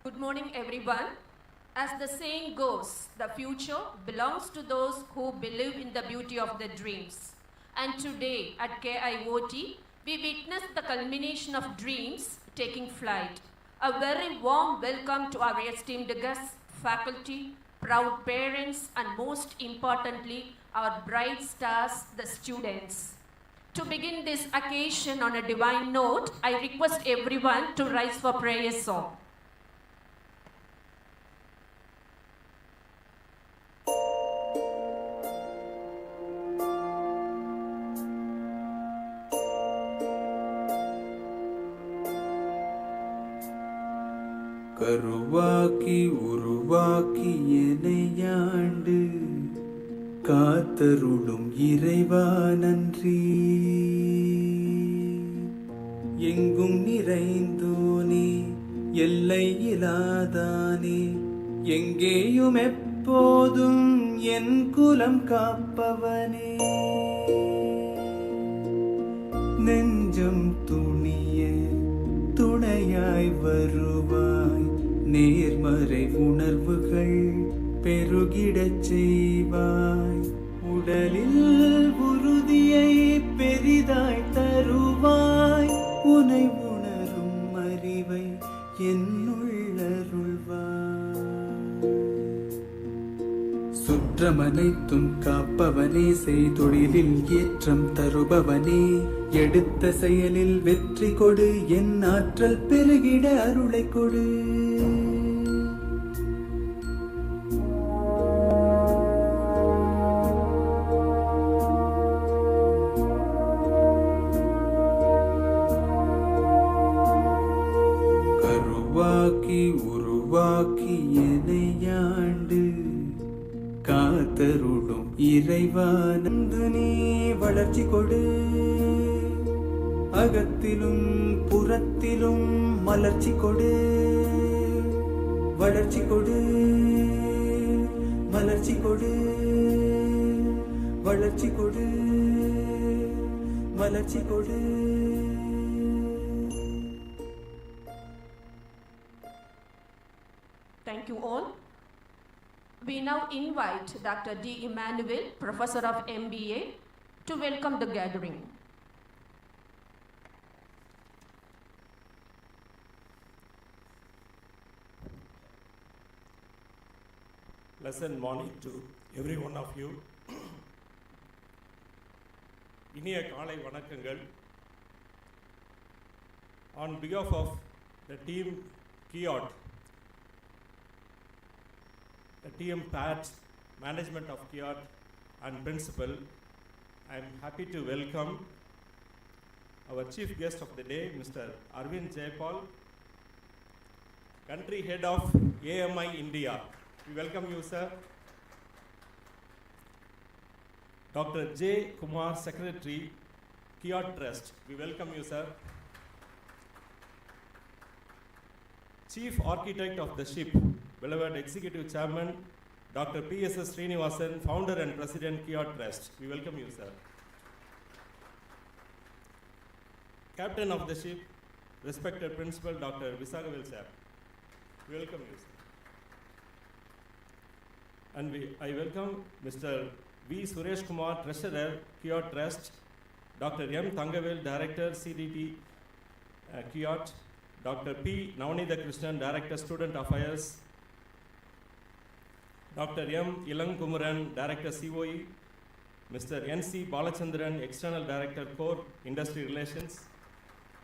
Good morning, everyone. As the saying goes, the future belongs to those who believe in the beauty of their dreams. And today at KIOT, we witness the culmination of dreams taking flight. A very warm welcome to our esteemed guests, faculty, proud parents, and most importantly, our bright stars, the students. To begin this occasion on a divine note, I request everyone to rise for prayer song. கருவாக்கி உருவாக்கி எனையாண்டு காத்தருளும் இறைவா நன்றி. எங்கும் நிறைந்தோனே, எல்லை இலாதானே, எங்கேயும் எப்போதும் என் குலம் காப்பவனே. நெஞ்சம் துணிய துணையாய் வருவாய், நேர்மறை உணர்வுகள் பெருகிடச் செய்வாய். உடலில் உறுதியை பெரிதாய் தருவாய், உனை உணரும் அறிவை என்னுள்ளருள்வாய். சுற்றமனைத்தும் காப்பவனே, செய்தொழிலில் ஏற்றம் தருபவனே, எடுத்த செயலில் வெற்றி கொடு, என் ஆற்றல் பெருகிட அருளை கொடு. கருவாக்கி உருவாக்கி எனையாண்டு காத்தருளும் இறைவா நந்து, நீ வளர்ச்சி கொடு. அகத்திலும் புறத்திலும் மலர்ச்சி கொடு, வளர்ச்சி கொடு, மலர்ச்சி கொடு, வளர்ச்சி கொடு, மலர்ச்சி கொடு. Thank you all. We now invite Dr. D. Emmanuel, Professor of MBA, to welcome the gathering. Pleasant morning to every one of you. இனிய காலை வணக்கங்கள். On behalf of the team KIOT, the team PAT, management of KIOT and principal, I am happy to welcome our chief guest of the day, Mr.Arvind Jayabal, country head of AMI India. We welcome you, sir. Dr. J. Kumar, Secretary, KIOT Trust. We welcome you, sir. Chief Architect of the ship, beloved Executive Chairman, Dr. P.S.S. Srinivasan, Founder and President, KIOT Trust. We welcome you, sir. Captain of the ship, respected Principal, Dr. Visagavel, sir. We welcome you, sir. And I welcome Mr. V. Suresh Kumar, Treasurer, KIOT Trust, Dr. M. Thangavel, Director, CDT, KIOT, Dr. P. Navanitha Krishnan, Director, Student Affairs, Dr. M. Ilang Kumuran, Director, COE, Mr. N.C. Balachandran, External Director, Core Industry Relations.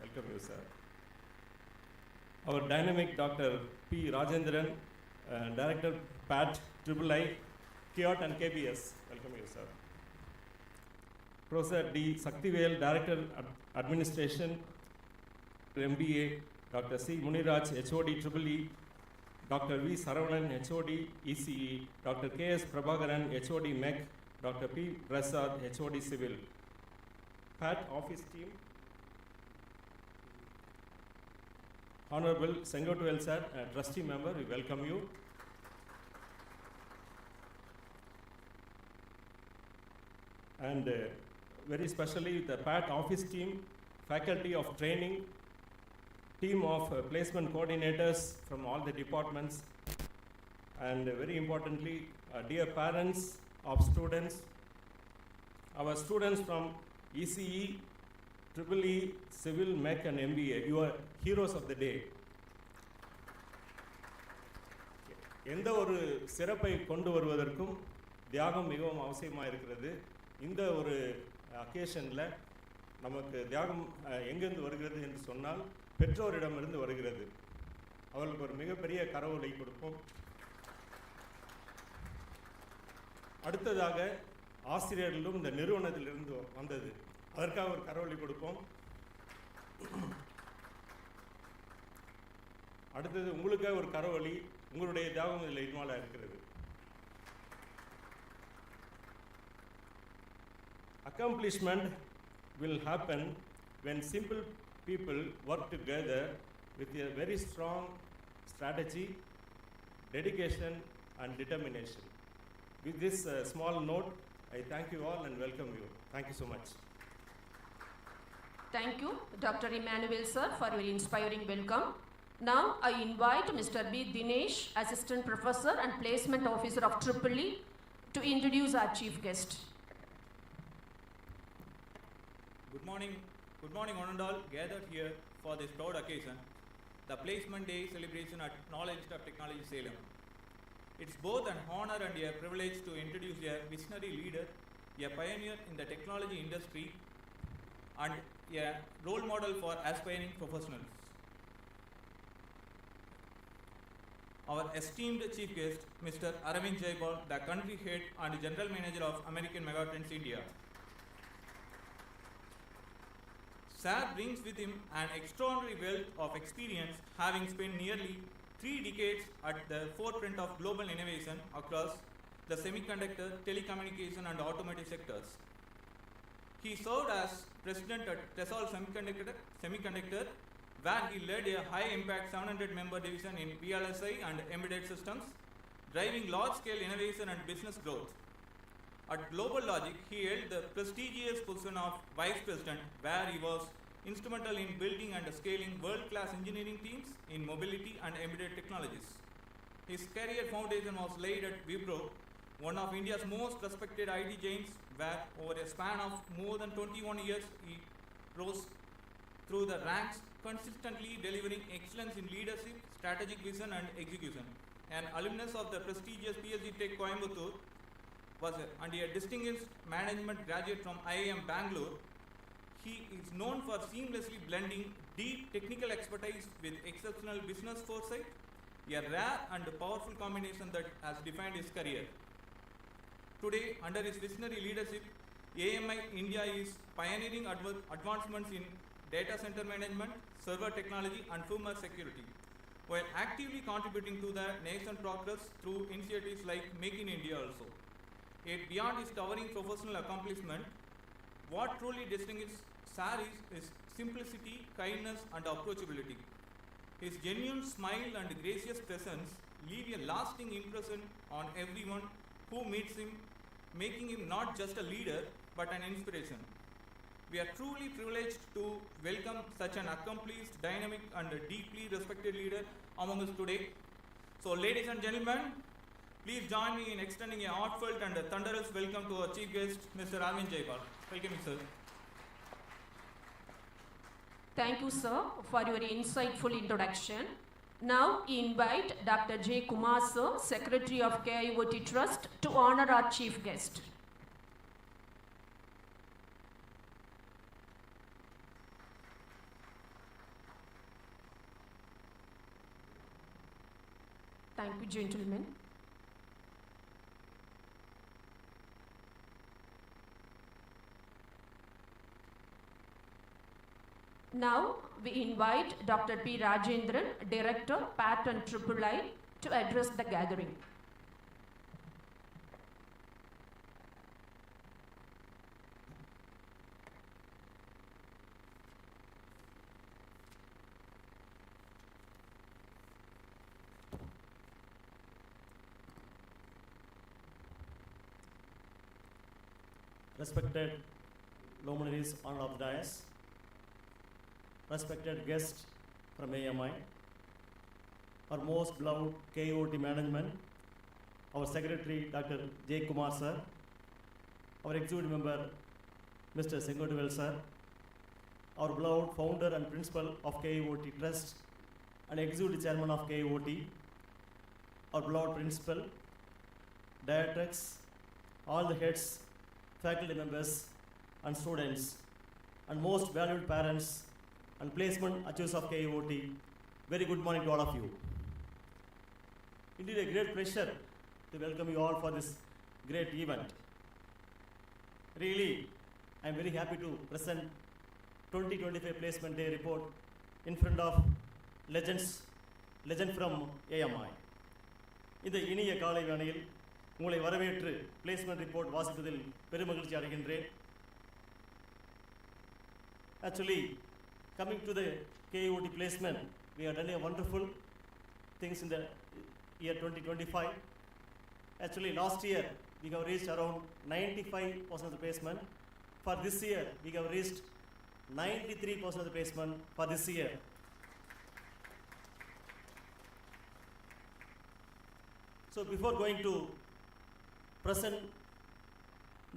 Welcome you, sir. Our dynamic Dr. P. Rajendran, Director, PAT, III, KIOT and KBS. Welcome you, sir. Professor D. Saktivel, Director, Administration, MBA, Dr. C. Muniraj, HOD, EEE, Dr. V. Saravanan, HOD, ECE, Dr. K.S. Prabhakaran, HOD, MEC, Dr. P. Prasad, HOD, Civil. PAT office team, Honorable Sengotuvel sir, trustee member, we welcome you. And very especially the PAT office team, faculty of training, team of placement coordinators from all the departments, and very importantly, dear parents of students, our students from ECE, EEE, Civil, Mech and MBA, you are heroes of the day. எந்த ஒரு சிறப்பை கொண்டு வருவதற்கும் தியாகம் மிகவும் அவசியமாக இருக்கிறது. இந்த ஒரு அக்கேஷனில் நமக்கு தியாகம் எங்கேருந்து வருகிறது என்று சொன்னால் பெற்றோரிடமிருந்து வருகிறது. அவர்களுக்கு ஒரு மிகப்பெரிய கரவொலி கொடுப்போம். அடுத்ததாக ஆசிரியர்களும் இந்த நிறுவனத்திலிருந்து வந்தது, அதற்காக ஒரு கரவொலி கொடுப்போம். அடுத்தது உங்களுக்காக ஒரு கரவொலி, உங்களுடைய தியாகம் இதில் இன்வால்வ் இருக்கிறது. Accomplishment will happen when simple people work together with a very strong strategy, dedication and determination. With this small note, I thank you all and welcome you. Thank you so much. Thank you, Dr. Emmanuel sir, for your inspiring welcome. Now I invite Mr. B. Dinesh, Assistant Professor and Placement Officer of EEE, to introduce our chief guest. Good morning, one and all gathered here for this proud occasion, the Placement Day celebration at Knowledge of Technology Salem. It's both an honor and a privilege to introduce a visionary leader, a pioneer in the technology industry, and a role model for aspiring professionals. Our esteemed chief guest, Mr. Arvind Jayabal, the country head and general manager of American Megatrends India. Sir brings with him an extraordinary wealth of experience, having spent nearly 3 decades at the forefront of global innovation across the semiconductor, telecommunication and automotive sectors. He served as president at Tesol Semiconductor, where he led a high-impact 700-member division in VLSI and embedded systems, driving large-scale innovation and business growth. At Global Logic, he held the prestigious position of Vice President, where he was instrumental in building and scaling world-class engineering teams in mobility and embedded technologies. His career foundation was laid at Wipro, one of India's most respected IT giants, where over a span of more than 21 years, he rose through the ranks, consistently delivering excellence in leadership, strategic vision and execution. An alumnus of the prestigious PSG Tech Coimbatore, and a distinguished management graduate from IIM Bangalore, he is known for seamlessly blending deep technical expertise with exceptional business foresight, a rare and powerful combination that has defined his career. Today, under his visionary leadership, AMI India is pioneering advancements in data center management, server technology and firmware security, while actively contributing to the nation's progress through initiatives like Make in India also. Yet beyond his towering professional accomplishment, what truly distinguishes Sir is simplicity, kindness and approachability. His genuine smile and gracious presence leave a lasting impression on everyone who meets him, making him not just a leader but an inspiration. We are truly privileged to welcome such an accomplished, dynamic and deeply respected leader among us today. So ladies and gentlemen, please join me in extending a heartfelt and thunderous welcome to our chief guest, Mr. Arvind Jayabal. Welcome, sir. Thank you, sir, for your insightful introduction. Now, invite Dr. J. Kumar, sir, Secretary of KIOT Trust, to honor our chief guest. Thank you, gentlemen. Now, we invite Dr. P. Rajendran, Director, PAT and EEE, to address the gathering. Respected luminaries on of the dais, respected guests from AMI, our most beloved KIOT management, our secretary Dr. J. Kumar sir, our executive member Mr. Sengotivel sir, our beloved founder and principal of KIOT Trust and executive chairman of KIOT, our beloved principal, directors, all the heads, faculty members and students, and most valued parents and placement achievers of KIOT, very good morning to all of you. Indeed a great pleasure to welcome you all for this great event. Really, I am very happy to present 2025 Placement Day report in front of legend from AMI. இந்த இனிய காலை வேளையில் உங்களை வரவேற்று placement report வாசிப்பதில் பெருமகிழ்ச்சி அடைகின்றேன். Actually, coming to the KIOT placement, we have done a wonderful things in the year 2025. Actually, last year we have reached around 95% of the placement. For this year, we have reached 93% of the placement for this year. So before going to present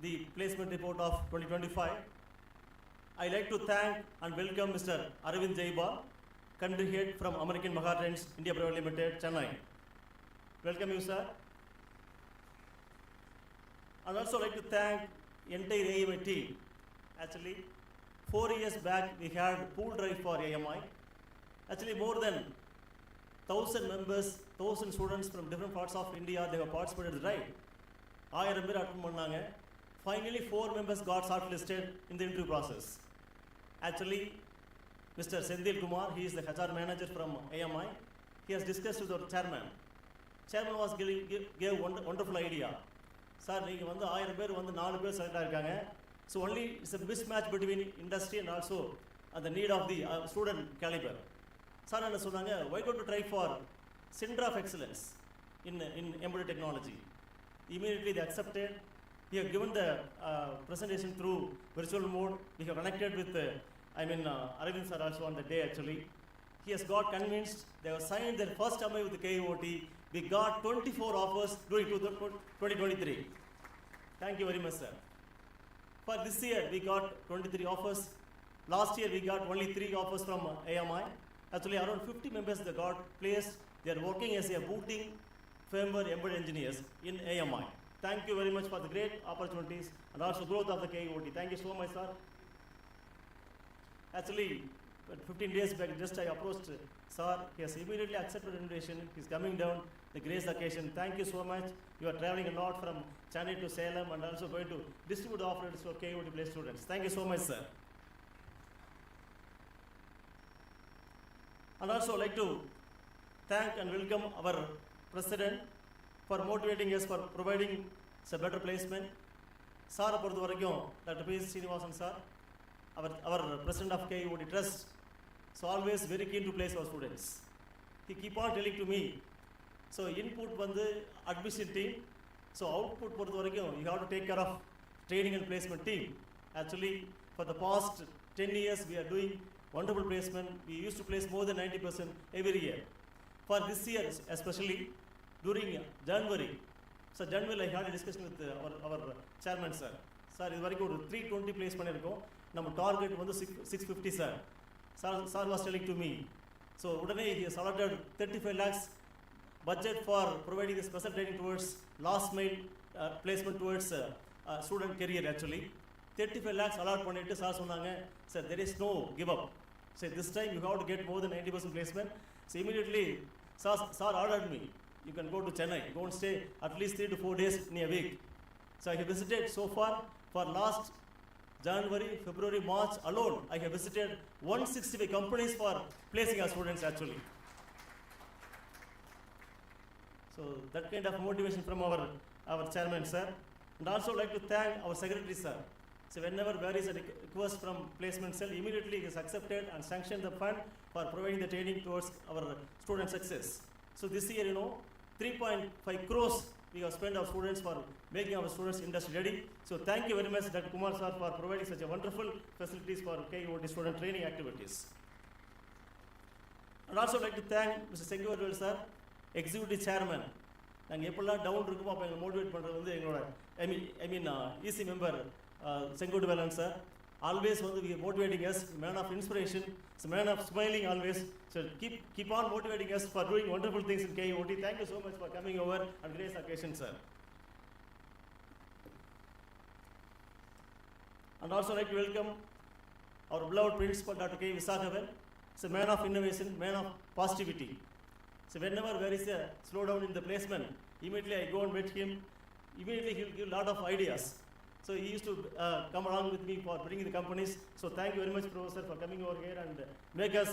the placement report of 2025, I like to thank and welcome Mr. Arvind Jayabal, country head from American Megatrends India Private Limited, Chennai. Welcome you, sir. I'd also like to thank entire AMI team. Actually, 4 years back we had pool drive for AMI. Actually, more than 1,000 members, 1,000 students from different parts of India, they have participated in the drive. 1000 பேர் attend பண்ணாங்க. Finally, 4 members got shortlisted in the interview process. Actually, Mr. Sendil Kumar, he is the HR manager from AMI. He has discussed with our chairman. Chairman was gave wonderful idea. Sir, நீங்கள் வந்து 1000 பேர் வந்து 4 பேர் select ஆகிருக்காங்க. So only it's a mismatch between industry and also the need of the student caliber. Sir, என்ன சொன்னாங்க, why don't you try for Center of Excellence in embedded technology? Immediately they accepted. We have given the presentation through virtual mode. We have connected with Arvind sir also on the day actually. He has got convinced. They have signed their first MOU with the KIOT. We got 24 offers during 2023. Thank you very much, sir. For this year, we got 23 offers. Last year, we got only 3 offers from AMI. Actually, around 50 members they got placed. They are working as a booting firmware embedded engineers in AMI. Thank you very much for the great opportunities and also growth of the KIOT. Thank you so much, sir. Actually, 15 days back, just I approached sir. He has immediately accepted the invitation. He is coming down the grace occasion. Thank you so much. You are traveling a lot from Chennai to Salem and also going to distribute the offerings for KIOT place students. Thank you so much, sir. And also like to thank and welcome our president for motivating us for providing a better placement. Sir, பொறுத்த வரைக்கும் Dr. P. Srinivasan sir, our president of KIOT Trust, is always very keen to place our students. He keep on telling to me, so input வந்து admission team, so output பொறுத்த வரைக்கும் you have to take care of training and placement team. Actually, for the past 10 years we are doing wonderful placement. We used to place more than 90% every year. For this year especially, during January, so January I had a discussion with our chairman sir. Sir, இது வரைக்கும் ஒரு 320 place பண்ணிருக்கோம். நம்ம target வந்து 650 sir. Sir was telling to me. So உடனே he has allotted 35 lakhs budget for providing the special training towards last mile placement towards student career actually. 35 lakhs allot பண்ணிட்டு sir சொன்னாங்க, sir, there is no give up. So this time you have to get more than 90% placement. So immediately sir ordered me, you can go to Chennai, go and stay at least 3 to 4 days in a week. So I have visited so far for last January, February, March alone, I have visited 165 companies for placing our students actually. So that kind of motivation from our chairman sir. And also like to thank our secretary sir. So whenever there is a request from placement cell, immediately he has accepted and sanctioned the fund for providing the training towards our student success. So this year, 3.5 crores we have spent our students for making our students industry ready. So thank you very much, Dr. Kumar sir, for providing such a wonderful facilities for KIOT student training activities. And also like to thank Mr. Senguvaral sir, Executive Chairman. நாங்கள் எப்படிலாம் down இருக்குமோ அப்போ எங்களை motivate பண்ணுறது வந்து எங்களோட EC member செங்குட்டுவேலன் sir. Always வந்து motivating us, man of inspiration, man of smiling always. So keep on motivating us for doing wonderful things in KIOT. Thank you so much for coming over on grace occasion, sir. And also like to welcome our beloved principal, Dr. K. Visakhavan. He's a man of innovation, man of positivity. So whenever there is a slowdown in the placement, immediately I go and meet him. Immediately he will give a lot of ideas. So he used to come along with me for bringing the companies. So thank you very much, Professor, for coming over here and make us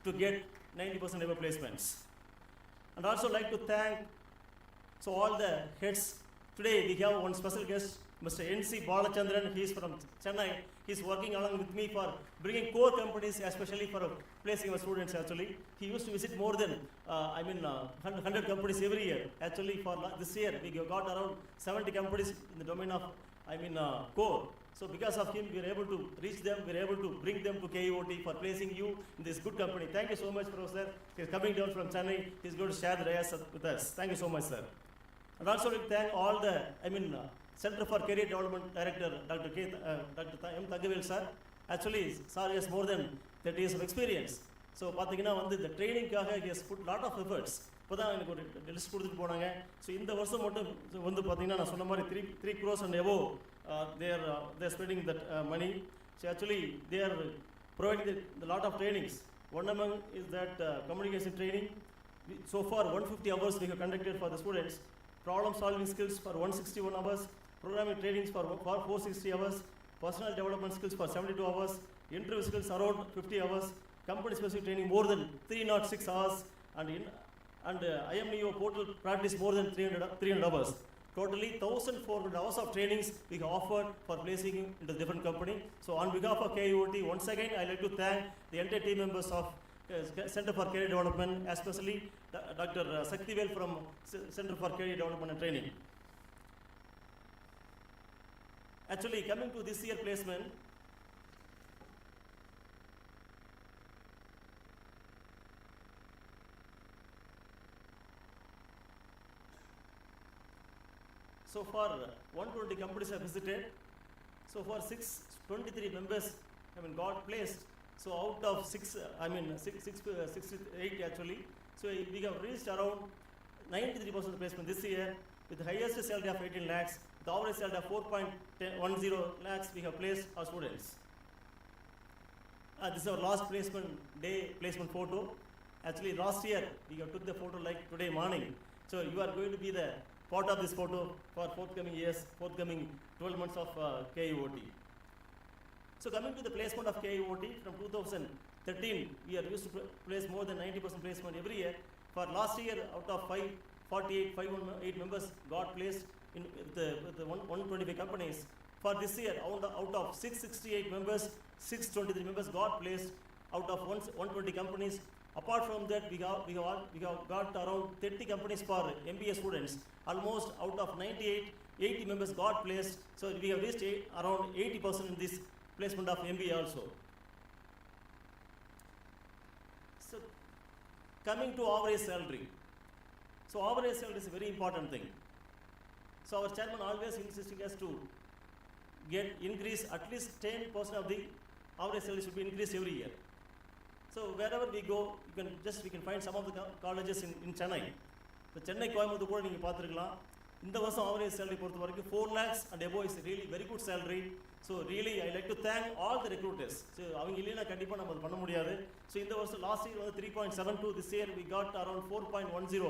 to get 90% ever placements. And also like to thank all the heads. Today we have one special guest, Mr. N.C. Balachandran. He is from Chennai. He is working along with me for bringing core companies, especially for placing our students actually. He used to visit more than 100 companies every year. Actually for this year we got around 70 companies in the domain of core. So because of him, we are able to reach them, we are able to bring them to KIOT for placing you in this good company. Thank you so much, Professor. He is coming down from Chennai. He is going to share the rayas with us. Thank you so much, sir. And also to thank all the, Center for Career Development Director, Dr. M. Thagavel, sir. Actually, sir has more than 30 years of experience. So, பார்த்தீங்கன்னா வந்து the training-காக he has put lot of efforts. இப்போதான் எனக்கு ஒரு list கொடுத்துட்டு போனாங்க. So இந்த வருஷம் மட்டும் வந்து பார்த்தீங்கன்னா நான் சொன்ன மாதிரி 3 crores and above they are spending that money. So actually they are providing the lot of trainings. One among is that communication training. So far 150 hours we have conducted for the students. Problem solving skills for 161 hours. Programming trainings for 460 hours. Personal development skills for 72 hours. Interview skills around 50 hours. Company specific training more than 306 hours. And IMEO portal practice more than 300 hours. Totally 1,400 hours of trainings we have offered for placing into different company. So on behalf of KIOT, once again I like to thank the entire team members of Center for Career Development, especially Dr. Saktivel from Center for Career Development and Training. Actually, coming to this year placement, so far 120 companies have visited. So far 623 members got placed. So out of 68 actually. So we have reached around 93% of placement this year with the highest salary of 18 lakhs. The average salary of 4.10 lakhs we have placed our students. This is our last placement day placement photo. Actually last year we have took the photo like today morning. So you are going to be the part of this photo for forthcoming years, forthcoming 12 months of KIOT. So coming to the placement of KIOT, from 2013, we are used to place more than 90% placement every year. For last year, out of 548 members got placed in the 125 companies. For this year, out of 668 members, 623 members got placed out of 120 companies. Apart from that, we have got around 30 companies for MBA students. Almost out of 80 members got placed. So we have reached around 80% in this placement of MBA also. So coming to average salary. So average salary is a very important thing. So our chairman always insisting us to get increase at least 10% of the average salary should be increased every year. So wherever we go, we can find some of the colleges in Chennai. So Chennai Coimbatore கூட நீங்க பார்த்திருக்கலாம். இந்த வருஷம் average salary பொறுத்த வரைக்கும் 4 lakhs and above is really very good salary. So really I like to thank all the recruiters. So அவங்க இல்லைனா கண்டிப்பா நம்ம அது பண்ண முடியாது. So இந்த வருஷம் last year was 3.72, this year we got around 4.10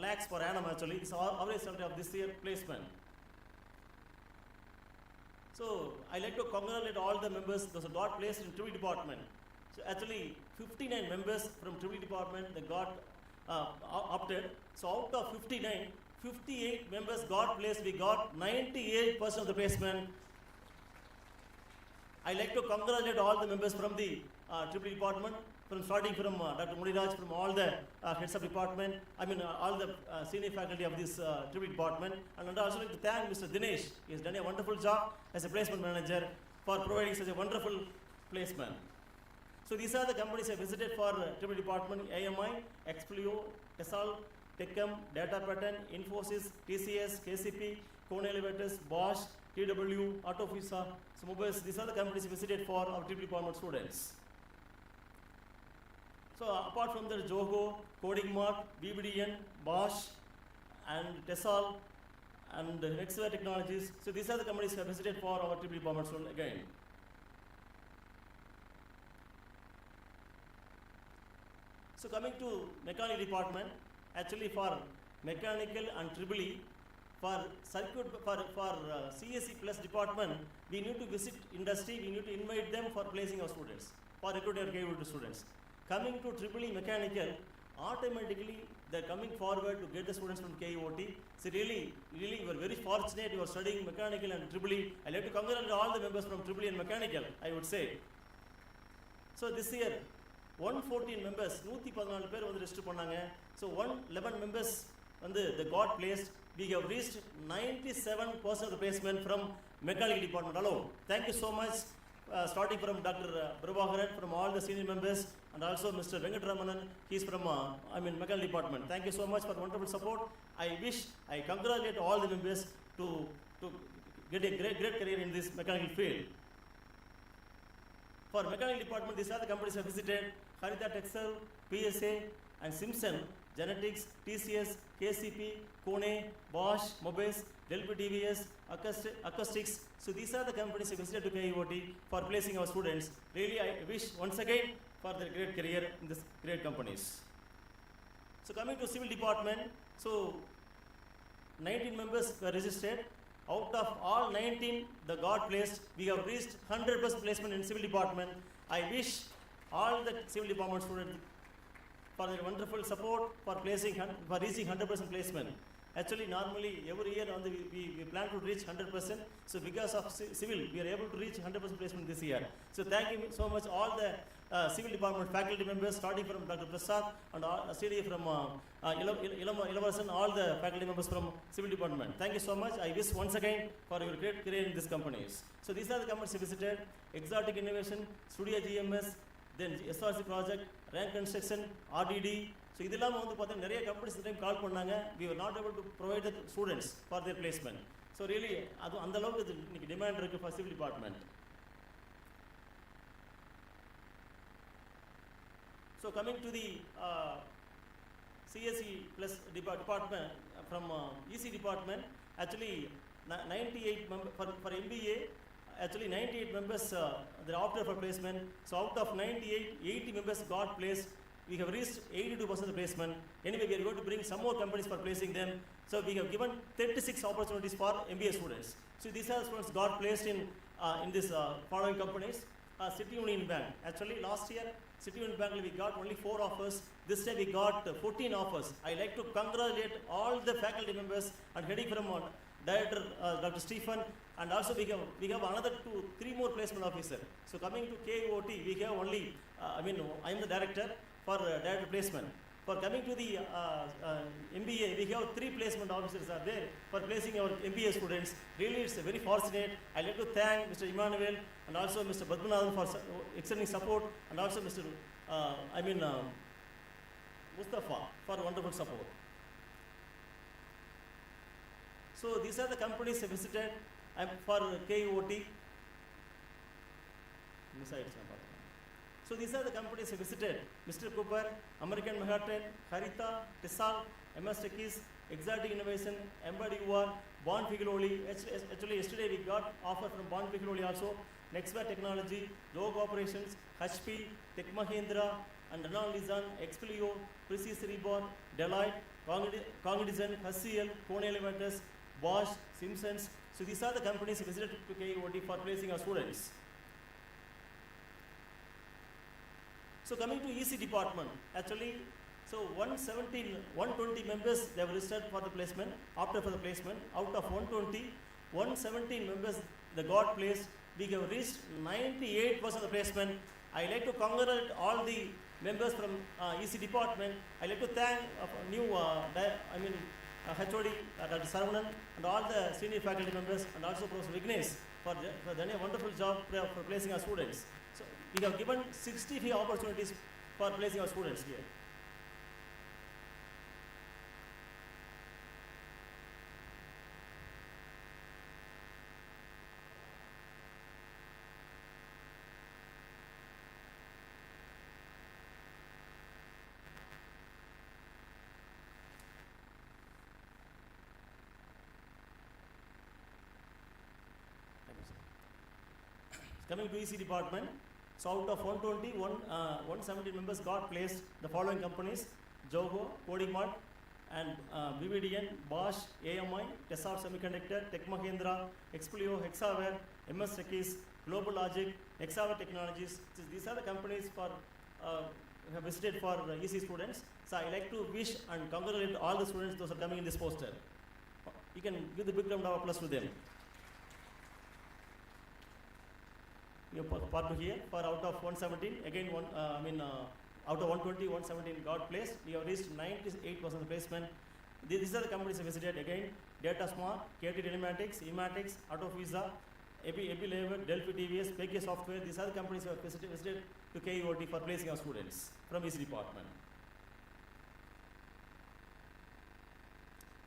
lakhs per annum actually. This is average salary of this year placement. So I like to congratulate all the members those who got placed in Trivy department. So actually 59 members from Trivy department they got opted. So out of 59, 58 members got placed. We got 98% of the placement. I like to congratulate all the members from the Trivy department, starting from Dr. Mudiraj, from all the heads of department, all the senior faculty of this Trivy department. And I also like to thank Mr. Dinesh. He has done a wonderful job as a placement manager for providing such a wonderful placement. So So these are the companies I visited for triple department: AMI, Explio, TESAL, Techem, Data Pattern, Infosys, TCS, KCP, Kone Elevators, Bosch, TW, Autofisa, Mobiles. These are the companies visited for our triple department students. So apart from the Jogo, Coding Mart, BBDN, Bosch, and TESAL, and Nextware Technologies. So these are the companies I visited for our triple department students again. So coming to mechanical department, actually for mechanical and triple E, for circuit, for CSE plus department, we need to visit industry, we need to invite them for placing our students, for recruiting our KIOT students. Coming to triple E mechanical, automatically they're coming forward to get the students from KIOT. So really you are very fortunate, you are studying mechanical and triple E. I'd like to congratulate all the members from triple E and mechanical, I would say. So this year, 114 members, 114 பேர் வந்து register பண்ணாங்க. So 111 members வந்து the got placed. We have reached 97% of the placement from mechanical department alone. Thank you so much, starting from Dr. Prabhakaran, from all the senior members, and also Mr. Venkatramanan, he's from mechanical department. Thank you so much for wonderful support. I congratulate all the members to get a great career in this mechanical field. For mechanical department, these are the companies I visited: Harita Texel, PSA, and Simpson, Genetics, TCS, KCP, Kone, Bosch, Mobis, Delphi TVS, Acoustics. So these are the companies I visited to KIOT for placing our students. Really, I wish once again for their great career in these great companies. So coming to civil department, so 19 members were registered. Out of all 19 the got placed, we have reached 100% placement in civil department. I wish all the civil department students for their wonderful support for reaching 100% placement. Actually, normally every year we plan to reach 100%. So because of civil, we are able to reach 100% placement this year. So thank you so much all the civil department faculty members, starting from Dr. Prasad and CD from Ilavasan, all the faculty members from civil department. Thank you so much. I wish once again for your great career in these companies. So these are the companies I visited: Exotic Innovation, Studio GMS, then SRC project, Rank Construction, RDD. So இதெல்லாம் வந்து பார்த்தா நிறைய companies இந்த time call பண்ணாங்க. We were not able to provide the students for their placement. So really அது அந்த அளவுக்கு இன்னைக்கு டிமாண்ட் இருக்கு for civil department. So coming to the CSE plus department from EC department, actually 98 members for MBA. Actually 98 members they opted for placement. So out of 98, 80 members got placed. We have reached 82% of the placement. Anyway, we are going to bring some more companies for placing them. So we have given 36 opportunities for MBA students. So these are students got placed in this following companies. City Union Bank. Actually last year City Union Bank we got only 4 offers. This time we got 14 offers. I like to congratulate all the faculty members and heading from Director Dr. Stephen, and also we have another 3 more placement officer. So coming to KIOT, we have only I am the director for director placement. For coming to the MBA, we have 3 placement officers are there for placing our MBA students. Really, it's very fortunate. I'd like to thank Mr. Emmanuel and also Mr. Badmanathan for extending support, and also Mr. Mustafa for wonderful support. So these are the companies I visited for KIOT. So these are the companies I visited: Mr. Cooper, American Megatrends, Harita, TESAL, MS Techies, Exotic Innovation, Embody UR, Bond Figuroli. Actually yesterday we got offer from Bond Figuroli also. Nextware Technology, Log Operations, HP, Tech Mahindra, and Renault Nissan, Explio, Precision Reborn, Deloitte, Cognizant, HCL, Kone Elevators, Bosch, Simpsons. So these are the companies I visited to KIOT for placing our students. So coming to EC department, actually, so 120 members they were registered for the placement, opted for the placement. Out of 120, 117 members they got placed. We have reached 98% of the placement. I like to congratulate all the members from EC department. I like to thank new HOD, Dr. Saravanan, and all the senior faculty members, and also Professor Vignesh for doing a wonderful job for placing our students. So we have given 63 opportunities for placing our students here. Coming to EC department, so out of 117 members got placed the following companies: Jogo, Codimart, and BVDN, Bosch, AMI, Tessar Semiconductor, Tech Mahindra, Explio, Hexaware, MS Techies, Global Logic, Hexaware Technologies. So these are the companies for have visited for EC students. So I like to wish and congratulate all the students those are coming in this poster. You can give the big round of applause to them. You part to here for out of 117 again out of 120 117 got placed. We have reached 98% placement. These are the companies visited again: Data Smart, KIOT Telematics, Ematics, Auto Visa, Epi Labor, Delphi TVS, Peggy Software. These are the companies who have visited to KIOT for placing our students from EC department.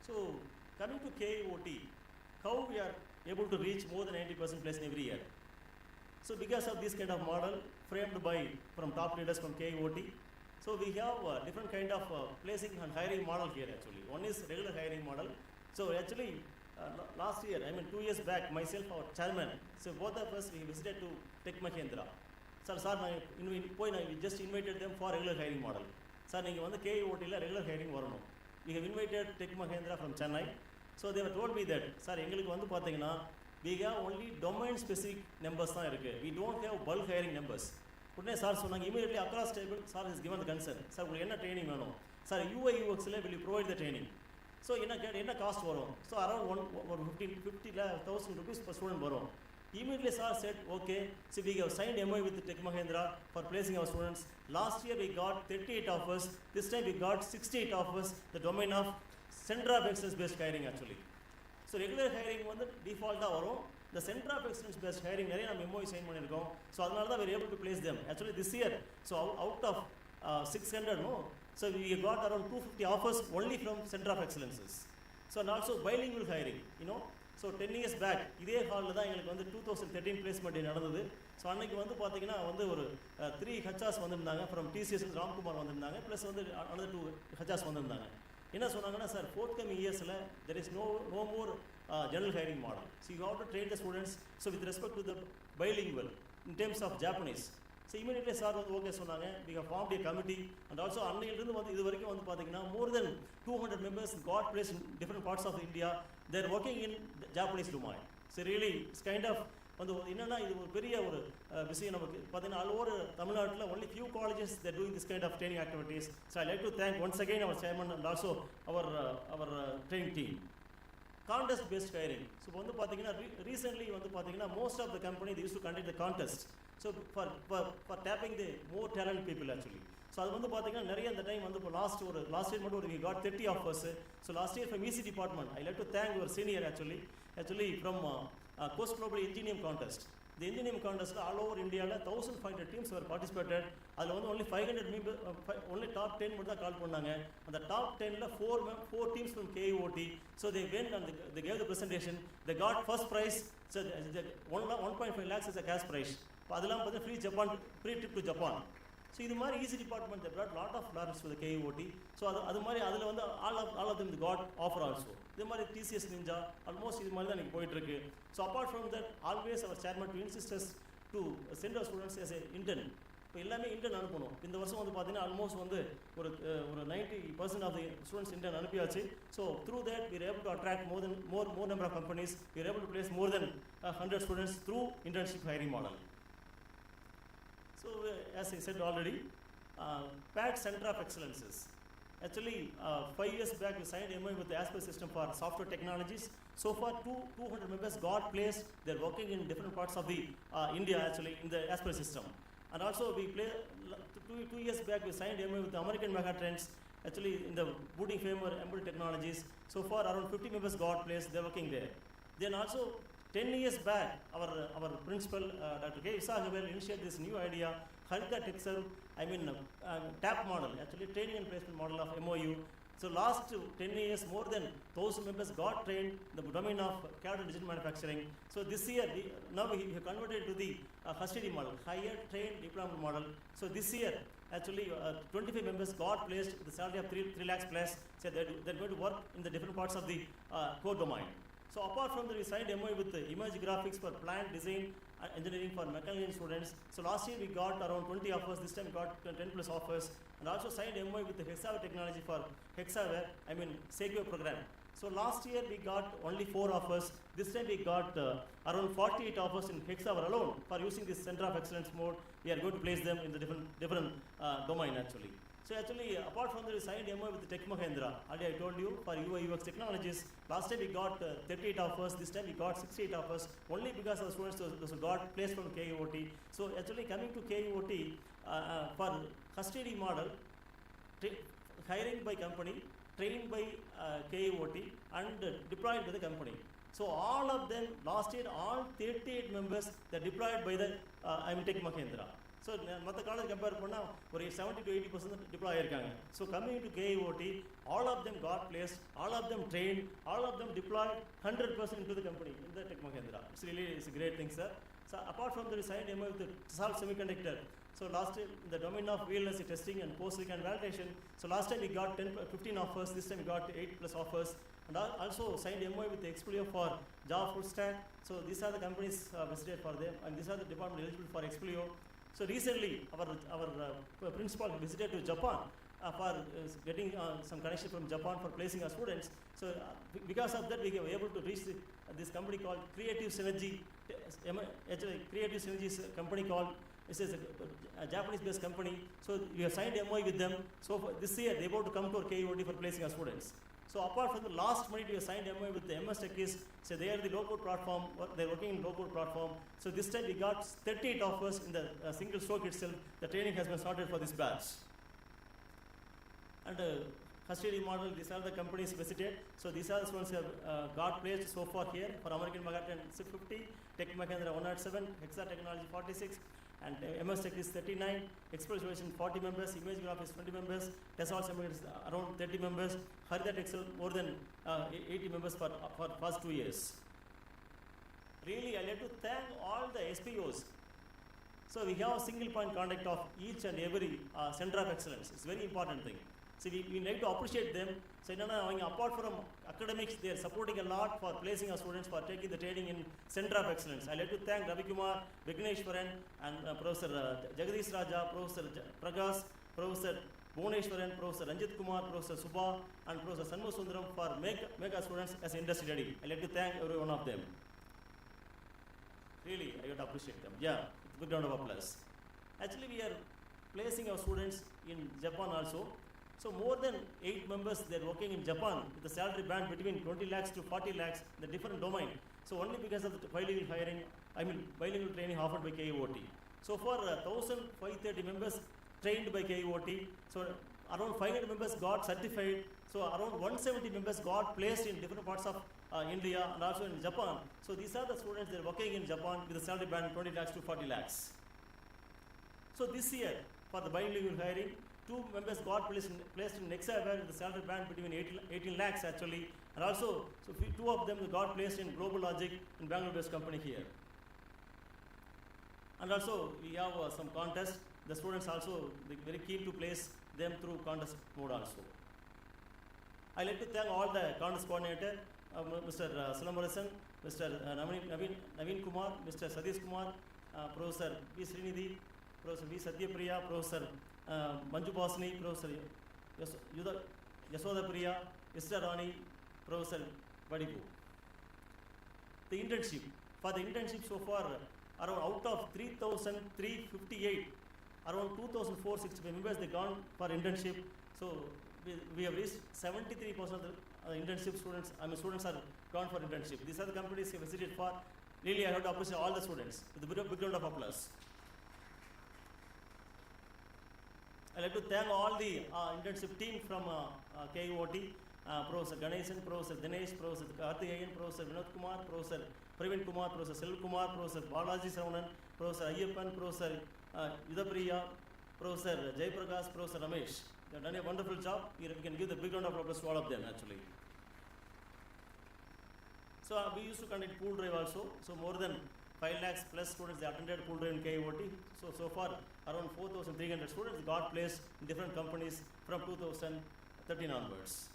So coming to KIOT, how we are able to reach more than 90% placement every year? So because of this kind of model framed by from top leaders from KIOT, so we have different kind of placing and hiring model here actually. One is regular hiring model. So actually last year, 2 years back, myself, our chairman, so both of us, we visited to Tech Mahindra. Sir, we just invited them for regular hiring model. Sir, you want the KIOT regular hiring varanum. We have invited Tech Mahindra from Chennai. So they were told me that, sir, we have only domain specific numbers. We don't have bulk hiring numbers. Sir, immediately across table, sir has given the concern. Sir, what training? Sir, UI UX will you provide the training? So, what cost? So, around 50,000 rupees per student. Immediately, sir said, okay, so we have signed MOU with Tech Mahindra for placing our students. Last year, we got 38 offers. This time, we got 68 offers, the domain of Center of Excellence based hiring actually. So regular hiring was the default. The Center of Excellence based hiring, MOU sign. So we were able to place them. Actually this year, so out of 600, so we got around 250 offers only from Center of Excellences. So and also bilingual hiring, So 10 years back, இதே ஹால்ல தான் எங்களுக்கு வந்து 2013 placement நடந்தது. So அன்னைக்கு வந்து பார்த்தீங்கன்னா வந்து ஒரு 3 ஹச்ஆர்ஸ் வந்திருந்தாங்க ஃப்ரம் டிசிஎஸ் ராம்குமார் வந்திருந்தாங்க ப்ளஸ் வந்து another 2 ஹச்ஆர்ஸ் வந்திருந்தாங்க. என்ன சொன்னாங்கன்னா sir forthcoming yearsல there is no more general hiring model. So you have to train the students so with respect to the bilingual in terms of Japanese. So immediately sir வந்து okay சொன்னாங்க. We have formed a committee and also அன்னையிலிருந்து வந்து இது வரைக்கும் வந்து பார்த்தீங்கன்னா more than 200 members got placed in different parts of India. They are working in the Japanese domain. So really it's kind of வந்து என்னன்னா இது ஒரு பெரிய ஒரு விஷயம் நமக்கு பார்த்தீங்கன்னா all over தமிழ்நாட்டில் only few colleges they are doing this kind of training activities. So I like to thank once again our chairman and also our training team. Contest based hiring. So வந்து பார்த்தீங்கன்னா recently வந்து பார்த்தீங்கன்னா most of the company they used to conduct the contest. So for tapping the more talent people actually. So அது வந்து பார்த்தீங்கன்னா நிறைய அந்த time வந்து இப்போ லாஸ்ட் இயர் மட்டும் we got 30 offers. So last year from EC department I like to thank your senior actually from Coast Global Engineering Contest. The engineering contest all over India 1500 teams were participated. அதில் வந்து only 500 members only top 10 மட்டும் தான் கால் பண்ணாங்க. அந்த top 10ல 4 teams from KIOT. So they went and they gave the presentation. They got first prize. So 1.5 lakhs is a cash prize. அதெல்லாம் பார்த்தீங்கன்னா free trip to Japan. So இது மாதிரி EC department they brought lot of laurels to the KIOT. So அது மாதிரி அதில் வந்து all of them got offer also. இது மாதிரி TCS Ninja almost இது மாதிரி தான் எனக்கு போயிட்டு இருக்கு. So apart from that always our chairman to insist us to send our students as a intern. இப்போ எல்லாமே இன்டர்ன் அனுப்பணும். இந்த வருஷம் வந்து பார்த்தீங்கன்னா ஆல்மோஸ்ட் வந்து ஒரு 90% of the students intern அனுப்பியாச்சு. So through that we are able to attract more number of companies. We are able to place more than 100 students through internship hiring model. So as I said already, PAT Center of Excellences. Actually, 5 years back we signed MOU with the Aspire system for software technologies. So far 200 members got placed. They are working in different parts of the India actually in the Aspire system. And also we play 2 years back we signed MOU with the American Megatrends. Actually in the booting framework embedded technologies. So far around 50 members got placed. They are working there. Then also 10 years back, our principal, Dr. K. Jayabal, initiated this new idea, Harika Tech Serve, TAP model, actually training and placement model of MOU. So last 10 years, more than 1,000 members got trained in the domain of KIOT and digital manufacturing. So this year, now we have converted to the custody model, higher trained diploma model. So this year, actually 25 members got placed with the salary of 3 lakhs plus. So they're going to work in the different parts of the core domain. So apart from that, we signed MOU with the image graphics for plant design engineering for mechanical engineering students. So last year we got around 20 offers, this time we got 10 plus offers. And also signed MOU with the Hexaware technology for Hexaware, Segway program. So last year we got only 4 offers. This time we got around 48 offers in Hexaware alone for using this Center of Excellence mode. We are going to place them in the different domain actually. So actually, apart from that, we signed MOU with the Tech Mahindra. Already I told you, for UI UX technologies, last time we got 38 offers, this time we got 68 offers, only because of students those who got placed from KIOT. So actually coming to KIOT, for custody model, hiring by company, trained by KIOT, and deployed by the company. So all of them, last year, all 38 members, they deployed by the Tech Mahindra. So, மற்ற college compare பண்ணால் ஒரு 70 to 80% deploy ஆயிருக்காங்க. So coming to KIOT, all of them got placed, all of them trained, all of them deployed 100% into the company in the Tech Mahindra. It's a great thing, sir. So apart from the signed MOU with the Salt Semiconductor. So last time in the domain of VLSI testing and post-silicon validation. So last time we got 15 offers, this time we got 8 plus offers. And also signed MOU with the Explio for Java full stack. So these are the companies visited for them, and these are the department eligible for Explio. So recently, our principal visited to Japan for getting some connection from Japan for placing our students. So because of that, we were able to reach this company called Creative Synergy. Creative Synergy is a company called, this is a Japanese-based company. So we have signed MOU with them. So for this year, they're about to come to our KIOT for placing our students. So apart from the last minute, we have signed MOU with the MS Techies. So they are the low-code platform. They're working in low-code platform. So this time we got 38 offers in the single stroke itself. The training has been started for this batch. And custody model, these are the companies visited. So these are the ones who have got placed so far here for American Megatrends 50, Tech Mahindra 107, Hexa Technology 46. And MS Tech is 39, Express Solution 40 members, Image Graphics 20 members, Tesla Semiconductor is around 30 members, Harika Tech more than 80 members for past 2 years. Really, I'd like to thank all the SPOs. So we have a single point contact of each and every Center of Excellence. It's a very important thing. So we like to appreciate them. So apart from academics, they are supporting a lot for placing our students for taking the training in Center of Excellence. I'd like to thank Ravi Kumar, Vigneshwaran, and Professor Jagadish Raja, Professor Prakash, Professor Bhuneshwaran, Professor Ranjit Kumar, Professor Subha, and Professor Sanmu Sundaram for mega students as industry ready. I'd like to thank every one of them. Really, I would appreciate them. Yeah, good round of applause. Actually, we are placing our students in Japan also. So more than 8 members, they are working in Japan with a salary band between 20 lakhs to 40 lakhs in the different domain. So only because of the bilingual hiring, bilingual training offered by KIOT. So for 1,530 members trained by KIOT, so around 500 members got certified. So around 170 members got placed in different parts of India and also in Japan. So these are the students that are working in Japan with a salary band 20 lakhs to 40 lakhs. So this year, for the bilingual hiring, 2 members got placed in Hexaware with the salary band between 18 lakhs actually, and also so 2 of them got placed in Global Logic in Bangalore-based company here. And also we have some contests. The students also very keen to place them through contest mode also. I like to thank all the contest coordinator, Mr. Silamarasan, Mr. Naveen Kumar, Mr. Sadish Kumar, Professor B. Srinidhi, Professor V. Satyapriya, Professor Manju Bosni, Professor Yasoda Priya, Mr. Rani, Professor Badibu. The internship. For the internship so far, around out of 3,358, around 2,465 members they gone for internship. So we have reached 73% of the internship students. Students are gone for internship. These are the companies we visited for. Really, I have to appreciate all the students with a big round of applause. I'd like to thank all the internship team from KIOT. Professor Ganesan, Professor Dinesh, Professor Karthikeyan, Professor Vinod Kumar, Professor Praveen Kumar, Professor Selv Kumar, Professor Balaji Sravanan, Professor Ayyappan, Professor Yudapriya, Professor Jaiprakash, Professor Ramesh. They have done a wonderful job. We can give the big round of applause to all of them actually. So we used to conduct pool drive also. So more than 5 lakhs plus students they attended pool drive in KIOT. So far around 4,300 students got placed in different companies from 2013 onwards.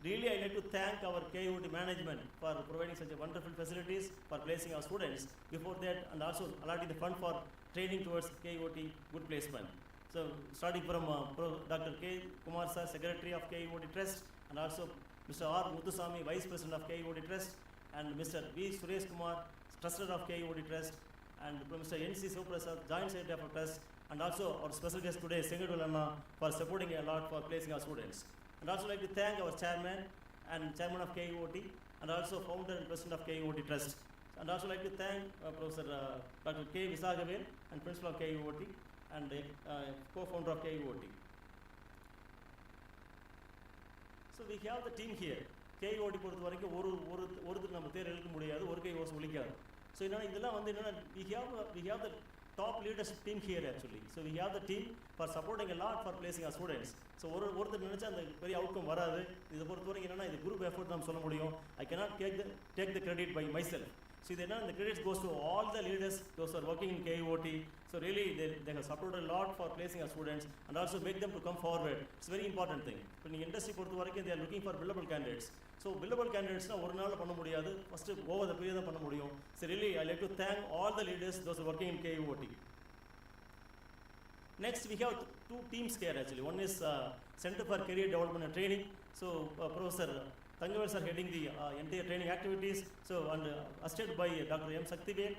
Really, I like to thank our KIOT management for providing such a wonderful facilities for placing our students before that, and also allotting the fund for training towards KIOT good placement. So starting from Dr. K. Kumar sir, Secretary of KIOT Trust, and also Mr. R. Muthusamy, Vice President of KIOT Trust, and Mr. V. Suresh Kumar, Trustee of KIOT Trust, and Mr. N.C. Soprasad, Joint Secretary of Trust, and also our special guest today, Sengadul Anna, for supporting a lot for placing our students. And also like to thank our chairman and chairman of KIOT, and also founder and president of KIOT Trust. And also like to thank Professor Dr. K. Visagavel and principal of KIOT and co-founder of KIOT. So we have the team here. KIOT பொறுத்த வரைக்கும் ஒருத்தர் நம்ம தேர் எழுக்க முடியாது, ஒரு கை ஓசை ஒலிக்காது. So இதெல்லாம் வந்து என்னன்னா we have the top leadership team here actually. So we have the team for supporting a lot for placing our students. So ஒருத்தர் நினைச்சா அந்த பெரிய அவுட்கம் வராது. இதை பொறுத்த வரைக்கும் என்னன்னா இது குரூப் எஃபோர்ட் நம்ம சொல்ல முடியும். I cannot take the credit by myself. So the credits goes to all the leaders, those who are working in KIOT. So really they have supported a lot for placing our students and also make them to come forward. It's a very important thing. When the industry பொறுத்த வரைக்கும் they are looking for billable candidates. So billable candidates ஒரு நாள்ல பண்ண முடியாது. First over the period தான் பண்ண முடியும். So really I like to thank all the leaders, those who are working in KIOT. Next we have two teams here actually. One is Center for Career Development and Training. So Professor Thangavel sir heading the entire training activities. So and assisted by Dr. M. Saktivel,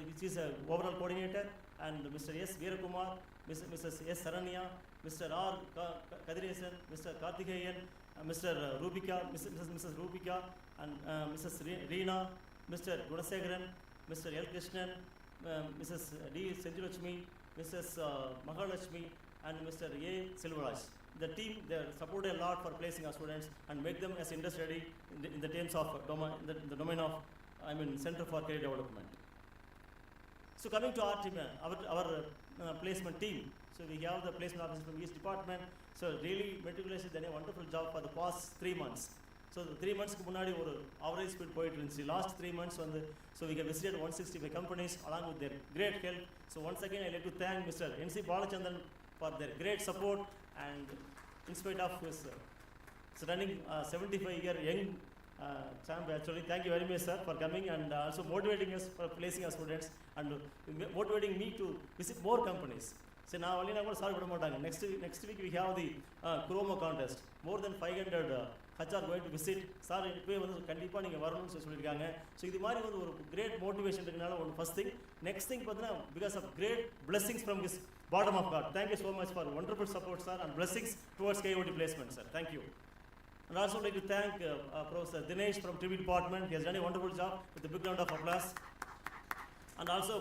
which is a overall coordinator, and Mr. S. Veerakumar, Mrs. S. Saranya, Mr. R. Kadiresan, Mr. Karthikeyan, Mr. Rubika, Mrs. Rubika, and Mrs. Reena, Mr. Gunasegaran, Mr. L. Krishnan, Mrs. D. Senjulachmi, Mrs. Mahalakshmi, and Mr. A. Silvaraj. The team they support a lot for placing our students and make them as industry ready in the terms of the domain of Center for Career Development. So coming to our team, our placement team. So we have the placement officer from each department. So really meticulously done a wonderful job for the past 3 months. So the 3 months முன்னாடி ஒரு average speed போயிட்டு இருந்துச்சு. Last 3 months வந்து so we have visited 165 companies along with their great help. So once again I like to thank Mr. N.C. Balachandran for their great support, and in spite of his running 75-year young champ actually, thank you very much sir for coming and also motivating us for placing our students and motivating me to visit more companies. So now only I'm going to start with more. Next week we have the Chroma contest. More than 500 HR going to visit. Sir, இப்பவே வந்து கண்டிப்பா நீங்க வரணும்னு சொல்லிருக்காங்க. So இது மாதிரி வந்து ஒரு great motivation இருக்கனால one first thing. Next thing பார்த்தா because of great blessings from his bottom of God. Thank you so much for wonderful support sir and blessings towards KIOT placement sir. Thank you. And also like to thank Professor Dinesh from TV department. He has done a wonderful job with a big round of applause. And also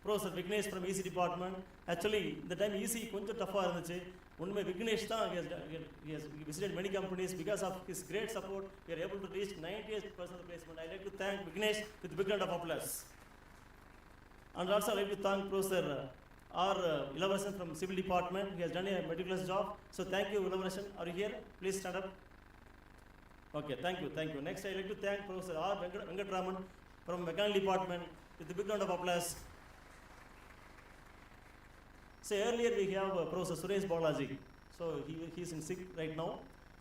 Professor Vignesh from EC department. Actually the time EC கொஞ்சம் டஃபா இருந்துச்சு. உண்மை விக்னேஷ் தான் he has visited many companies. Because of his great support we are able to reach 98% placement. I like to thank Vignesh with a big round of applause. And also I like to thank Professor R. Ilavasan from Civil Department. He has done a meticulous job. So thank you Ilavasan. Are you here? Please stand up. Okay, thank you. Next I like to thank Professor R. Venkatraman from Mechanical Department with a big round of applause. So earlier we have Professor Suresh Balaji. So he is in sick right now.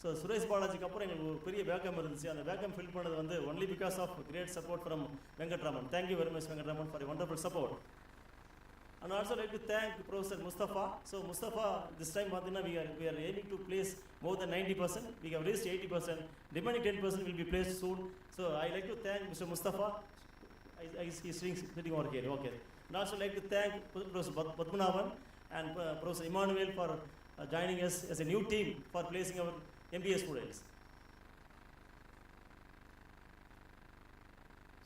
So Suresh Balaji அப்புறம் எங்களுக்கு ஒரு பெரிய vacuum இருந்துச்சு. அந்த vacuum fill பண்ணது வந்து only because of great support from Venkatraman. Thank you very much Venkatraman for a wonderful support. And also like to thank Professor Mustafa. So Mustafa this time we are aiming to place more than 90%. We have reached 80%. Remaining 10% will be placed soon. So I like to thank Mr. Mustafa. He is sitting over here. Okay. And also like to thank Professor Padmanabhan and Professor Emmanuel for joining us as a new team for placing our MBA students.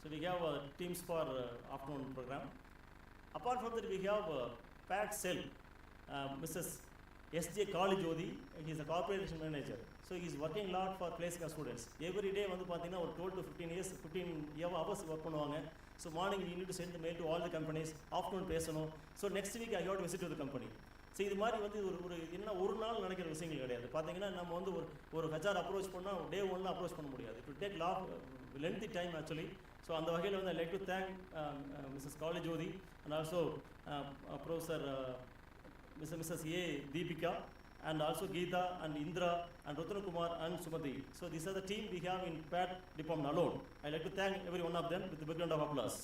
So we have teams for afternoon program. Apart from that, we have Pat Cell, Mrs. S.J. Kalijodi, he is a corporation manager. So he is working a lot for placing our students. Every day வந்து பார்த்தீங்கன்னா ஒரு 12 to 15 hours work பண்ணுவாங்க. So morning we need to send the mail to all the companies. Afternoon பேசணும். So next week I got to visit to the company. So இது மாதிரி வந்து ஒரு என்ன ஒரு நாள் நினைக்கிற விஷயங்கள் கிடையாது. பார்த்தீங்கன்னா நம்ம வந்து ஒரு HR அப்ரோச் பண்ணால் டே ஒன்ல அப்ரோச் பண்ண முடியாது. It will take lengthy time actually. So அந்த வகையில் வந்து I like to thank Mrs. Kalijodi and also Professor Mrs. A. Deepika and also Geeta and Indra and Rutana Kumar and Sumati. So these are the team we have in PAT department alone. I like to thank every one of them with the background of applause.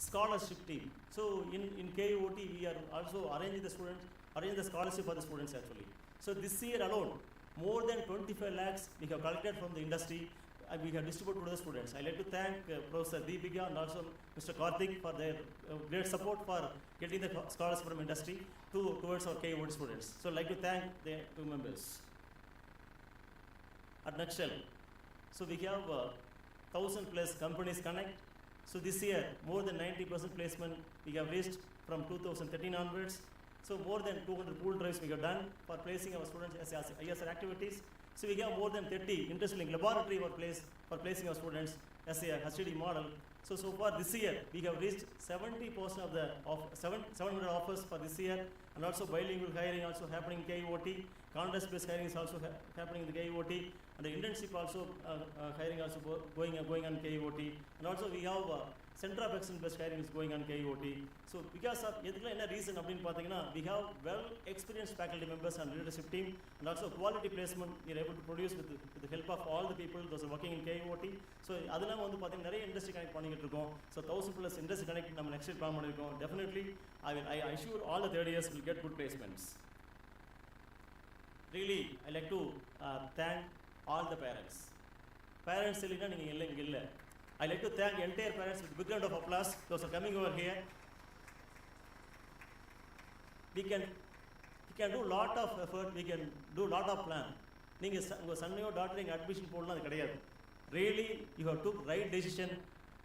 Scholarship team. So in KIOT we are also arranging the scholarship for the students actually. So this year alone, more than 25 lakhs we have collected from the industry and we have distributed to the students. I like to thank Professor Deepika and also Mr. Karthik for their great support for getting the scholarship from industry towards our KIOT students. So I like to thank the two members. At nutshell, so we have 1,000 plus companies connect. So this year, more than 90% placement we have reached from 2013 onwards. So more than 200 pool drives we have done for placing our students as ISR activities. So we have more than 30 interest-linked laboratory for placing our students as a HTD model. So far this year, we have reached 70% of 700 offers for this year, and also bilingual hiring also happening in KIOT. Contract-based hiring is also happening in the KIOT, and the internship also hiring also going on KIOT. And also we have Center of Excellence-based hiring is going on KIOT. So because of any reason, we have well-experienced faculty members and leadership team, and also quality placement we are able to produce with the help of all the people those are working in KIOT. So adala வந்து பாத்தீங்கன்னா நிறைய industry connect பண்ணிட்டு இருக்கோம். So 1,000 plus industry connect நம்ம next year plan பண்ணிருக்கோம். Definitely I assure all the third years will get good placements. Really I like to thank all the parents. Parents இல்லைன்னா நீங்க இங்க இல்ல. I like to thank entire parents with a big round of applause. Those are coming over here. We can do lot of effort. We can do lot of plan. நீங்க உங்க சன்னையோ doctoring admission போடலாம் அது கிடையாது. Really you have took right decision.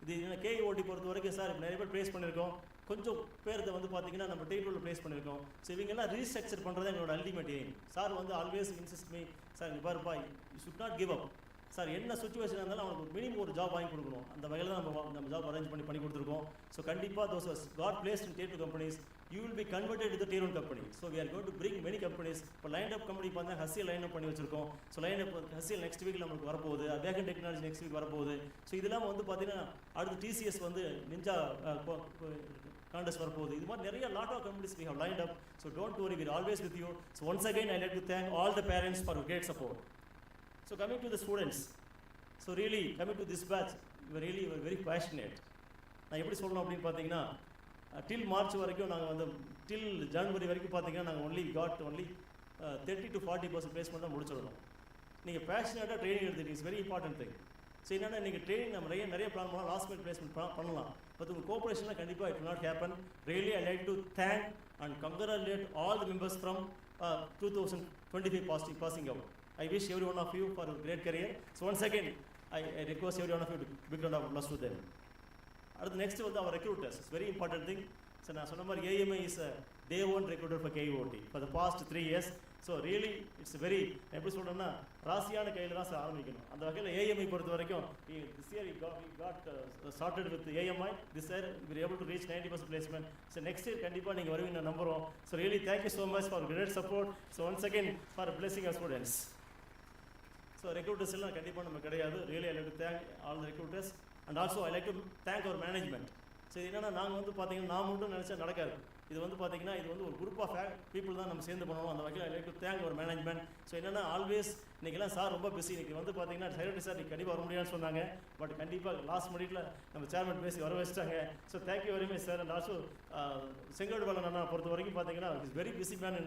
இது KIOT பொறுத்த வரைக்கும் sir நிறைய பேர் ப்ளேஸ் பண்ணியிருக்கோம். கொஞ்சம் பேர்த்தை வந்து பார்த்தீங்கன்னா நம்ம டேபிளில் ப்ளேஸ் பண்ணியிருக்கோம். ஸோ இவங்கெல்லாம் ரீஸ்ட்ரக்சர் பண்ணுறது எங்களோட அல்டிமேட் எய்ம். சார் வந்து ஆல்வேஸ் இன்சிஸ்ட் மீ சார் இங்கே பாருப்பா you should not give up. Sir என்ன சுச்சுவேஷன் இருந்தாலும் அவனுக்கு மினிமம் ஒரு ஜாப் வாங்கி கொடுக்கணும். அந்த வகையில் தான் நம்ம ஜாப் அரேஞ்ச் பண்ணி கொடுத்துருக்கோம். ஸோ கண்டிப்பாக those God placed in tier 2 companies, you will be converted to the tier 1 company. So we are going to bring many companies. இப்போ லைன் அப் கம்பெனி பார்த்தா ஹசியல் லைன் அப் பண்ணி வச்சிருக்கோம். ஸோ லைன் அப் ஹசியல் next week நம்மளுக்கு வரப்போகுது. Vegan technology next week வரப்போகுது. So இதெல்லாம் வந்து பார்த்தீங்கன்னா அடுத்து TCS வந்து நிஞ்சா கான்டெஸ்ட் வரப்போகுது. இது மாதிரி நிறைய lot of companies we have lined up. So don't worry, we are always with you. So once again I like to thank all the parents for great support. So coming to the students, so really coming to this batch, we were very passionate. நான் எப்படி சொல்லணும் அப்படின்னு பார்த்தீங்கன்னா till March வரைக்கும் நாங்கள் வந்து till January வரைக்கும் பார்த்தீங்கன்னா நாங்கள் only 30 to 40% placement தான் முடிச்சிடணும். நீங்கள் பேஷனேட்டாக ட்ரைனிங் எடுத்துகிட்டு it's very important thing. So என்னென்னா நீங்கள் ட்ரைனிங் நம்ம நிறைய பிளான் பண்ணலாம், லாஸ்ட் மினிட் பிளேஸ்மெண்ட் பண்ணலாம். பட் உங்கள் கோஆப்ரேஷனில் கண்டிப்பாக it will not happen. Really I like to thank and congratulate all the members from 2025 passing out. I wish every one of you for a great career. So once again I request every one of you to big round of applause to them. அடுத்து next வந்து our recruiters, it's very important thing. So நான் சொன்ன மாதிரி AMI is a day one recruiter for KIOT for the past 3 years. So really it's very எப்படி சொல்கிறேன்னா ராசியான கையில் தான் சார் ஆரம்பிக்கணும். அந்த வகையில் AMI பொறுத்த வரைக்கும் this year we got started with AMI. This year we were able to reach 90% placement. So next year கண்டிப்பாக நீங்கள் வருவீங்க நம்புகிறோம். So really thank you so much for great support. So once again for blessing our students. So recruiters எல்லாம் கண்டிப்பாக நம்ம கிடையாது. Really I like to thank all the recruiters and also I like to thank our management. So இது என்னென்னா நாங்கள் வந்து பார்த்தீங்கன்னா நான் மட்டும் நினச்சா நடக்காது. இது வந்து பார்த்தீங்கன்னா இது வந்து ஒரு குரூப் ஆஃப் பீப்புள் தான் நம்ம சேர்ந்து பண்ணணும். அந்த வகையில் I like to thank our management. So என்னென்னா ஆல்வேஸ் இன்றைக்கெல்லாம் சார் ரொம்ப பிஸி. இன்றைக்கி வந்து பார்த்தீங்கன்னா செக்ரட்டரி சார் நீங்கள் கண்டிப்பாக வர முடியாதுன்னு சொன்னாங்க. பட் கண்டிப்பாக லாஸ்ட் மினிட்ல நம்ம சேர்மன் பேசி வர வச்சிட்டாங்க. So thank you very much sir. And also Sengodu அண்ணா பொறுத்த வரைக்கும் பார்த்தீங்கன்னா is very busy man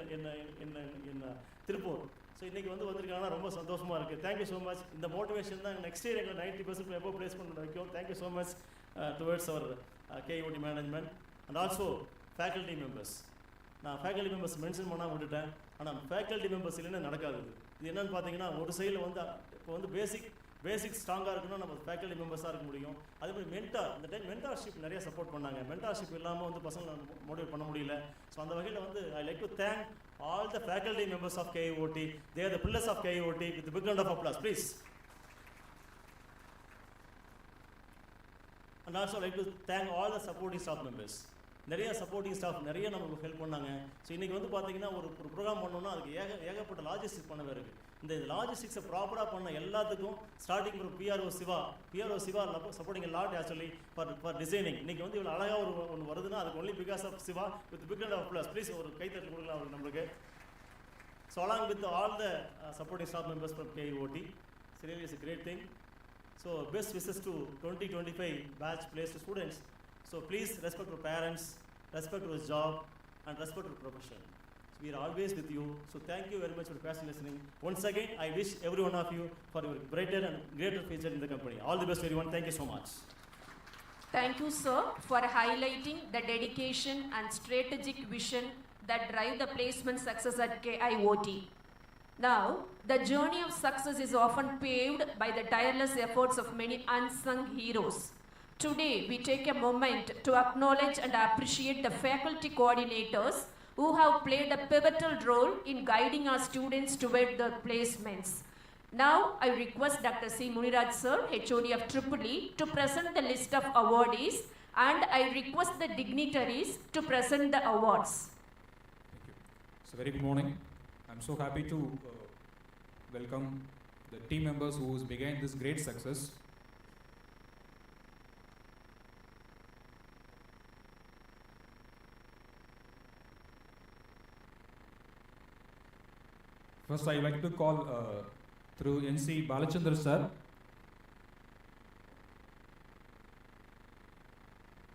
in Tiruppur. So இன்றைக்கி வந்திருக்காங்கன்னா ரொம்ப சந்தோஷமாக இருக்குது. Thank you so much. இந்த மோட்டிவேஷன் தான் நெக்ஸ்ட் இயர் எங்களை 90% எபோவ் பிளேஸ்மெண்ட் வைக்கும். Thank you so much towards our KIOT management and also faculty members. நான் ஃபேக்கல்ட்டி மெம்பர்ஸ் மென்ஷன் பண்ணால் விட்டுட்டேன். ஆனால் ஃபேக்கல்ட்டி மெம்பர்ஸ் இல்லைன்னா நடக்காது. இது என்னென்னு பார்த்தீங்கன்னா ஒரு சைடில் வந்து இப்போ வந்து பேசிக் பேசிக் ஸ்ட்ராங்காக இருக்கணும், நம்ம ஃபேக்கல்ட்டி மெம்பர்ஸாக இருக்க முடியும். அதே மாதிரி இந்த டைம் மென்டார்ஷிப் நிறைய சப்போர்ட் பண்ணாங்க. மென்டார்ஷிப் இல்லாமல் வந்து பசங்களை மோட்டிவேட் பண்ண முடியல. ஸோ அந்த வகையில் வந்து ஐ like to thank all the faculty members of KIOT. They are the pillars of KIOT. With a big round of applause, please. And also like to thank all the supporting staff members. நிறைய supporting staff நிறைய நமக்கு help பண்ணாங்க. So இன்றைக்கி வந்து பார்த்தீங்கன்னா ஒரு program பண்ணோன்னா அதுக்கு ஏகப்பட்ட லாஜிஸ்டிக்ஸ் பண்ண இருக்குது. இந்த லாஜிஸ்டிக்ஸை ப்ராப்பராக பண்ண எல்லாத்துக்கும் starting from PRO Siva supporting lot actually for designing. இன்றைக்கி வந்து இவ்வளோ அழகாக ஒன்று வருதுன்னா அதுக்கு only because of Siva. With big hand of applause please ஒரு கைத்தட்டல் கொடுக்கலாம் அவருக்கு நம்மளுக்கு. So along with all the supporting staff members from KIOT, it's really is a great thing. So best wishes to 2025 batch placed students. So please respect your parents, respect your job, and respect your profession. So we are always with you. So thank you very much for patient listening. Once again, I wish every one of you for your brighter and greater future in the company. All the best, everyone. Thank you so much. Thank you, sir, for highlighting the dedication and strategic vision that drive the placement success at KIOT. Now, the journey of success is often paved by the tireless efforts of many unsung heroes. Today, we take a moment to acknowledge and appreciate the faculty coordinators who have played a pivotal role in guiding our students toward their placements. Now, I request Dr. C. Muniraj sir, HOD of EEE, to present the list of awardees, and I request the dignitaries to present the awards. Thank you. So very good morning. I'm so happy to welcome the team members who began this great success. First, I like to call through NC Balachandra sir.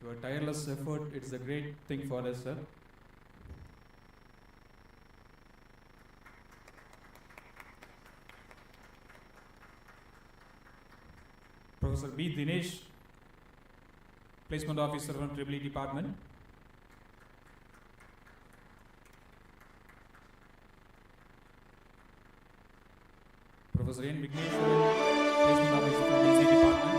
Your tireless effort, it's a great thing for us, sir. Professor B. Dinesh, Placement Officer from EEE Department. Professor N. Vignesh, Placement Officer from DC Department.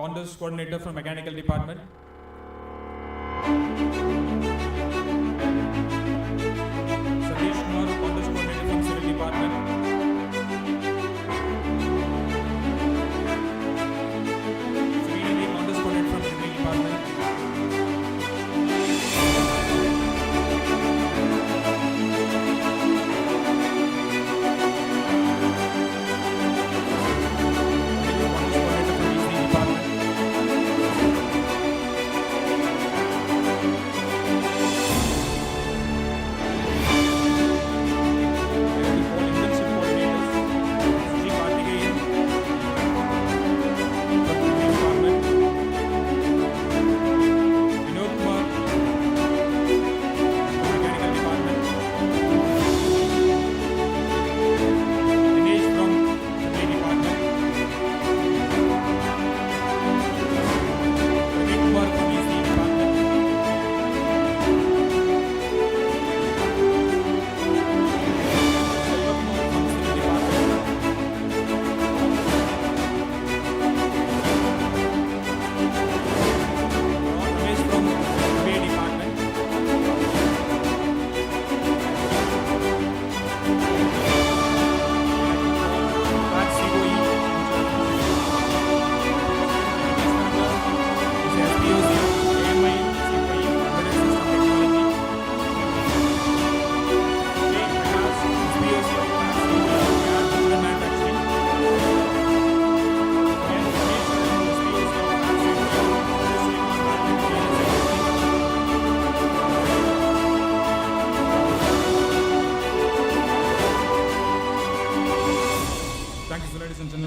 Condos Coordinator from Mechanical Department. Satish Kumar, Condos Coordinator from Civil Department.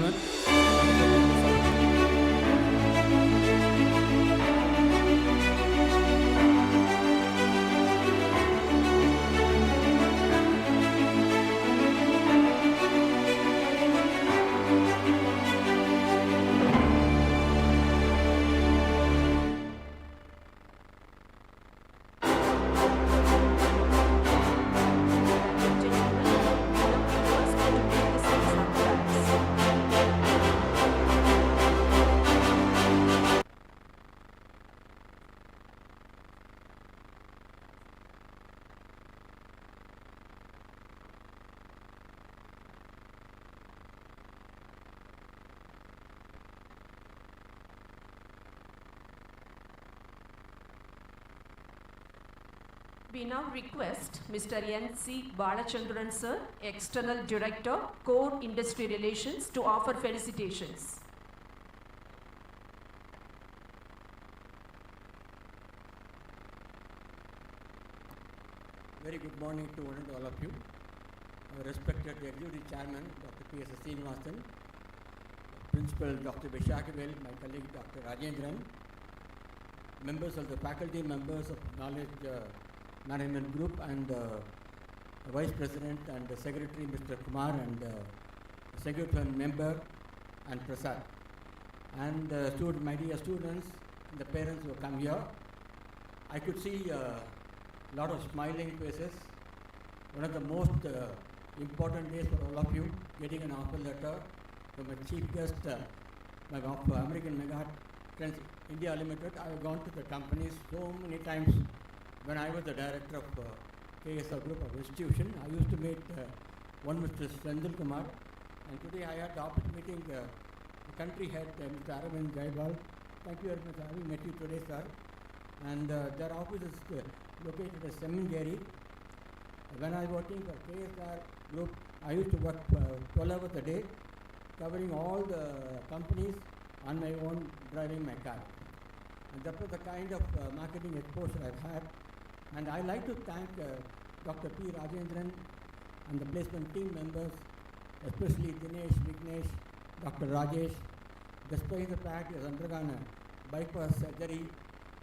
Chairman. We now request Mr. N.C. Balachandran sir, External Director, Core Industry Relations, to offer felicitations. Very good morning to one and all of you. Our respected Executive Chairman, Dr. P.S. Srinivasan, Principal Dr. Vishakavel, my colleague Dr. Rajendran, members of the faculty, members of Knowledge Management Group, and Vice President and the Secretary Mr. Kumar, and Secretary Member and Prasad, and my dear students and the parents who have come here. I could see a lot of smiling faces. One of the most important days for all of you, getting an offer letter from a chief guest of American Megatrends India Limited. I have gone to the companies so many times. When I was the director of KSR Group of Institution, I used to meet one Mr. Sendil Kumar, and today I had the opportunity meeting the country head, Mr.Arvind Jayabal. Thank you very much for having met you today, sir. And their office is located at Seminary. When I was working for KSR Group, I used to work 12 hours a day, covering all the companies on my own, driving my car. And that was the kind of marketing exposure I've had. And I'd like to thank Dr. P. Rajendran and the placement team members, especially Dinesh, Vignesh, Dr. Rajesh. Despite the fact he has undergone a bypass surgery,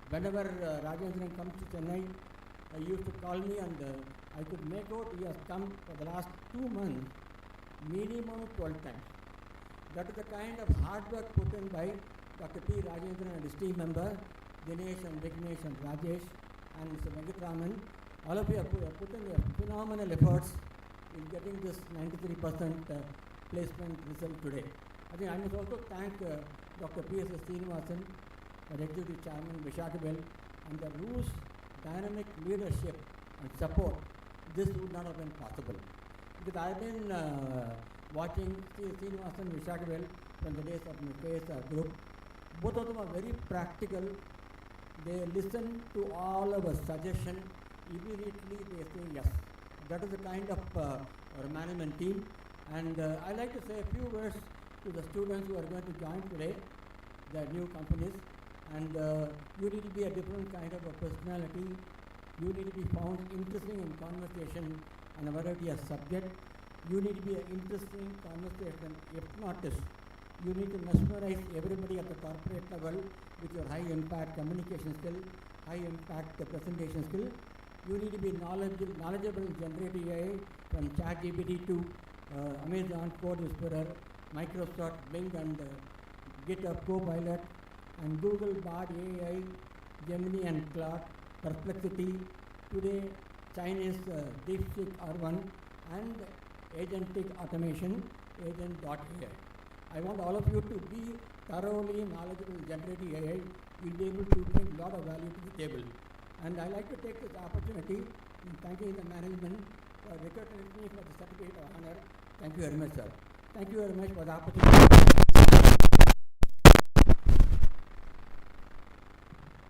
whenever Rajendran comes to Chennai, he used to call me, and I could make out he has come for the last 2 months, minimum 12 times. That is the kind of hard work put in by Dr. P. Rajendran and his team member, Dinesh and Vignesh and Rajesh and Mr. Megatrends. All of you have put in phenomenal efforts in getting this 93% placement result today. I think I must also thank Dr. P.S. Srinivasan, our Executive Chairman, Vishakavel, and the whose dynamic leadership and support, this would not have been possible. Because I've been watching Srinivasan and Vishakavel from the days of my KSR Group. Both of them are very practical. They listen to all our suggestions. Immediately they say yes. That is the kind of our management team. And I like to say a few words to the students who are going to join today, the new companies. And you need to be a different kind of a personality. You need to be found interesting in conversation on a variety of subjects. You need to be an interesting conversation hypnotist. You need to mesmerize everybody at the corporate level with your high impact communication skill, high impact presentation skill. You need to be knowledgeable in generative AI, from ChatGPT to Amazon Code Whisperer, Microsoft Bing and GitHub Copilot, and Google Bard AI, Gemini and Claude, Perplexity, today Chinese DeepSeek R1, and agentic automation, agent.ai. I want all of you to be thoroughly knowledgeable in generative AI. You'll be able to bring a lot of value to the table. And I like to take this opportunity in thanking the management for recognizing me for the certificate of honor. Thank you very much, sir. Thank you very much for the opportunity.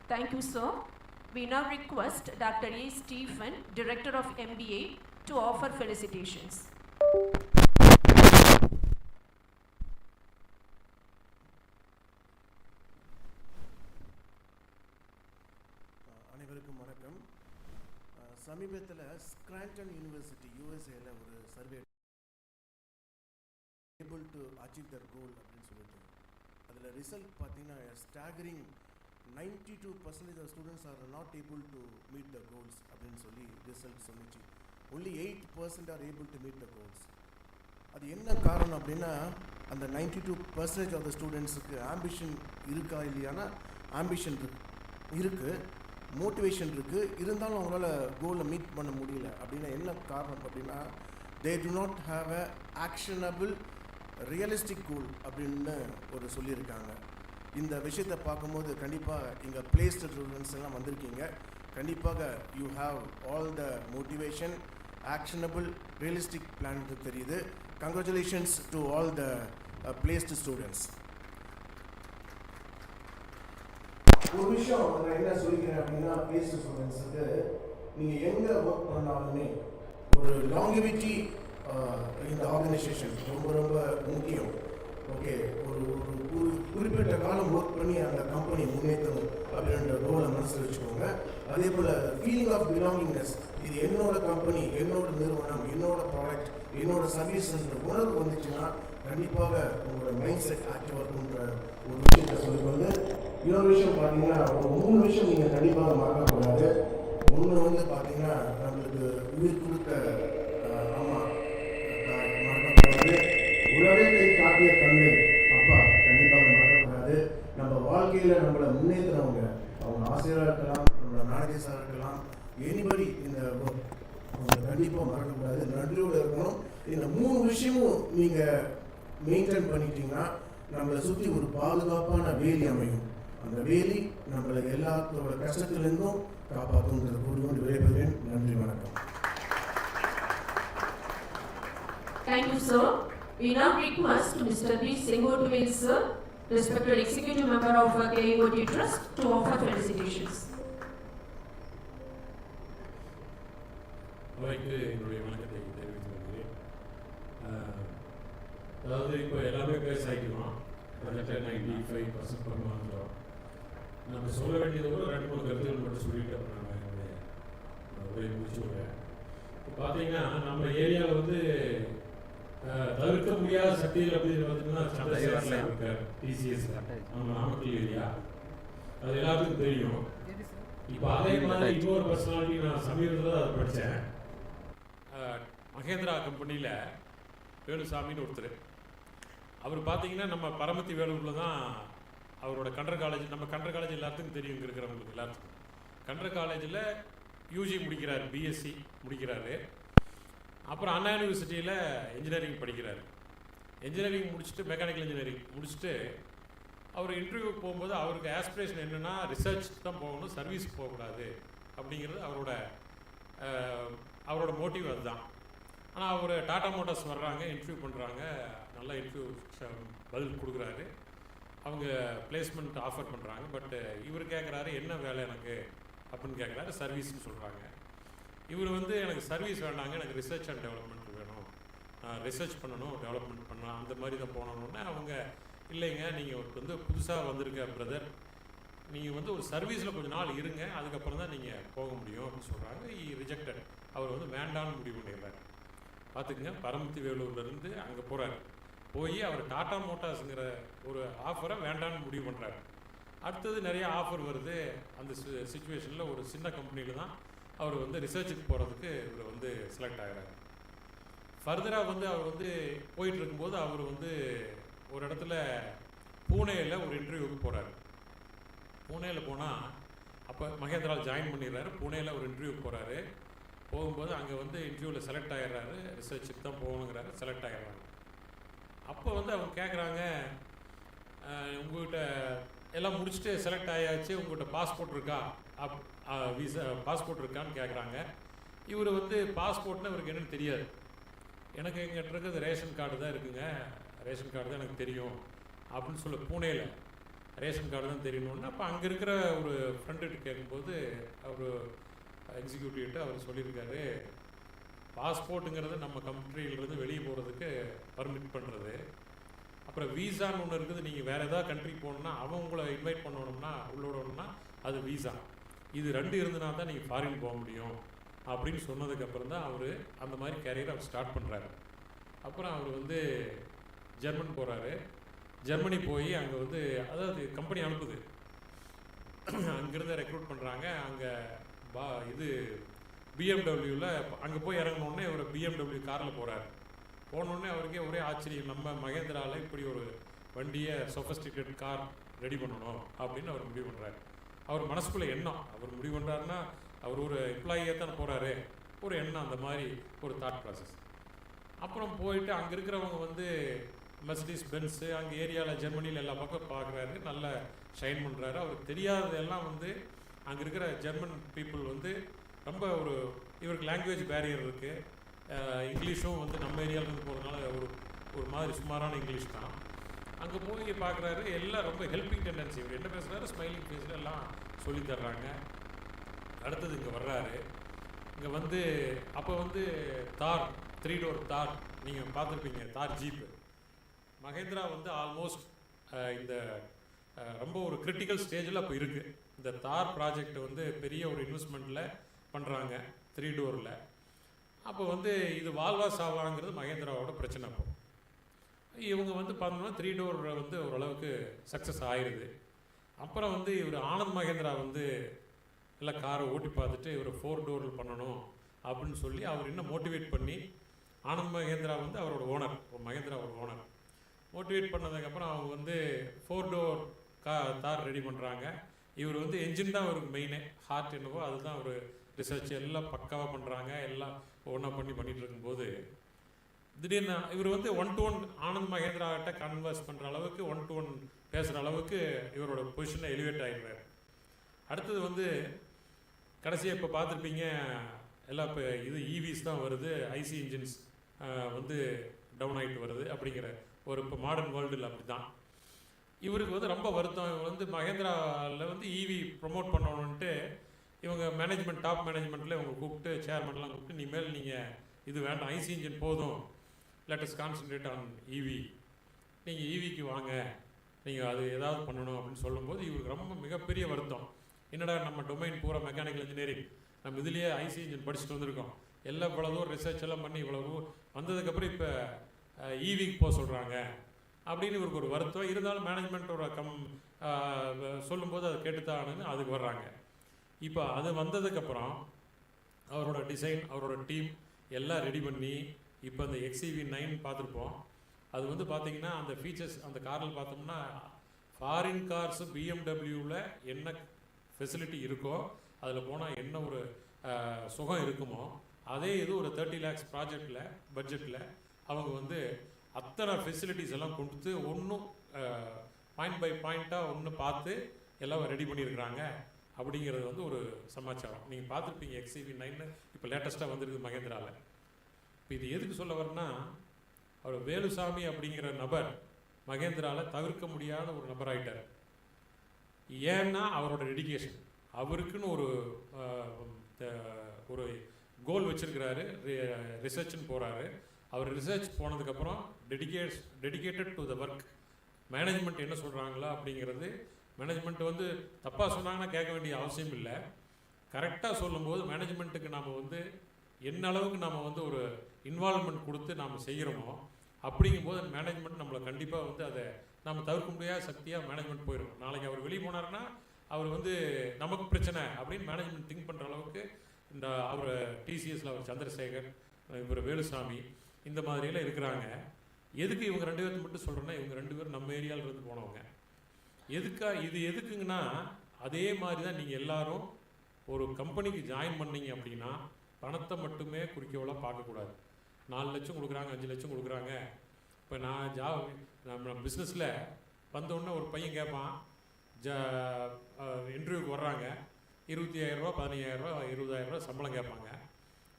Thank you, sir. We now request Dr. A. Stephen, Director of MBA, to offer felicitations. அனைவருக்கும் வணக்கம். சமீபத்தில் ஸ்கிராண்டன் university யூஎஸ்ஏல ஒரு survey able to achieve தர் கோல் அப்படின்னு சொல்லிட்டு அதில் result பார்த்தீங்கன்னா staggering 92% of students are not able to meet the goals அப்படின்னு சொல்லி result சொன்னிச்சு. only 8% are able to meet the goals. அது என்ன காரணம் அப்படின்னா அந்த 92% of the ஸ்டூடெண்ட்ஸுக்கு ஆம்பிஷன் இருக்கா இல்லையானா ஆம்பிஷன் இருக்குது, மோட்டிவேஷன் இருக்குது, இருந்தாலும் அவங்களால கோலை மீட் பண்ண முடியல. அப்படின்னா என்ன காரணம் அப்படின்னா they do not have a actionable realistic goal அப்படின்னு ஒரு சொல்லியிருக்காங்க. இந்த விஷயத்தை பார்க்கும்போது கண்டிப்பாக இங்கே பிளேஸ்டு ஸ்டூடெண்ட்ஸ் எல்லாம் வந்திருக்கீங்க. கண்டிப்பாக you have all the motivation, actionable, realistic plan தெரியுது. Congratulations to all the placed students. ஒரு விஷயம் நான் என்ன சொல்லிக்கிறேன் அப்படின்னா பிளேஸ்டு ஸ்டூடெண்ட்ஸுக்கு நீங்கள் எங்கே ஒர்க் பண்ணாலுமே ஒரு லாங்கிவிட்டி இந்த ஆர்கனைசேஷன் ரொம்ப ரொம்ப முக்கியம். ஓகே, ஒரு குறிப்பிட்ட காலம் ஒர்க் பண்ணி அந்த கம்பெனி முன்னேற்றணும் அப்படின்ற கோலை மனசில் வச்சுக்கோங்க. அதே போல் ஃபீலிங் ஆஃப் பிலாங்கிங்னஸ், இது என்னோட கம்பெனி, என்னோட நிறுவனம், என்னோட ப்ராடக்ட், என்னோட சர்வீஸ்ன்ற உணர்வு வந்துச்சுன்னா கண்டிப்பாக உங்களோட மைண்ட் செட் ஆக்டிவாக இருக்குன்ற ஒரு விஷயத்தை சொல்லிக்கொண்டு இன்னொரு விஷயம் பார்த்தீங்கன்னா ஒரு 3 விஷயம் நீங்கள் கண்டிப்பாக மறக்கக்கூடாது. ஒன்று வந்து பார்த்தீங்கன்னா நம்மளுக்கு உயிர் கொடுத்த அம்மா மறக்கக்கூடாது. உலகத்தை காட்டிய தந்தை அப்பா கண்டிப்பாக மறக்கக்கூடாது. நம்ம வாழ்க்கையில் நம்மளை முன்னேற்றினவங்க, அவங்க ஆசிரியராக இருக்கலாம், நம்மளோட மேனேஜர்ஸாக இருக்கலாம், எனிபடி இந்த அவங்க கண்டிப்பாக மறக்கக்கூடாது. நன்றியோடு இருக்கணும். இந்த 3 விஷயமும் நீங்கள் மெயின்டைன் பண்ணிட்டீங்கன்னா நம்மளை சுற்றி ஒரு பாதுகாப்பான வேலி அமையும். அந்த வேலி நம்மளை எல்லாத்தோட கஷ்டத்திலிருந்தும் காப்பாற்றுன்றது கூறிக்கொண்டு விடைபெறுகிறேன். நன்றி, வணக்கம். Thank you, sir. We now request Mr. B. Sengotuvel, sir, respected executive member of KIOT Trust, to offer felicitations. அவருக்கு என்னுடைய வணக்கத்தை தெரிவித்து வருகிறேன். அதாவது இப்போ எல்லாமே பேச ஆகிடுவோம். 95% பண்ணுவாங்க. நம்ம சொல்ல வேண்டியது கூட 2-3 கருத்துகள் மட்டும் சொல்லிட்டு அப்புறம் நம்ம என்னுடைய உரையை முடிச்சு விடுறேன். இப்போ பார்த்தீங்கன்னா நம்ம ஏரியாவில் வந்து தவிர்க்க முடியாத சக்திகள் அப்படின்னு பார்த்தீங்கன்னா சந்திரசேகர் இருக்கார், டிசிஎஸ் நம்ம நாமக்கல் ஏரியா, அது எல்லாத்துக்கும் தெரியும். இப்போ அதே மாதிரி இன்னொரு பர்சனாலிட்டி நான் சமீபத்தில் அதை படித்தேன். மகேந்திரா கம்பெனியில் வேலுசாமின்னு ஒருத்தர், அவர் பார்த்தீங்கன்னா நம்ம பரமத்தி வேலூரில் தான் அவரோட கண்டர் காலேஜ், நம்ம கண்டர் காலேஜ் எல்லாத்துக்கும் தெரியும், இங்கே இருக்கிறவங்களுக்கு எல்லாத்துக்கும். கண்டர் காலேஜில் யூஜி முடிக்கிறார், பிஎஸ்சி முடிக்கிறாரு. அப்புறம் அண்ணா யூனிவர்சிட்டியில் இன்ஜினியரிங் படிக்கிறார். இன்ஜினியரிங் முடிச்சுட்டு மெக்கானிக்கல் இன்ஜினியரிங் முடிச்சுட்டு அவர் இன்டர்வியூக்கு போகும்போது அவருக்கு ஆஸ்பிரேஷன் என்னென்னா ரிசர்ச் தான் போகணும், சர்வீஸ்க்கு போகக்கூடாது அப்படிங்கிறது அவரோட மோட்டிவ் அதுதான். ஆனால் அவர் டாடா மோட்டார்ஸ் வர்றாங்க, இன்டர்வியூ பண்ணுறாங்க, நல்லா இன்டர்வியூ பதில் கொடுக்குறாரு, அவங்க பிளேஸ்மெண்ட் ஆஃபர் பண்ணுறாங்க. பட் இவர் கேட்குறாரு என்ன வேலை எனக்கு அப்படின்னு கேட்குறாரு, சர்வீஸ்ன்னு சொல்கிறாங்க. இவர் வந்து எனக்கு சர்வீஸ் வேண்டாங்க, எனக்கு ரிசர்ச் அண்ட் டெவலப்மெண்ட் வேணும், ரிசர்ச் பண்ணணும், டெவலப்மெண்ட் பண்ணணும், அந்த மாதிரி தான் போனோன்னே அவங்க இல்லைங்க, நீங்கள் வந்து புதுசாக வந்திருக்க பிரதர், நீங்கள் வந்து ஒரு சர்வீஸில் கொஞ்சம் நாள் இருங்க, அதுக்கப்புறம் தான் நீங்கள் போக முடியும் அப்படின்னு சொல்கிறாங்க. ரிஜெக்டட். அவர் வந்து வேண்டான்னு முடிவு பண்ணிடுறாரு. பார்த்துக்குங்க, பரமத்தி வேலூர்லேருந்து அங்கே போகிறாரு. போய் அவர் டாடா மோட்டார்ஸுங்கிற ஒரு ஆஃபரை வேண்டான்னு முடிவு பண்ணுறாரு. அடுத்தது நிறைய ஆஃபர் வருது. அந்த சுச்சுவேஷனில் ஒரு சின்ன கம்பெனியில் தான் அவர் வந்து ரிசர்ச்சுக்கு போகிறதுக்கு இவர் வந்து செலக்ட் ஆகிறார். ஃபர்தராக வந்து அவர் வந்து போயிட்டு இருக்கும்போது அவர் வந்து ஒரு இடத்துல பூனேயில் ஒரு இன்டர்வியூக்கு போகிறார். பூனேயில் போனால் அப்போ மகேந்திராவில் ஜாயின் பண்ணிடுறாரு. பூனேயில் ஒரு இன்டர்வியூக்கு போகிறாரு. போகும்போது அங்கே வந்து இன்டர்வியூவில் செலக்ட் ஆகிடுறாரு. ரிசர்ச்சுக்கு தான் போகணுங்கிறாரு, செலக்ட் ஆகிடுறாங்க. அப்போ வந்து அவங்க கேட்குறாங்க, உங்கள்கிட்ட எல்லாம் முடிச்சுட்டு செலக்ட் ஆகியாச்சு, உங்கள்கிட்ட பாஸ்போர்ட் இருக்கா, விசா பாஸ்போர்ட் இருக்கான்னு கேட்குறாங்க. இவர் வந்து பாஸ்போர்ட்னு இவருக்கு என்னென்னு தெரியாது. எனக்கு எங்கிட்ட இருக்கிறது ரேஷன் கார்டு தான் இருக்குங்க, ரேஷன் கார்டு தான் எனக்கு தெரியும் அப்படின்னு சொல்ல, பூனேயில் ரேஷன் கார்டு தான் தெரியணும்னு. அப்போ அங்கே இருக்கிற ஒரு ஃப்ரெண்டுகிட்ட கேட்கும்போது அவர் எக்ஸிக்யூட்டிவ்கிட்ட அவர் சொல்லியிருக்காரு, பாஸ்போர்ட்டுங்கிறது நம்ம கண்ட்ரியிலேருந்து வெளியே போகிறதுக்கு பர்மிட் பண்ணுறது. அப்புறம் வீசான்னு ஒன்று இருக்குது, நீங்கள் வேறு ஏதாவது கண்ட்ரிக்கு போகணுன்னா அவன் உங்களை இன்வைட் பண்ணணும்னா உள்ளோடணும்னா அது வீசா. இது 2 இருந்ததுனா தான் நீங்கள் ஃபாரின் போக முடியும் அப்படின்னு சொன்னதுக்கப்புறம் தான் அவர் அந்த மாதிரி கேரியர் அவர் ஸ்டார்ட் பண்ணுறாரு. அப்புறம் அவர் வந்து ஜெர்மன் போகிறாரு. ஜெர்மனி போய் அங்கே வந்து அதாவது கம்பெனி அனுப்புது, அங்கேருந்து ரெக்ரூட் பண்ணுறாங்க. அங்கே இது பிஎம்டபிள்யூவில் அங்கே போய் இறங்கினோடனே ஒரு பிஎம்டபிள்யூ காரில் போகிறாரு. போனோடனே அவருக்கே ஒரே ஆச்சரியம், நம்ம மகேந்திராவில் இப்படி ஒரு வண்டியை சொஃபஸ்டிகேட் கார் ரெடி பண்ணணும் அப்படின்னு அவர் முடிவு பண்ணுறாரு. அவர் மனசுக்குள்ளே எண்ணம், அவர் முடிவு பண்ணுறாருன்னா அவர் ஒரு எம்ப்ளாயியாக தானே போகிறாரு, ஒரு எண்ணம், அந்த மாதிரி ஒரு தாட் ப்ராசஸ். அப்புறம் போயிட்டு அங்கே இருக்கிறவங்க வந்து மெர்சிடிஸ் பென்ஸு அங்கே ஏரியாவில் ஜெர்மனியில் எல்லா பக்கம் பார்க்குறாரு, நல்லா ஷைன் பண்ணுறாரு. அவருக்கு தெரியாததெல்லாம் வந்து அங்கே இருக்கிற ஜெர்மன் பீப்புள் வந்து ரொம்ப ஒரு இவருக்கு லாங்குவேஜ் பேரியர் இருக்குது. இங்கிலீஷும் வந்து நம்ம ஏரியாவிலேருந்து போகிறதுனால ஒரு மாதிரி சுமாரான இங்கிலீஷ் தான். அங்கே போய் பார்க்குறாரு, எல்லாம் ரொம்ப ஹெல்பிங் டெண்டன்சி. இவர் என்ன பேசுகிறாரு, ஸ்மைலிங் ஃபேஸில் எல்லாம் சொல்லித்தர்றாங்க. அடுத்தது இங்கே வர்றாரு. இங்கே வந்து அப்போ வந்து தார் 3 டோர் தார் நீங்கள் பார்த்துருப்பீங்க, தார் ஜீப்பு. மகேந்திரா வந்து ஆல்மோஸ்ட் இந்த ரொம்ப ஒரு கிரிட்டிக்கல் ஸ்டேஜில் அப்போ இருக்குது. இந்த தார் ப்ராஜெக்ட் வந்து பெரிய ஒரு இன்வெஸ்ட்மெண்ட்டில் பண்ணுறாங்க 3 டோரில். அப்போ வந்து இது வாழ்வா சாவாங்கிறது மகேந்திராவோட பிரச்சனை. அப்போ இவங்க வந்து பார்த்தோம்னா 3 டோர் வந்து ஓரளவுக்கு சக்ஸஸ் ஆயிடுது. அப்புறம் வந்து இவர் ஆனந்த் மகேந்திரா வந்து எல்லாம் காரை ஓட்டி பார்த்துட்டு இவர் 4 டோரில் பண்ணணும் அப்படின்னு சொல்லி அவர் இன்னும் மோட்டிவேட் பண்ணி, ஆனந்த் மகேந்திரா வந்து அவரோட ஓனர், மகேந்திராவோட ஓனர், மோட்டிவேட் பண்ணதுக்கப்புறம் அவங்க வந்து 4 டோர் தார் ரெடி பண்ணுறாங்க. இவர் வந்து என்ஜின் தான் அவருக்கு மெயினே, ஹார்ட் என்னவோ அதுதான் ஒரு ரிசர்ச் எல்லாம் பக்காவாக பண்ணுறாங்க. எல்லாம் ஒன்றா பண்ணிகிட்டு இருக்கும்போது திடீர்னு இவர் வந்து 1-to-1 ஆனந்த் மகேந்திராகிட்ட கன்வர்ஸ் பண்ணுற அளவுக்கு 1-to-1 பேசுகிற அளவுக்கு இவரோட பொசிஷனை எலிவேட் ஆகிடுறாரு. அடுத்தது வந்து கடைசியாக இப்போ பார்த்துருப்பீங்க எல்லாம் இப்போ இது ஈவிஸ் தான் வருது, ஐசி இன்ஜின்ஸ் வந்து டவுன் ஆகிட்டு வருது அப்படிங்கிற ஒரு இப்போ மாடர்ன் வேர்ல்டில் அப்படி தான். இவருக்கு வந்து ரொம்ப வருத்தம். இவங்க வந்து மகேந்திராவில் வந்து ஈவி ப்ரொமோட் பண்ணணுன்ட்டு இவங்க மேனேஜ்மெண்ட், டாப் மேனேஜ்மெண்ட்டில் இவங்க கூப்பிட்டு சேர்மன்லாம் கூப்பிட்டு, இனிமேல் நீங்கள் இது வேண்டாம், ஐசி இன்ஜின் போதும், லெட்டஸ் கான்சன்ட்ரேட் ஆன் ஈவி, நீங்கள் ஈவிக்கு வாங்க, நீங்கள் அது ஏதாவது பண்ணணும் அப்படின்னு சொல்லும்போது இவருக்கு ரொம்ப மிகப்பெரிய வருத்தம். என்னடா நம்ம டொமைன் பூரா மெக்கானிக்கல் இன்ஜினியரிங், நம்ம இதுலேயே ஐசி இன்ஜின் படிச்சுட்டு வந்திருக்கோம், எல்லாம் இவ்வளவு ரிசர்ச் எல்லாம் பண்ணி இவ்வளவு வந்ததுக்கப்புறம் இப்போ ஈவிக்கு போக சொல்கிறாங்க அப்படின்னு இவருக்கு ஒரு வருத்தம். இருந்தாலும் மேனேஜ்மெண்ட்டோட சொல்லும்போது அதை கேட்டுத்தான்னு அதுக்கு வர்றாங்க. இப்போ அது வந்ததுக்கப்புறம் அவரோட டிசைன், அவரோட டீம் எல்லாம் ரெடி பண்ணி இப்போ அந்த XEV9 பார்த்துருப்போம். அது வந்து பார்த்திங்கன்னா அந்த ஃபீச்சர்ஸ் அந்த காரில் பார்த்தோம்னா ஃபாரின் கார்ஸ் பிஎம்டபிள்யூவில் என்ன ஃபெசிலிட்டி இருக்கோ, அதில் போனால் என்ன ஒரு சுகம் இருக்குமோ, அதே இது ஒரு 30 lakhs ப்ராஜெக்டில் பட்ஜெட்டில் அவங்க வந்து அத்தனை ஃபெசிலிட்டிஸ் எல்லாம் கொடுத்து ஒன்றும் பாயிண்ட் பை பாயிண்ட்டாக ஒன்று பார்த்து எல்லாம் ரெடி பண்ணியிருக்கிறாங்க அப்படிங்கிறது வந்து ஒரு சமாச்சாரம். நீங்கள் பார்த்துருப்பீங்க XEV9 இப்போ லேட்டஸ்ட்டாக வந்துருக்குது மகேந்திராவில். இப்போ இது எதுக்கு சொல்ல வரேன்னா, அவர் வேலுசாமி அப்படிங்கிற நபர் மகேந்திராவில் தவிர்க்க முடியாத ஒரு நபர் ஆகிட்டார். ஏன்னா அவரோட டெடிகேஷன், அவருக்குன்னு ஒரு கோல் வச்சுருக்கிறாரு, ரிசர்ச்னு போகிறாரு. அவர் ரிசர்ச் போனதுக்கப்புறம் dedicated to the work. Management என்ன சொல்கிறாங்களா அப்படிங்கிறது, மேனேஜ்மெண்ட் வந்து தப்பாக சொன்னாங்கன்னா கேட்க வேண்டிய அவசியம் இல்லை. கரெக்டாக சொல்லும்போது மேனேஜ்மெண்ட்டுக்கு நாம் வந்து என்ன அளவுக்கு நாம் வந்து ஒரு இன்வால்வ்மெண்ட் கொடுத்து நாம் செய்கிறோமோ, அப்படிங்கும்போது மேனேஜ்மெண்ட் நம்மளை கண்டிப்பாக வந்து அதை நம்ம தவிர்க்க முடியாத சக்தியாக மேனேஜ்மெண்ட் போயிடும். நாளைக்கு அவர் வெளியே போனார்னா அவர் வந்து நமக்கு பிரச்சனை அப்படின்னு மேனேஜ்மெண்ட் திங்க் பண்ணுற அளவுக்கு இந்த அவர் டிசிஎஸில் அவர் சந்திரசேகர், இவர் வேலுசாமி, இந்த மாதிரியெல்லாம் இருக்கிறாங்க. எதுக்கு இவங்க 2 பேர்த்து மட்டும் சொல்கிறேன்னா, இவங்க 2 பேரும் நம்ம ஏரியாவிலேருந்து போனவங்க. இது எதுக்குங்கன்னா, அதே மாதிரி தான் நீங்கள் எல்லாரும் ஒரு கம்பெனிக்கு ஜாயின் பண்ணீங்க அப்படின்னா பணத்தை மட்டுமே குறிக்கோளாக பார்க்கக்கூடாது. 4 லட்சம் கொடுக்குறாங்க, 5 லட்சம் கொடுக்குறாங்க. இப்போ நான் நம்ம பிஸ்னஸில் வந்தோடனே ஒரு பையன் கேட்பான், இன்டர்வியூக்கு வர்றாங்க, 25,000 ரூபா, 15,000 ரூபா, 20,000 ரூபா சம்பளம் கேட்பாங்க.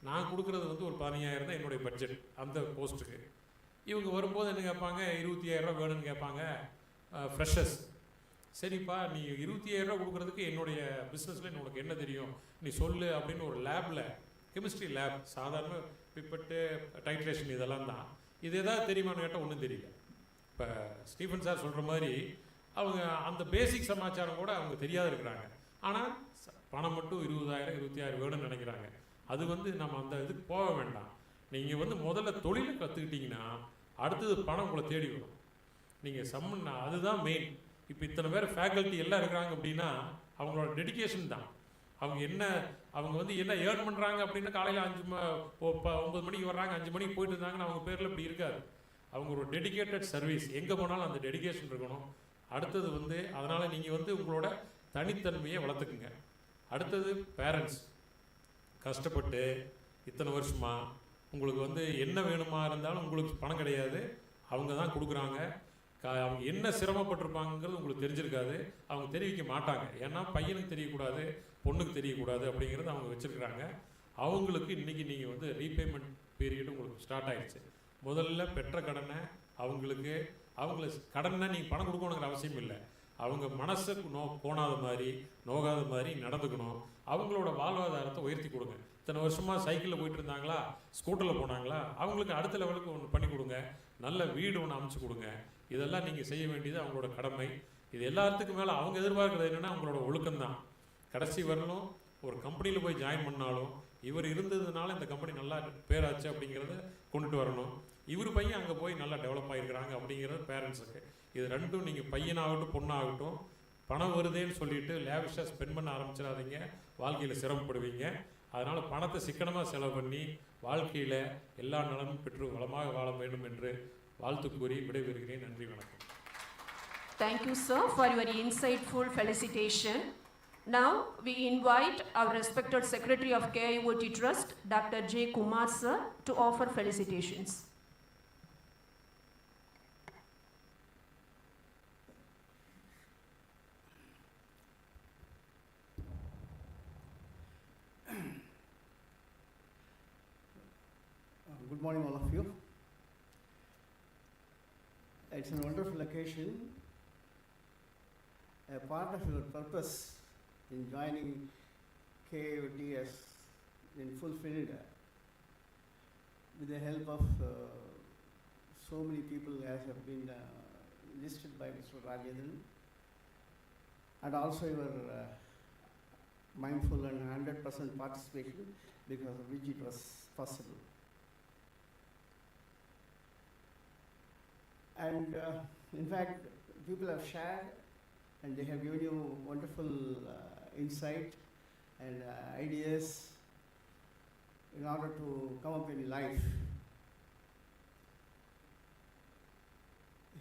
நான் கொடுக்குறது வந்து ஒரு 15,000 தான் என்னுடைய பட்ஜெட் அந்த போஸ்ட்டுக்கு. இவங்க வரும்போது என்ன கேட்பாங்க, 25,000 ரூபா வேணும்னு கேட்பாங்க. ஃப்ரெஷர்ஸ், சரிப்பா நீ 25,000 ரூபா கொடுக்குறதுக்கு என்னுடைய பிஸ்னஸில் உனக்கு என்ன தெரியும் நீ சொல்லு அப்படின்னு ஒரு லேபில், கெமிஸ்ட்ரி லேப், சாதாரண பிப்பட்டு டைட்ரேஷன் இதெல்லாம் தான். இது எதாவது தெரியுமான்னு கேட்டால் ஒன்றும் தெரியல. இப்போ ஸ்டீஃபன் சார் சொல்கிற மாதிரி அவங்க அந்த பேசிக் சமாச்சாரம் கூட அவங்க தெரியாத இருக்கிறாங்க. ஆனால் பணம் மட்டும் 20,000 26,000 வேணும்னு நினைக்கிறாங்க. அது வந்து நம்ம அந்த இதுக்கு போக வேண்டாம். நீங்கள் வந்து முதல்ல தொழிலை கற்றுக்கிட்டிங்கன்னா அடுத்தது பணம் உங்களை தேடி வரும். நீங்கள் அதுதான் மெயின். இப்போ இத்தனை பேர் ஃபேக்கல்ட்டி எல்லாம் இருக்கிறாங்க அப்படின்னா அவங்களோட டெடிகேஷன் தான். அவங்க வந்து என்ன ஏர்ன் பண்ணுறாங்க அப்படின்னா காலையில் 9 மணிக்கு வர்றாங்க, 5 மணிக்கு போயிட்டு இருந்தாங்கன்னா அவங்க பேரில் இப்படி இருக்காது. அவங்க ஒரு டெடிகேட்டட் சர்வீஸ், எங்கே போனாலும் அந்த டெடிகேஷன் இருக்கணும். அடுத்தது வந்து அதனால் நீங்கள் வந்து உங்களோட தனித்தன்மையை வளர்த்துக்குங்க. அடுத்தது பேரண்ட்ஸ் கஷ்டப்பட்டு இத்தனை வருஷமாக உங்களுக்கு வந்து என்ன வேணுமா இருந்தாலும் உங்களுக்கு பணம் கிடையாது, அவங்க தான் கொடுக்குறாங்க. அவங்க என்ன சிரமப்பட்டிருப்பாங்கிறது உங்களுக்கு தெரிஞ்சிருக்காது, அவங்க தெரிவிக்க மாட்டாங்க. ஏன்னா பையனுக்கு தெரியக்கூடாது, பொண்ணுக்கு தெரியக்கூடாது அப்படிங்கிறது அவங்க வச்சுருக்குறாங்க. அவங்களுக்கு இன்றைக்கி நீங்கள் வந்து ரீபேமெண்ட் பீரியட் உங்களுக்கு ஸ்டார்ட் ஆகிடுச்சு. முதல்ல பெற்ற கடனை அவங்கள கடனை நீங்கள் பணம் கொடுக்கணுங்கிற அவசியம் இல்லை. அவங்க மனசை கோணாத மாதிரி நோகாத மாதிரி நடந்துக்கணும். அவங்களோட வாழ்வாதாரத்தை உயர்த்தி கொடுங்க. இத்தனை வருஷமாக சைக்கிளில் போயிட்டு இருந்தாங்களா, ஸ்கூட்டரில் போனாங்களா, அவங்களுக்கு அடுத்த லெவலுக்கு ஒன்று பண்ணி கொடுங்க. நல்ல வீடு ஒன்று அமைச்சு கொடுங்க. இதெல்லாம் நீங்கள் செய்ய வேண்டியது அவங்களோட கடமை. இது எல்லாத்துக்கும் மேலே அவங்க எதிர்பார்க்குறது என்னென்னா அவங்களோட ஒழுக்கம்தான். கடைசி வரலும் ஒரு கம்பெனியில் போய் ஜாயின் பண்ணாலும் இவர் இருந்ததுனால இந்த கம்பெனி நல்லா பேராச்சு அப்படிங்கிறத கொண்டுட்டு வரணும். இவர் பையன் அங்கே போய் நல்லா டெவலப் ஆகிருக்கிறாங்க அப்படிங்கிறது பேரண்ட்ஸுக்கு. இது ரெண்டும் நீங்கள் பையனாகட்டும் பொண்ணாகட்டும் பணம் வருதேன்னு சொல்லிட்டு லேவிஷாக ஸ்பெண்ட் பண்ண ஆரம்பிச்சிடாதீங்க, வாழ்க்கையில் சிரமப்படுவீங்க. அதனால் பணத்தை சிக்கனமாக செலவு பண்ணி வாழ்க்கையில் எல்லா நலமும் பெற்று வளமாக வாழ வேண்டும் என்று வாழ்த்து கூறி விடைபெறுகிறேன். நன்றி, வணக்கம். Thank you, sir, for your insightful felicitation. Now we invite our respected Secretary of KIOT Trust, Dr. J. Kumar sir, to offer felicitations. Good morning, all of you. It's a wonderful occasion. A part of your purpose in joining KIOT has been fulfilled with the help of so many people as have been listed by Mr. Rajendran, and also your mindful and 100% participation, because of which it was possible. And in fact, people have shared and they have given you wonderful insight and ideas in order to come up in life.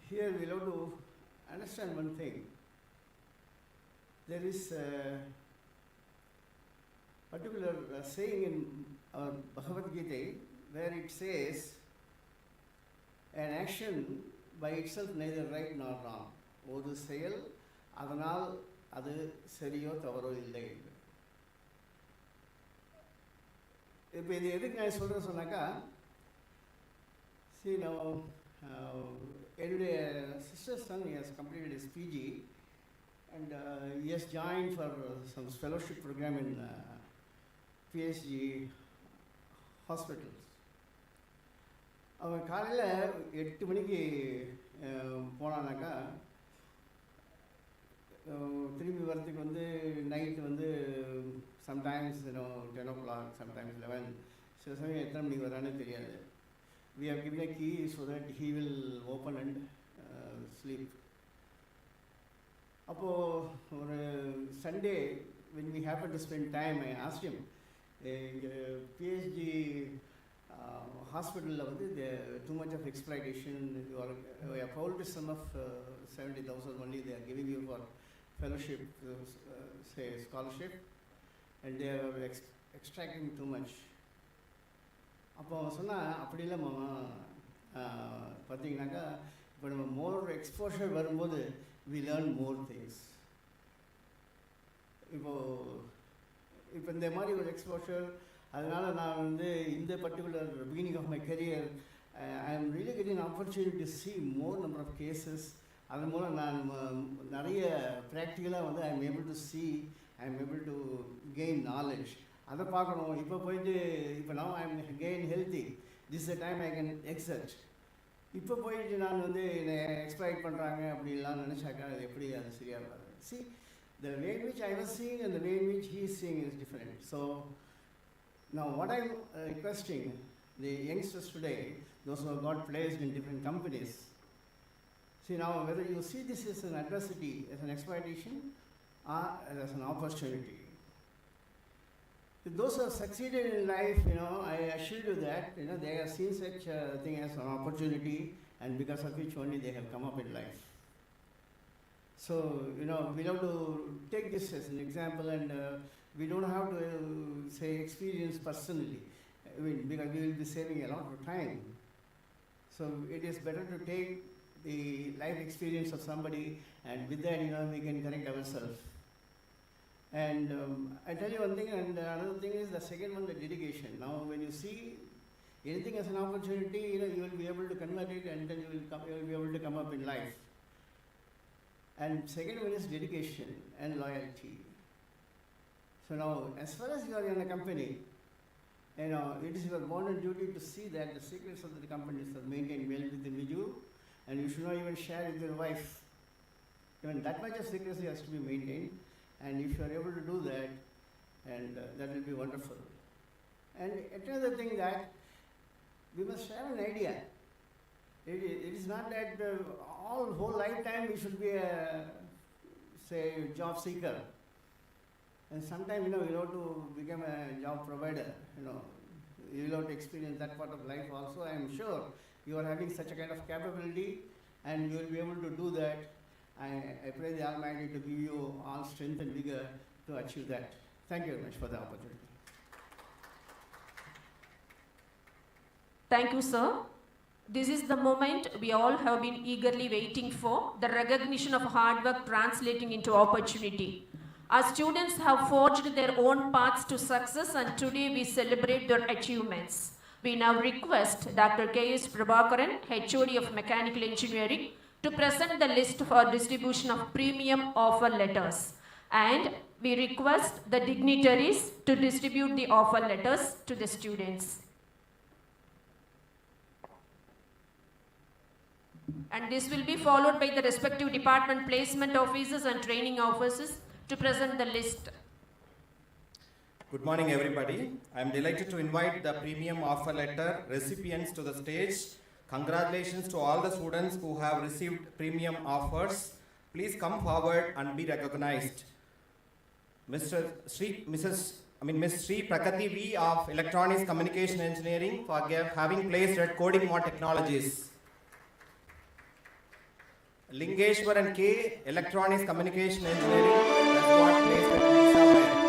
Here we have to understand one thing. There is a particular saying in our Bhagavad Gita where it says, an action by itself neither right nor wrong. ஒரு செயல் அதனால் அது சரியோ தவறோ இல்லை. இப்போ இது எதுக்கு நான் சொல்கிறேன்னு சொன்னாக்கா, see now என்னுடைய sister's son, he has completed his PG and he has joined for some fellowship program in PSG hospitals. அவன் காலையில் 8 மணிக்கு போனானாக்கா திரும்பி வரத்துக்கு வந்து நைட்டு வந்து சம்டைம்ஸ் 10 o'clock, சம்டைம்ஸ் 11, சில சமயம் எத்தனை மணிக்கு வரான்னு தெரியாது. We have given a key so that he will open and sleep. அப்போது ஒரு Sunday when we happened to spend time, I asked him, PSG hospital வந்து too much of exploitation, you are a poverty sum of 70,000 only they are giving you for fellowship, say scholarship, and they are extracting too much. அப்போ சொன்னால் அப்படி இல்லை மாமா, பார்த்தீங்கன்னாக்கா இப்போ நம்ம மோர் exposure வரும்போது we learn more things. இப்போ இந்த மாதிரி ஒரு எக்ஸ்போஷர், அதனால் நான் வந்து இந்த particular beginning of my career I am really getting opportunity to see more number of cases. அதன் மூலம் நான் நிறைய ப்ராக்டிக்கலாக வந்து I am able to see, I am able to gain knowledge. அதை பார்க்கணும். இப்போ போயிட்டு இப்போ நான் I am gain healthy, this the time I can exit. இப்போ போயிட்டு நான் வந்து என்னை எக்ஸ்ப்ளாய்ட் பண்ணுறாங்க அப்படின்லாம் நினச்சாக்கா அது எப்படி அது சரியாக இருக்காது. C, the way in which I was seeing and the way in which he is seeing is different. So now what I am requesting the youngsters today, those who have got placed in different companies. See now, whether you see this as an adversity, as an exploitation, or as an opportunity. Those who have succeeded in life, I assure you that, they have seen such a thing as an opportunity, and because of which only they have come up in life. So, we have to take this as an example, and we don't have to say experience personally, because we will be saving a lot of time. So it is better to take the life experience of somebody, and with that, we can correct ourselves. And I tell you one thing, and another thing is the second one, the dedication. Now, when you see anything as an opportunity, you will be able to convert it, and then you will be able to come up in life. And second one is dedication and loyalty. So now, as far as you are in a company, it is your bounden duty to see that the secrets of the companies are maintained well within you, and you should not even share with your wife. Even that much of secrecy has to be maintained. And if you are able to do that, and that will be wonderful. And another thing that we must have an idea. It is not that whole lifetime we should be a, say, job seeker. And sometimes, you have to become a job provider. You will have to experience that part of life also. I am sure you are having such a kind of capability, and you will be able to do that. I pray the Almighty to give you all strength and vigor to achieve that. Thank you very much for the opportunity. Thank you, sir. This is the moment we all have been eagerly waiting for, the recognition of hard work translating into opportunity. Our students have forged their own paths to success, and today we celebrate their achievements. We now request Dr. K.S. Prabhakaran, HOD of Mechanical Engineering, to present the list for distribution of premium offer letters. And we request the dignitaries to distribute the offer letters to the students. And this will be followed by the respective department placement officers and training officers to present the list. Good morning, everybody. I am delighted to invite the premium offer letter recipients to the stage. Congratulations to all the students who have received premium offers. Please come forward and be recognized. Ms. Sri Prakati V of Electronics Communication Engineering for having placed at Coding More Technologies. Lingeshwaran K, Electronics Communication Engineering, has got placed at somewhere.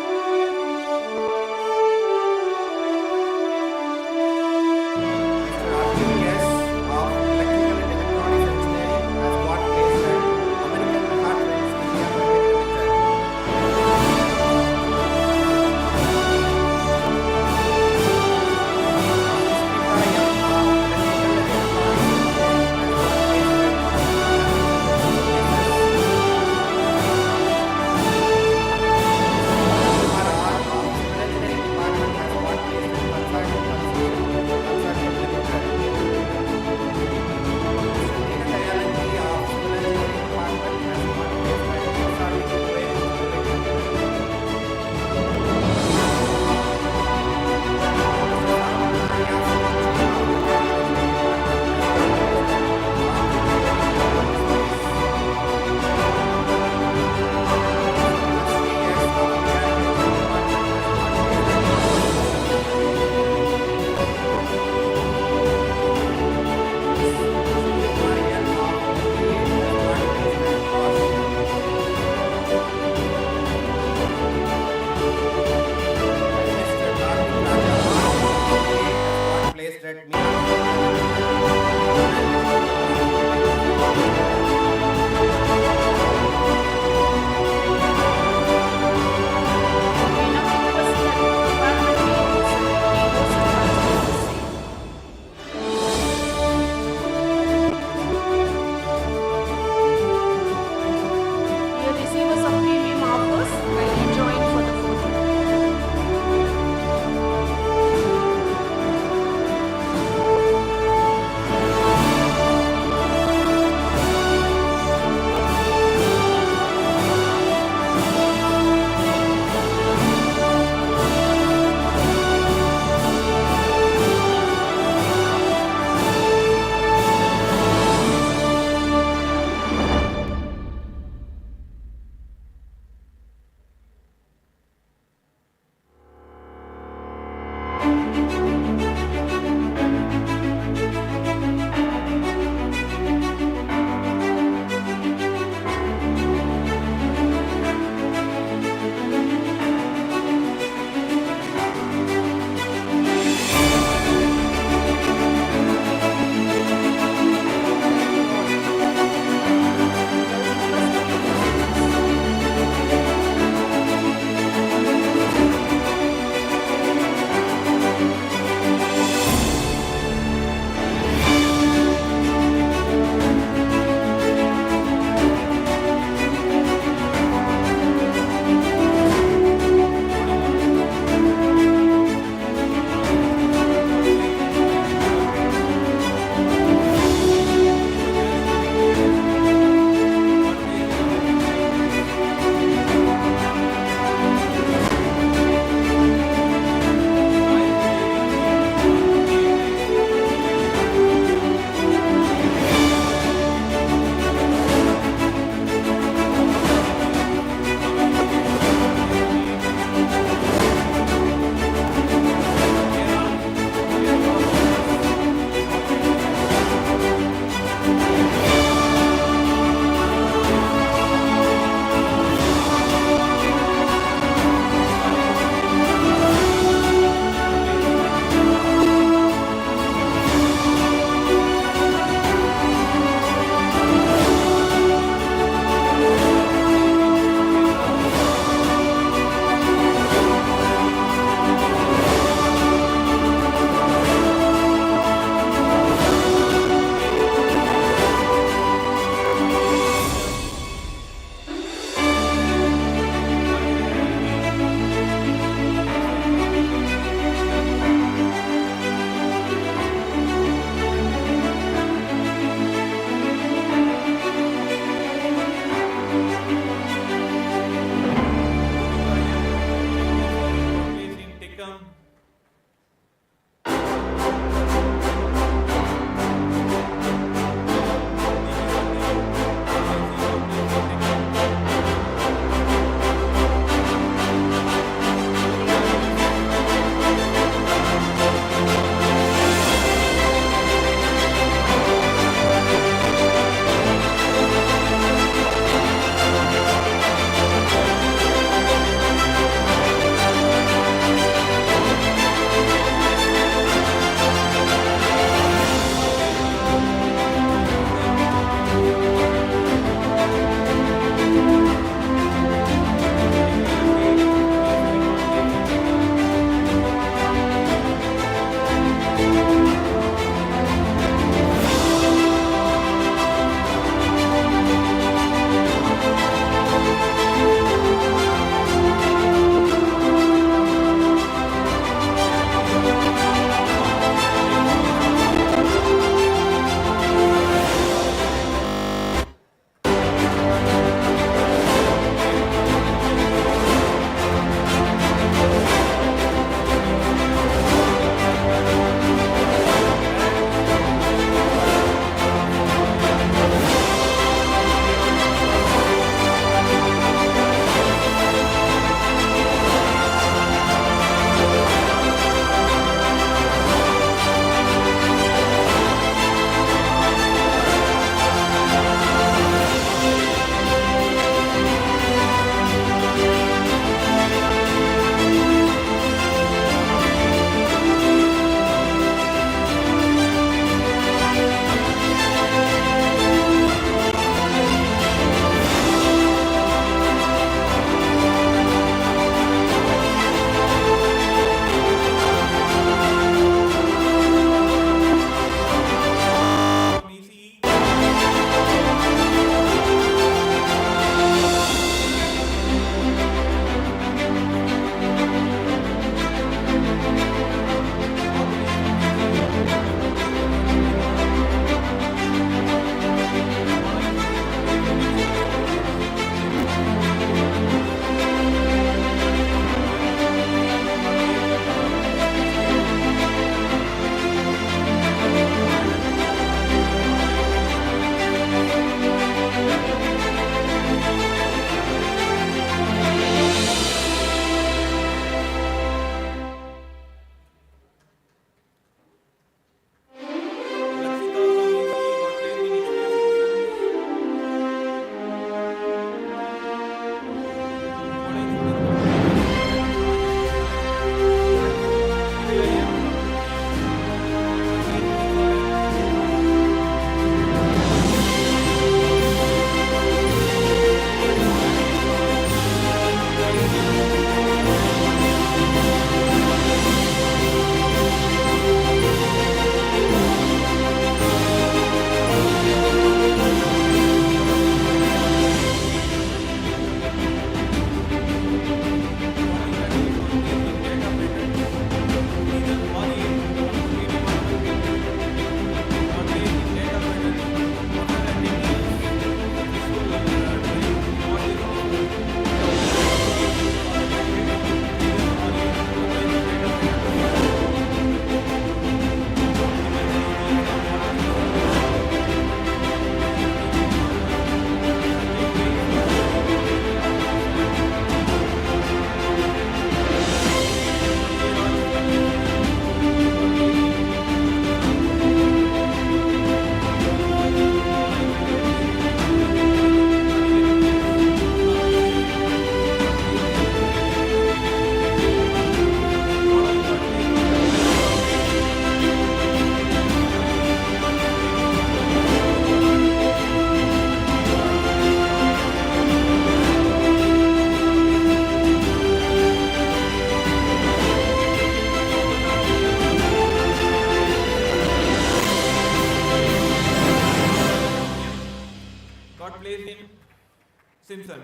Simpson.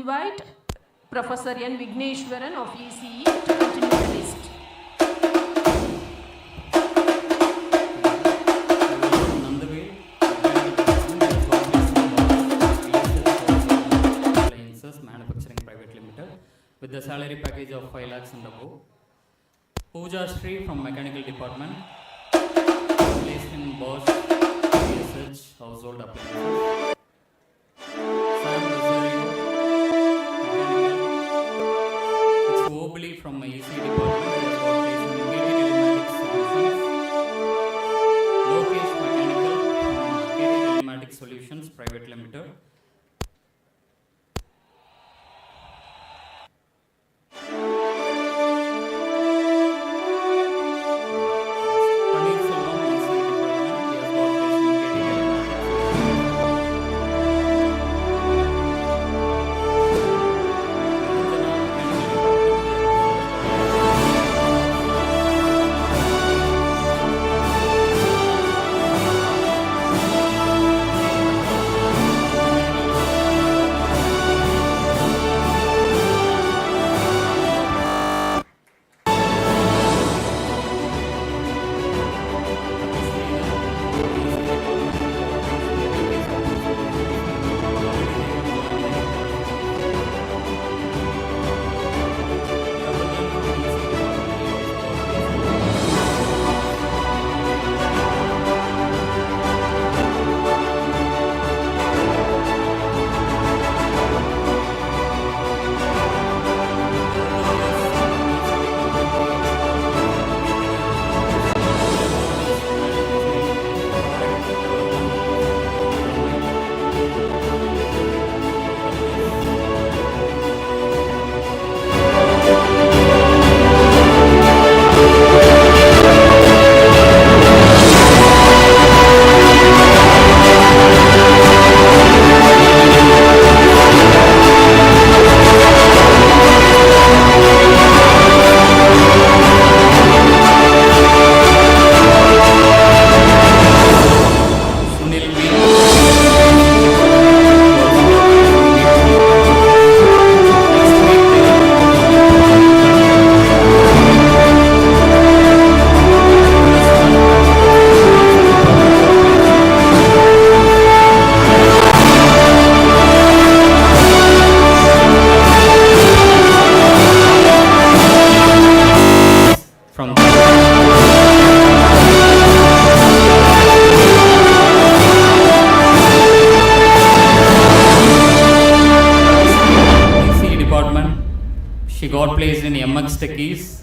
From Professor N. Vigneshwaran of ECE to continue the list. Manufacturing Private Limited with the salary package of 5 lakhs and above. Pooja Sri from Mechanical Department, placed in Bosch PSH Household Appliances. Sam Rosario, Mechanical. It's Obli from my EC Department, he has got placed in KT Telematics Solutions. Lokesh Mechanical from KT Telematics Solutions Private Limited. She got placed in MX Techies.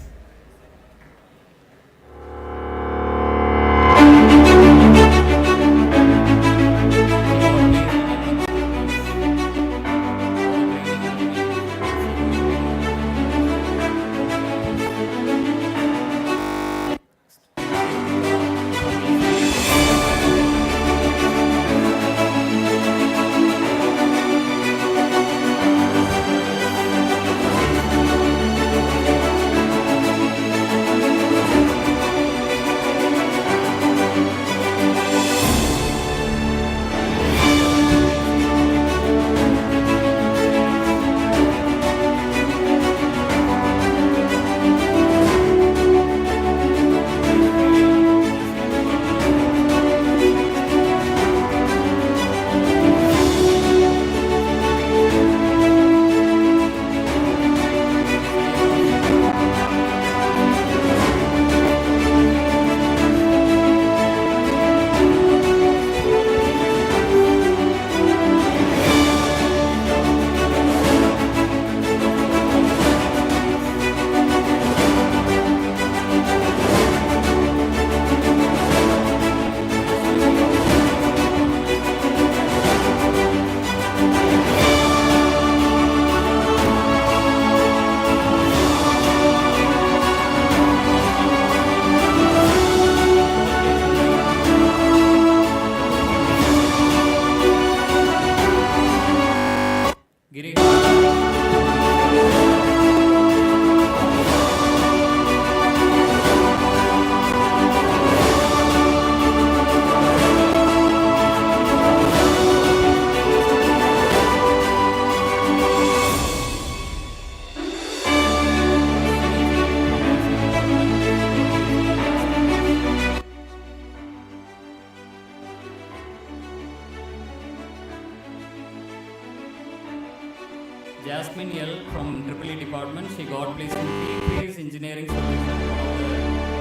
got placed in three-phase engineering solution, one of the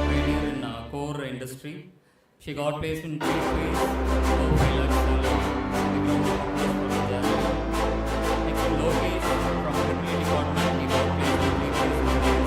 pioneer in core industry. She got placed in three-phase of 5 lakh salary. Next to Lokesh from Triple department, he got placed in three-phase engineering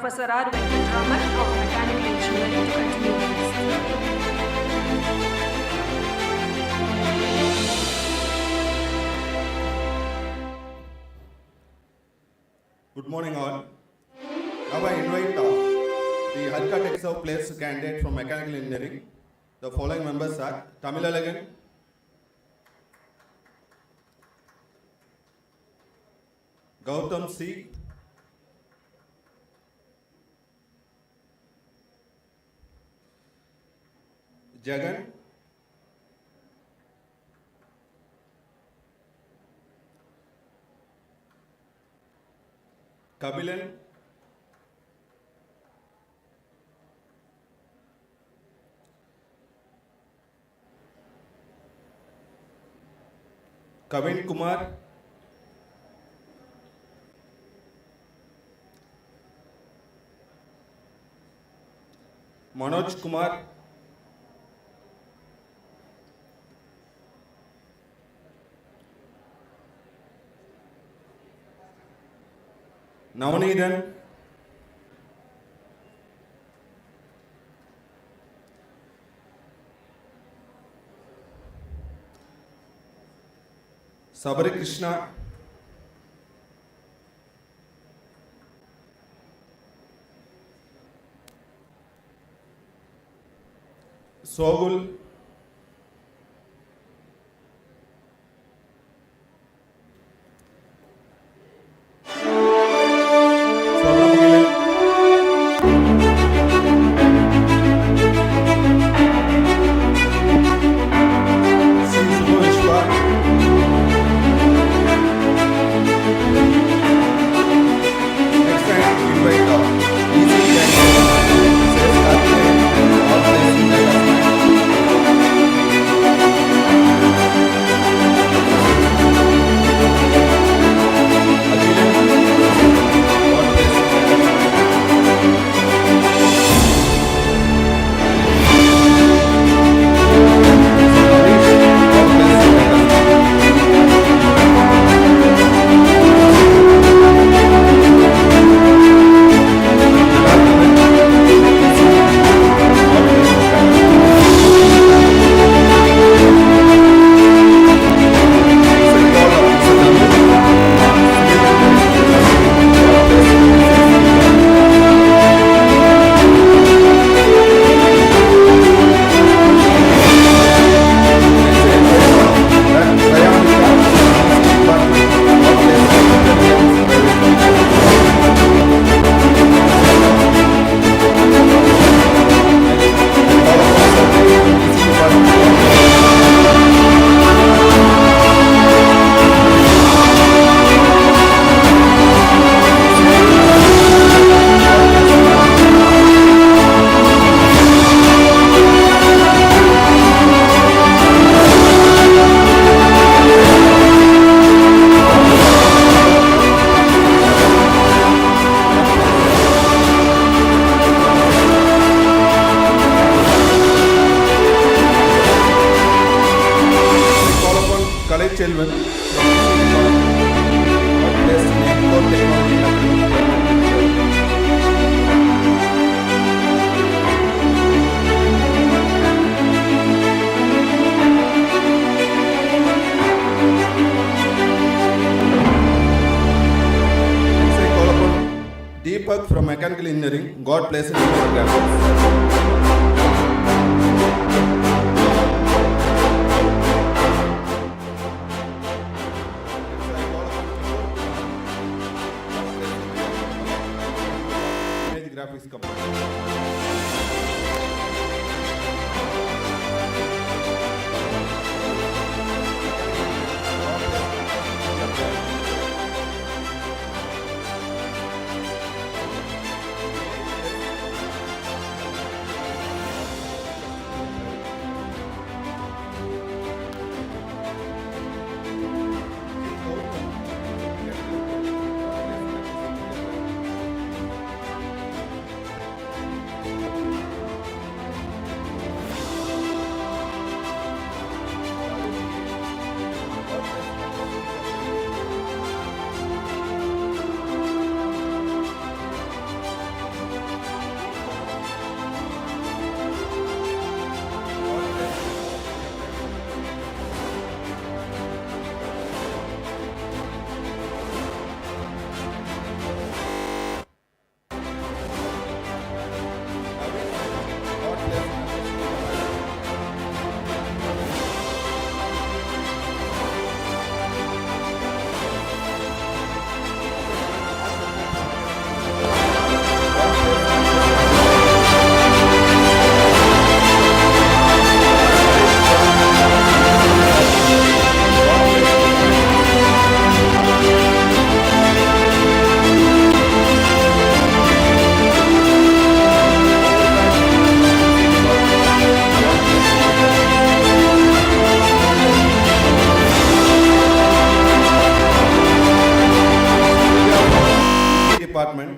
Mr.Arvind Jayabal of Mechanical Engineering to continue the list. Good morning all. Now I invite the Halkat Exo placed candidate from Mechanical Engineering. The following members are Tamilalagan, Gautam C, Jagan, Kabilan, Kavin Kumar, Manoj Kumar, Navanidan, Sabari Krishna, Sogul, Kali Chelvan from God bless Name Technology. Deepak from Mechanical Engineering, God bless him. Image graphics company. Department.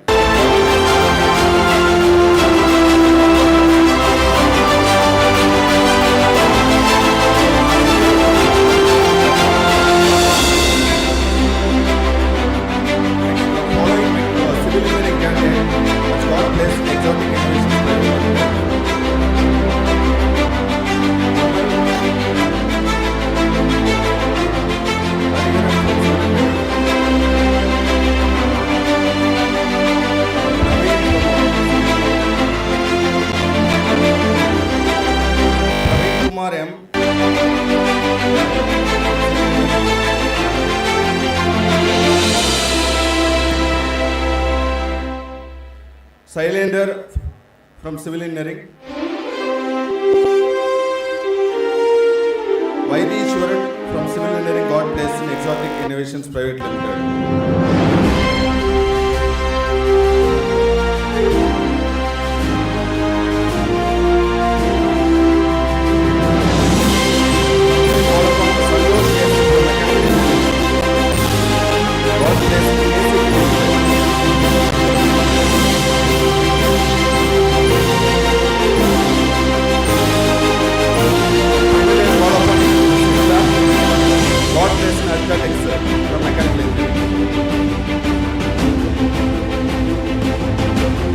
Cylinder from Civil Engineering. Vaidishwaran from Civil Engineering, God bless in Exotic Innovations Private Limited.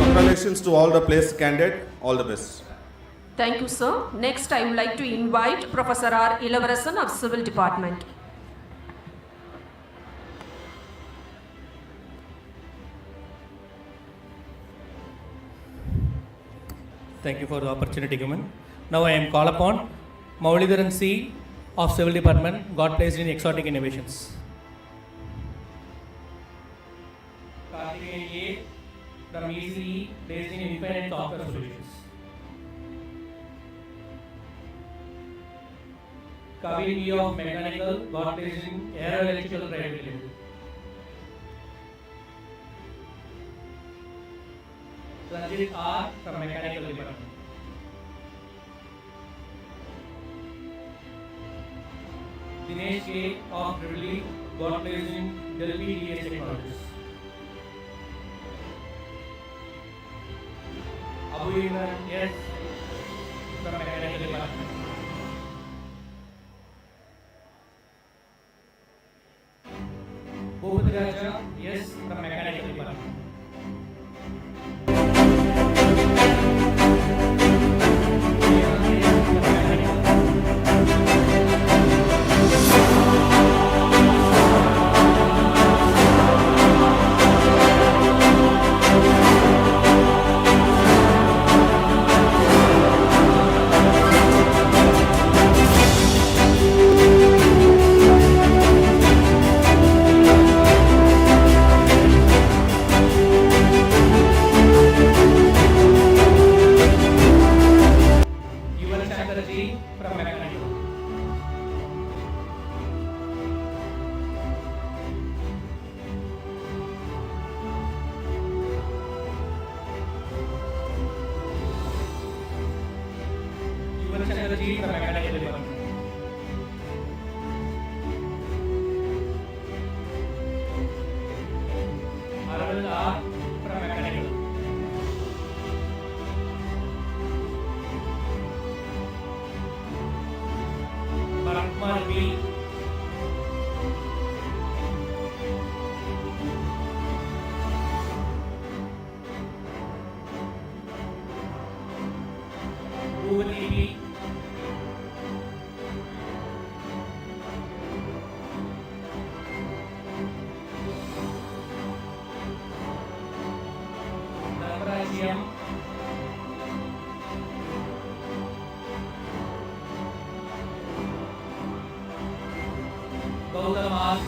Congratulations to all the placed candidates. All the best. Thank you, sir. Next, I would like to invite Professor R. Ilavarasan of Civil Department. Thank you for the opportunity given. Now I am called upon Maulidharan C. of Civil Department, God placed in Exotic Innovations. Karthikeyan A. from ECE, placed in Infinite Software Solutions. Kavin E. of Mechanical, God placed in Aero Electrical Private Limited. Ranjit R. from Mechanical Department. Dinesh K. of Tripoli, got placed in Delphi DS Technologies. Abu Imran S. from Mechanical Department. Bhupadiraja S. from Mechanical Department. From Mechanical. Chandra Ji from Mechanical Department. Arvind R from Mechanical. Kumar B. Bhuvati B. Nagaraj M. Gautam R.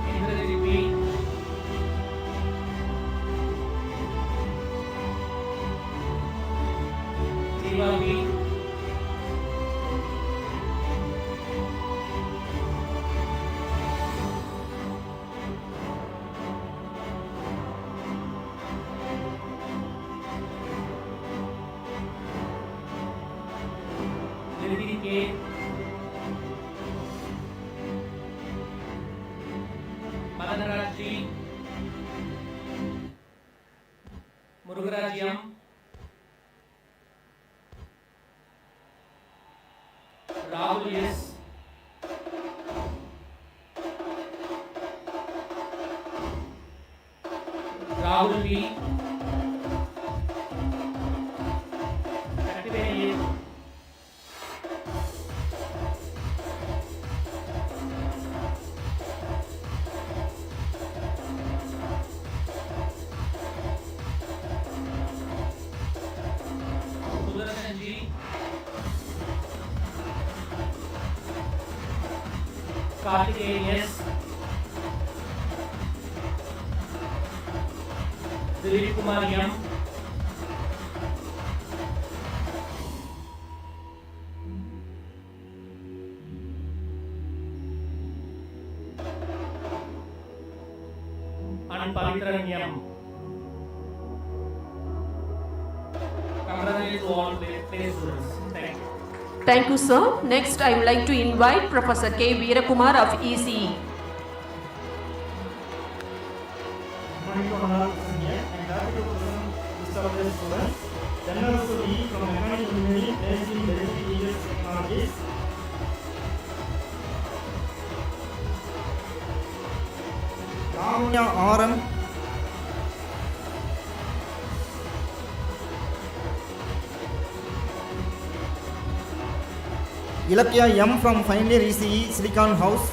Indrajit B. Jiva B. Lily K. Madanraj G. Murugaraj M. Rahul S. Rahul B. Activate A. Sudarshan G. Karthikeyan S. Dilip Kumar M. and Pavitran M. Congratulations to all the students. Thank you. Thank you, sir. Next, I would like to invite Professor K. Veerakumar of ECE. Morning to all senior. I am happy to present Mr. Arvind students. General Study from Mechanical Engineering based in Delhi Technologies. Lavanya RM. Ilakya M from Final Year ECE Silicon House.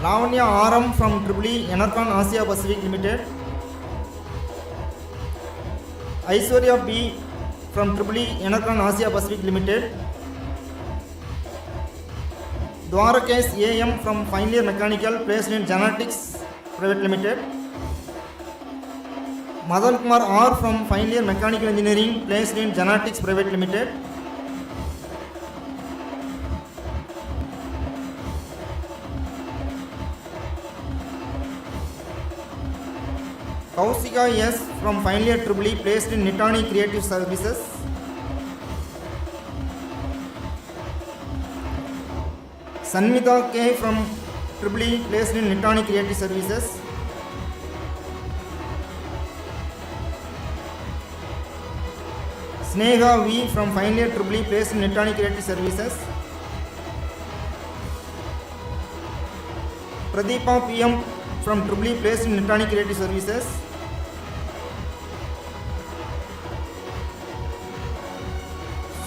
Lavanya RM from EEE Enercon Asia Pacific Limited. Aishwarya B from EEE Enercon Asia Pacific Limited. Dwarakesh AM from Final Year Mechanical placed in Genetics Private Limited. Madan Kumar R from Final Year Mechanical Engineering placed in Genetics Private Limited. Kausika S from Final Year EEE placed in Nitani Creative Services. Sanmita K from EEE placed in Electronic Creative Services. Sneha V from final year EEE placed in Electronic Creative Services. Pradeepa PM from EEE placed in Electronic Creative Services.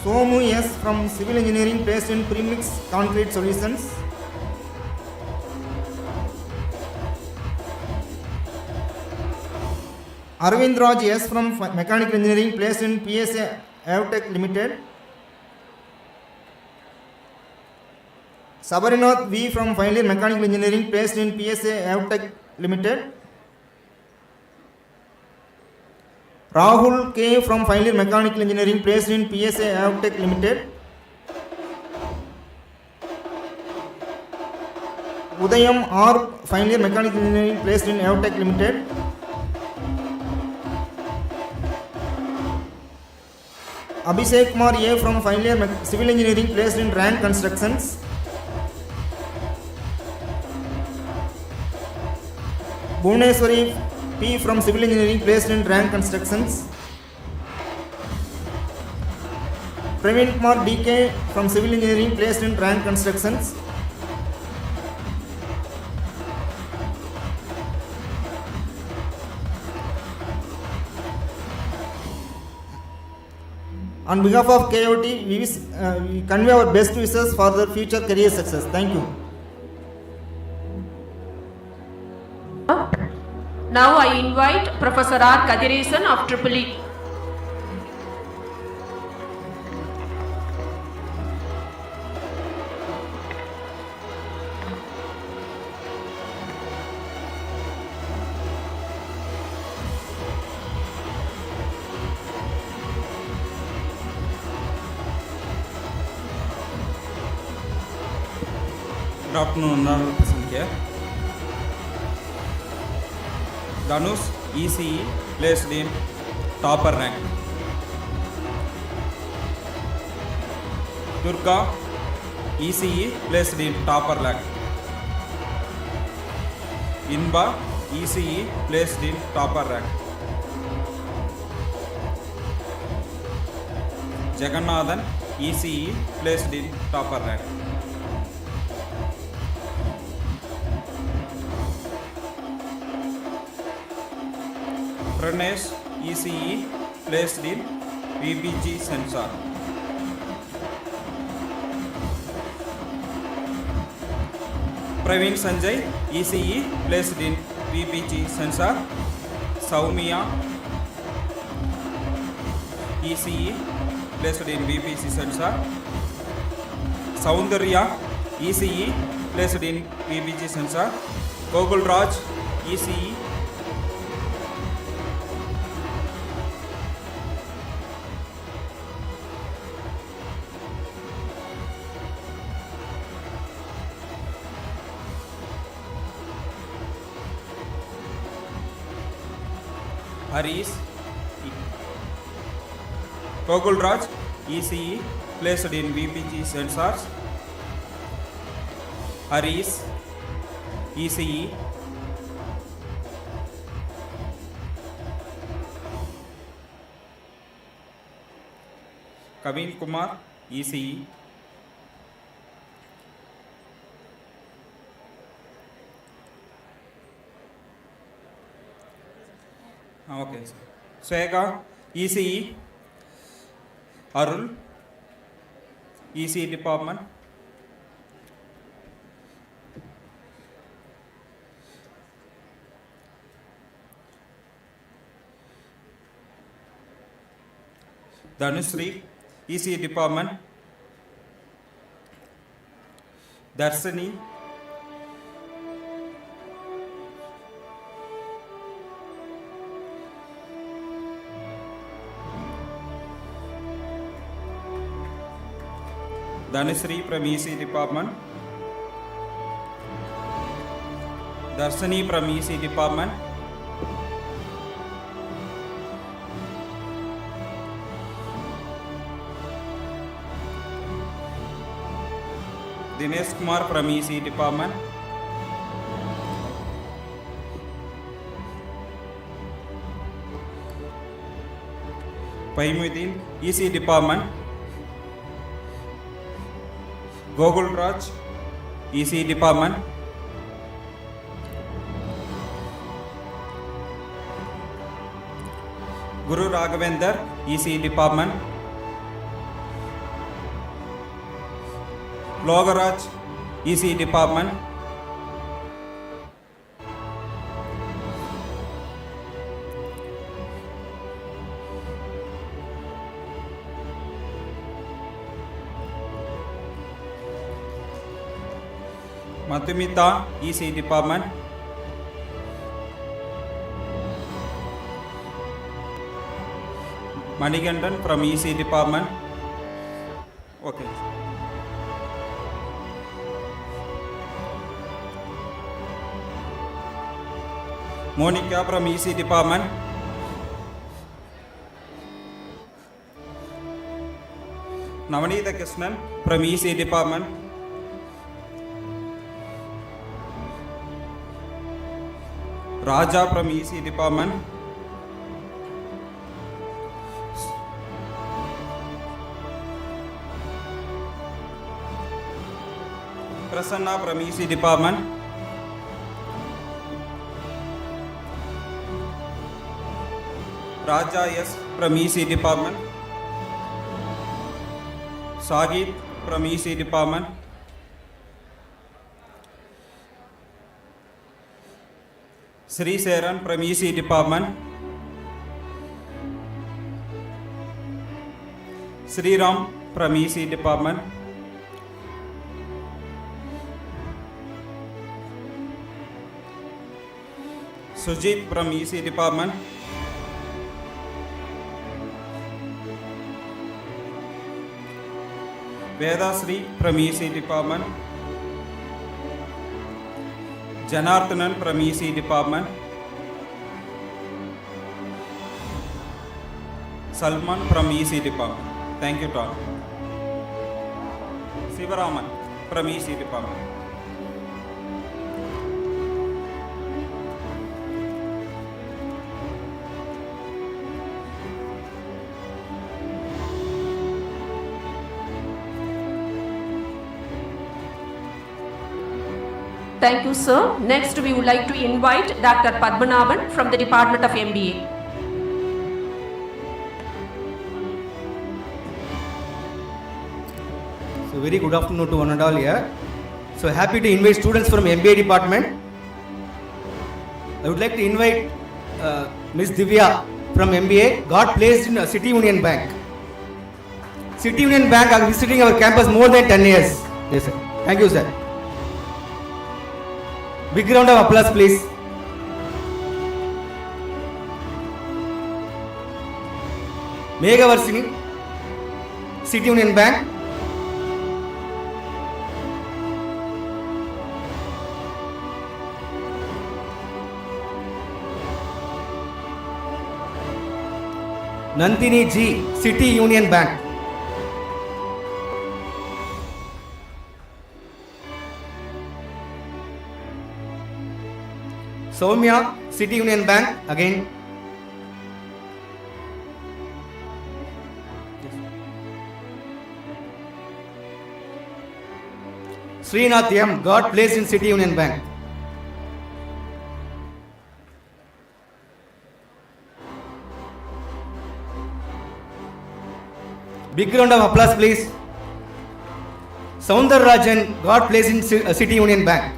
Somu S from Civil Engineering placed in Premix Concrete Solutions. Arvind Raj S from Mechanical Engineering placed in PSA Avtech Limited. Sabarinath V from final year Mechanical Engineering placed in PSA Avtech Limited. Rahul K from final year Mechanical Engineering placed in PSA Avtech Limited. Udayam R final year Mechanical Engineering placed in Avtech Limited. Abhishek Kumar A from final year Civil Engineering placed in Rank Constructions. Bhuvaneswari P from Civil Engineering placed in Rank Constructions. Praveen Kumar DK from Civil Engineering placed in Rank Constructions. On behalf of KIOT, we convey our best wishes for their future career success. Thank you. Now I invite Professor R. Kadiresan of EEE. Good afternoon, honorable present here. Dhanush ECE placed in topper rank. Durga ECE placed in topper rank. Inba ECE placed in topper rank. Jagannathan ECE placed in topper rank. Pranesh ECE placed in VBG sensor. Praveen Sanjay ECE placed in VBG sensor. Saumya ECE placed in VBG sensor. Soundarya ECE placed in VBG sensor. Gogul Raj ECE Harish Gogul Raj ECE placed in VPG sensors. Harish ECE. Kavin Kumar ECE. Okay. Swega ECE. Arul ECE department. Dhanusri ECE department. Darsani Dhanusri from ECE department. Darsani from ECE department. Dinesh Kumar from ECE department. Paimuddin, EC Department. Gokul Raj, EC Department. Guru Raghavendra, EC Department. Logaraj, EC Department. Madhumita, EC Department. Manigandan from EC Department. Okay. Monica from EC Department. Navanitha Krishnan from EC Department. Raja from EC Department. Prasanna from EC Department. Raja S from EC Department. Sagit from EC Department. Sri Seran from EC Department. Sri Ram from EC Department. Sujit from EC Department. Vedasri from EC Department. Janardhanan from EC Department. Salman from EC Department. Thank you, Tom. Sivaraman from EC Department. Thank you, sir. Next, we would like to invite Dr. Padmanabhan from the Department of MBA. So very good afternoon to one and all here. So happy to invite students from MBA department. I would like to invite Ms. Divya from MBA, got placed in City Union Bank. City Union Bank are visiting our campus more than 10 years. Yes, sir. Thank you, sir. Big round of applause, please. Megavarsini, City Union Bank. Nandini G, City Union Bank. Soumya, City Union Bank, again. Srinath M, got placed in City Union Bank. Big round of applause, please. Soundar Rajan got placed in City Union Bank.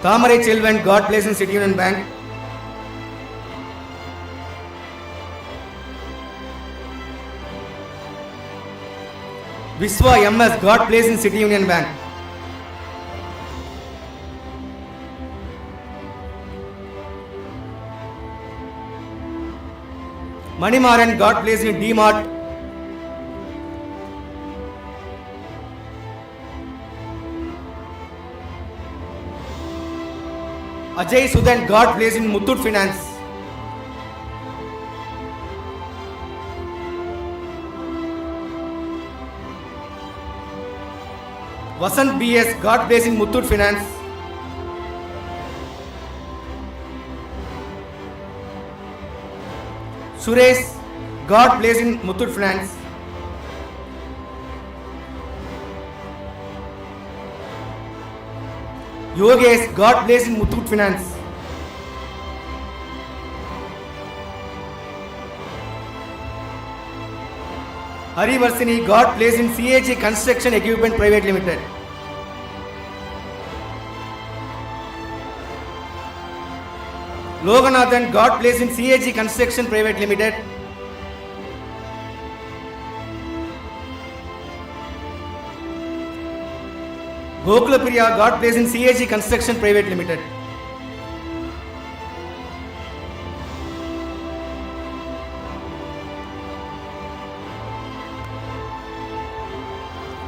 Thamarai Chelvan got placed in City Union Bank. Viswa MS got placed in City Union Bank. Manimaran got placed in D-Mart. Ajay Sudan got placed in Muthoot Finance. Vasant BS, God placed in Muthoot Finance. Suresh, God placed in Muthoot Finance. Yogesh, God placed in Muthoot Finance. Hari Varsini, God placed in CAG Construction Equipment Private Limited. Loganathan, God placed in CAG Construction Private Limited. Gokulapriya, God placed in CAG Construction Private Limited.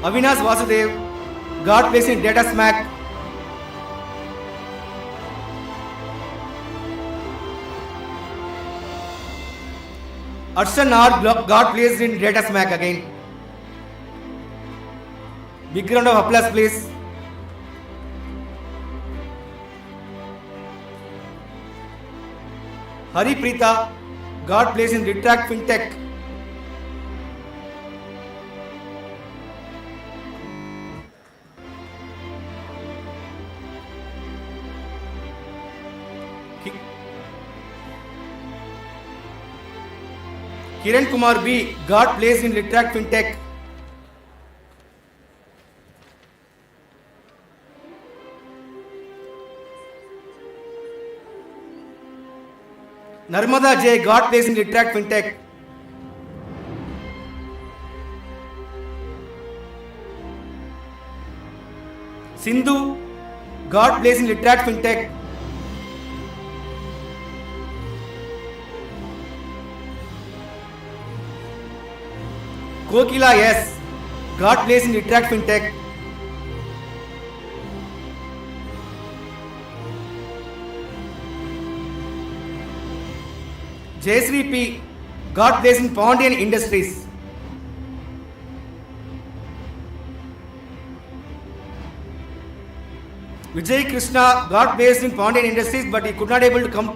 Avinash Vasudev, God placed in Data Smack. Arsan R, God placed in Data Smack again. Big round of applause, please. Hari Preeta, God placed in Retract Fintech. Kiran Kumar B, God placed in Retract Fintech. Narmada J, God placed in Retract Fintech. Sindhu, God placed in Retract Fintech. Kokila S, God placed in Retract Fintech. Jayasri P, God placed in Pondian Industries. Vijay Krishna, God placed in Pondian Industries, but he could not able to come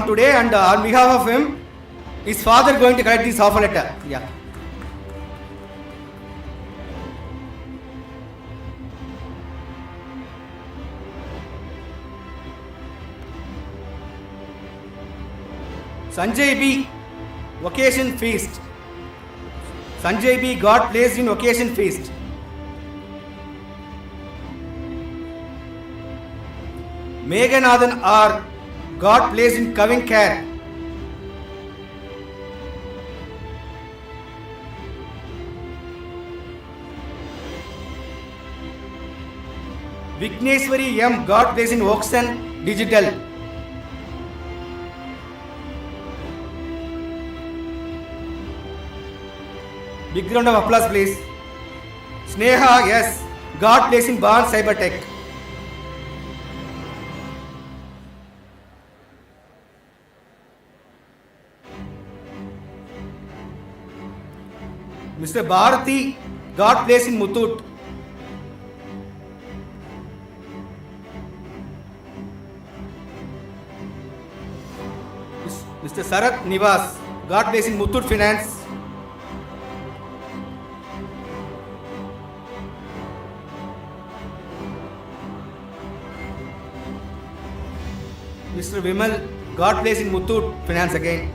today, and on behalf of him, his father going to collect this offer letter. Yeah. Sanjay B, Vocation Feast. Sanjay B, God placed in Vocation Feast. Meghanathan R, God placed in Coving Care. Vigneshwari M, God placed in Oxen Digital. Big round of applause, please. Sneha, yes, God placed in Barn Cybertech. Mr. Bharati, God placed in Muthoot. Mr. Sarat Nivas, God placed in Muthoot Finance. Mr. Vimal, God placed in Muthoot Finance again.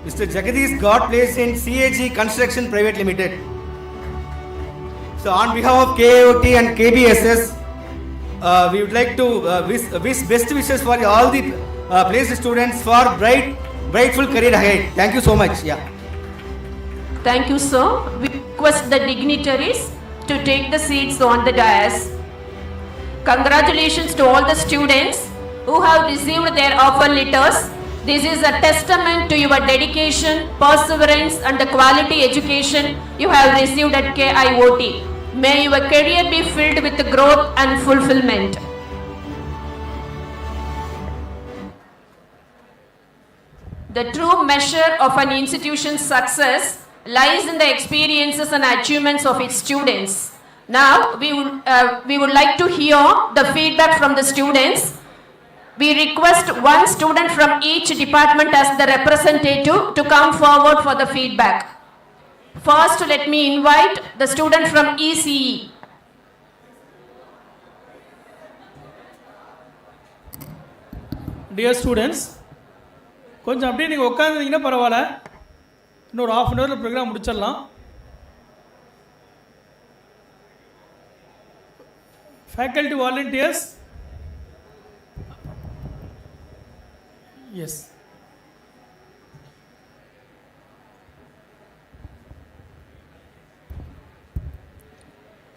Mr. Jagadish, God placed in CAG Construction Private Limited. So on behalf of KIOT and KBSS, we would like to wish best wishes for all the placed students for brightful career ahead. Thank you so much. Yeah. Thank you, sir. We request the dignitaries to take the seats on the dais. Congratulations to all the students who have received their offer letters. This is a testament to your dedication, perseverance and the quality education you have received at KIOT. May your career be filled with growth and fulfillment. The true measure of an institution's success lies in the experiences and achievements of its students. Now, we would like to hear the feedback from the students. We request one student from each department as the representative to come forward for the feedback. First, let me invite the student from ECE. Dear students, கொஞ்சம் அப்படியே நீங்கள் உட்காந்துருந்தீங்கன்னா பரவாயில்ல, இன்னொரு half an hour program முடிச்சிடலாம். Faculty volunteers. Yes.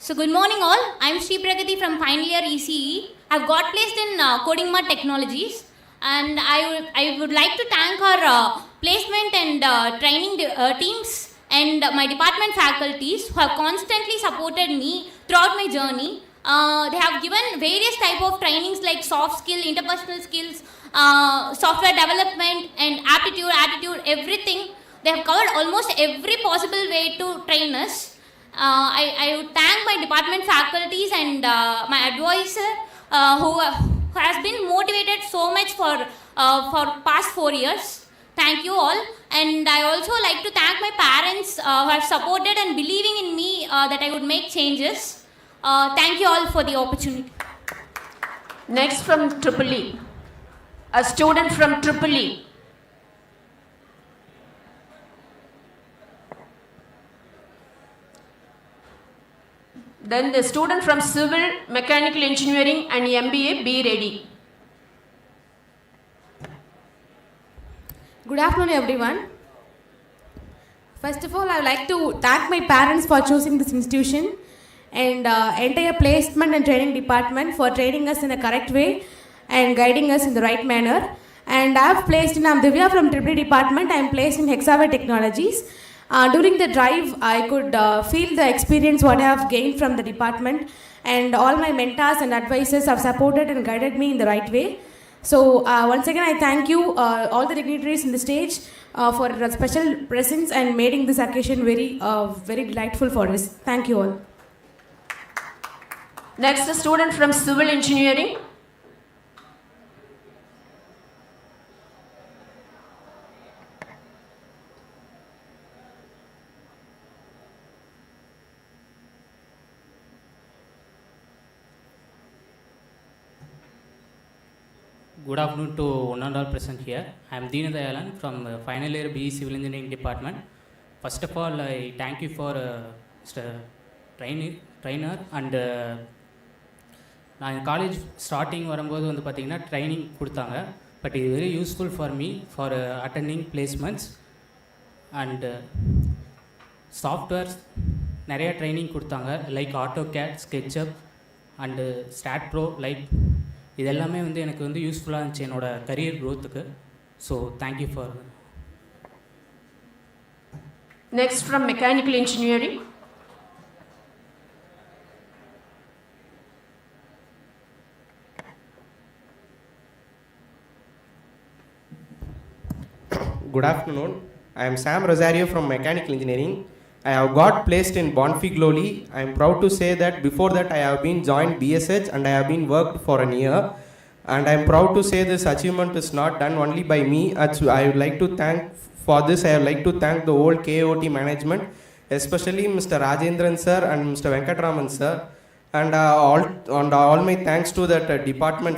So good morning all. I am Sri Pragati from final year ECE. I have got placed in Coding Mart Technologies, and I would like to thank our placement and training teams and my department faculties who have constantly supported me throughout my journey. They have given various type of trainings like soft skill, interpersonal skills, software development and aptitude, attitude, everything. They have covered almost every possible way to train us. I would thank my department faculties and my advisor who has been motivated so much for past 4 years. Thank you all. And I also like to thank my parents who have supported and believing in me that I would make changes. Thank you all for the opportunity. Next from Triple E. A student from Triple E. Then the student from Civil, Mechanical Engineering and MBA, be ready. Good afternoon everyone. First of all, I would like to thank my parents for choosing this institution and entire placement and training department for training us in a correct way and guiding us in the right manner. And I have placed in, I'm Divya from Triple E department, I am placed in Hexaway Technologies. During the drive, I could feel the experience what I have gained from the department, and all my mentors and advisors have supported and guided me in the right way. So once again, I thank you all the dignitaries in the stage for a special presence and making this occasion very delightful for us. Thank you all. Next, a student from Civil Engineering. Good afternoon to one and all present here. I am Deena Dayalan from final year BE Civil Engineering Department. First of all, I thank you for trainer and நான் college starting வரும்போது வந்து பார்த்திங்கன்னா training கொடுத்தாங்க. But இது very useful for me for attending placements and softwares நிறைய training கொடுத்தாங்க. Like AutoCAD, SketchUp and STAAD Pro. Like இது எல்லாமே வந்து எனக்கு வந்து யூஸ்ஃபுல்லாக இருந்துச்சு என்னோடய கரியர் க்ரோத்துக்கு. So thank you for. Next from Mechanical Engineering. Good afternoon. I am Sam Rosario from Mechanical Engineering. I have got placed in Bonfigloli. I am proud to say that before that I have been joined BSH and I have been worked for a year. And I am proud to say this achievement is not done only by me. I would like to thank for this. I would like to thank the whole KIOT management, especially Mr. Rajendran sir and Mr. Venkatraman sir. And all my thanks to that department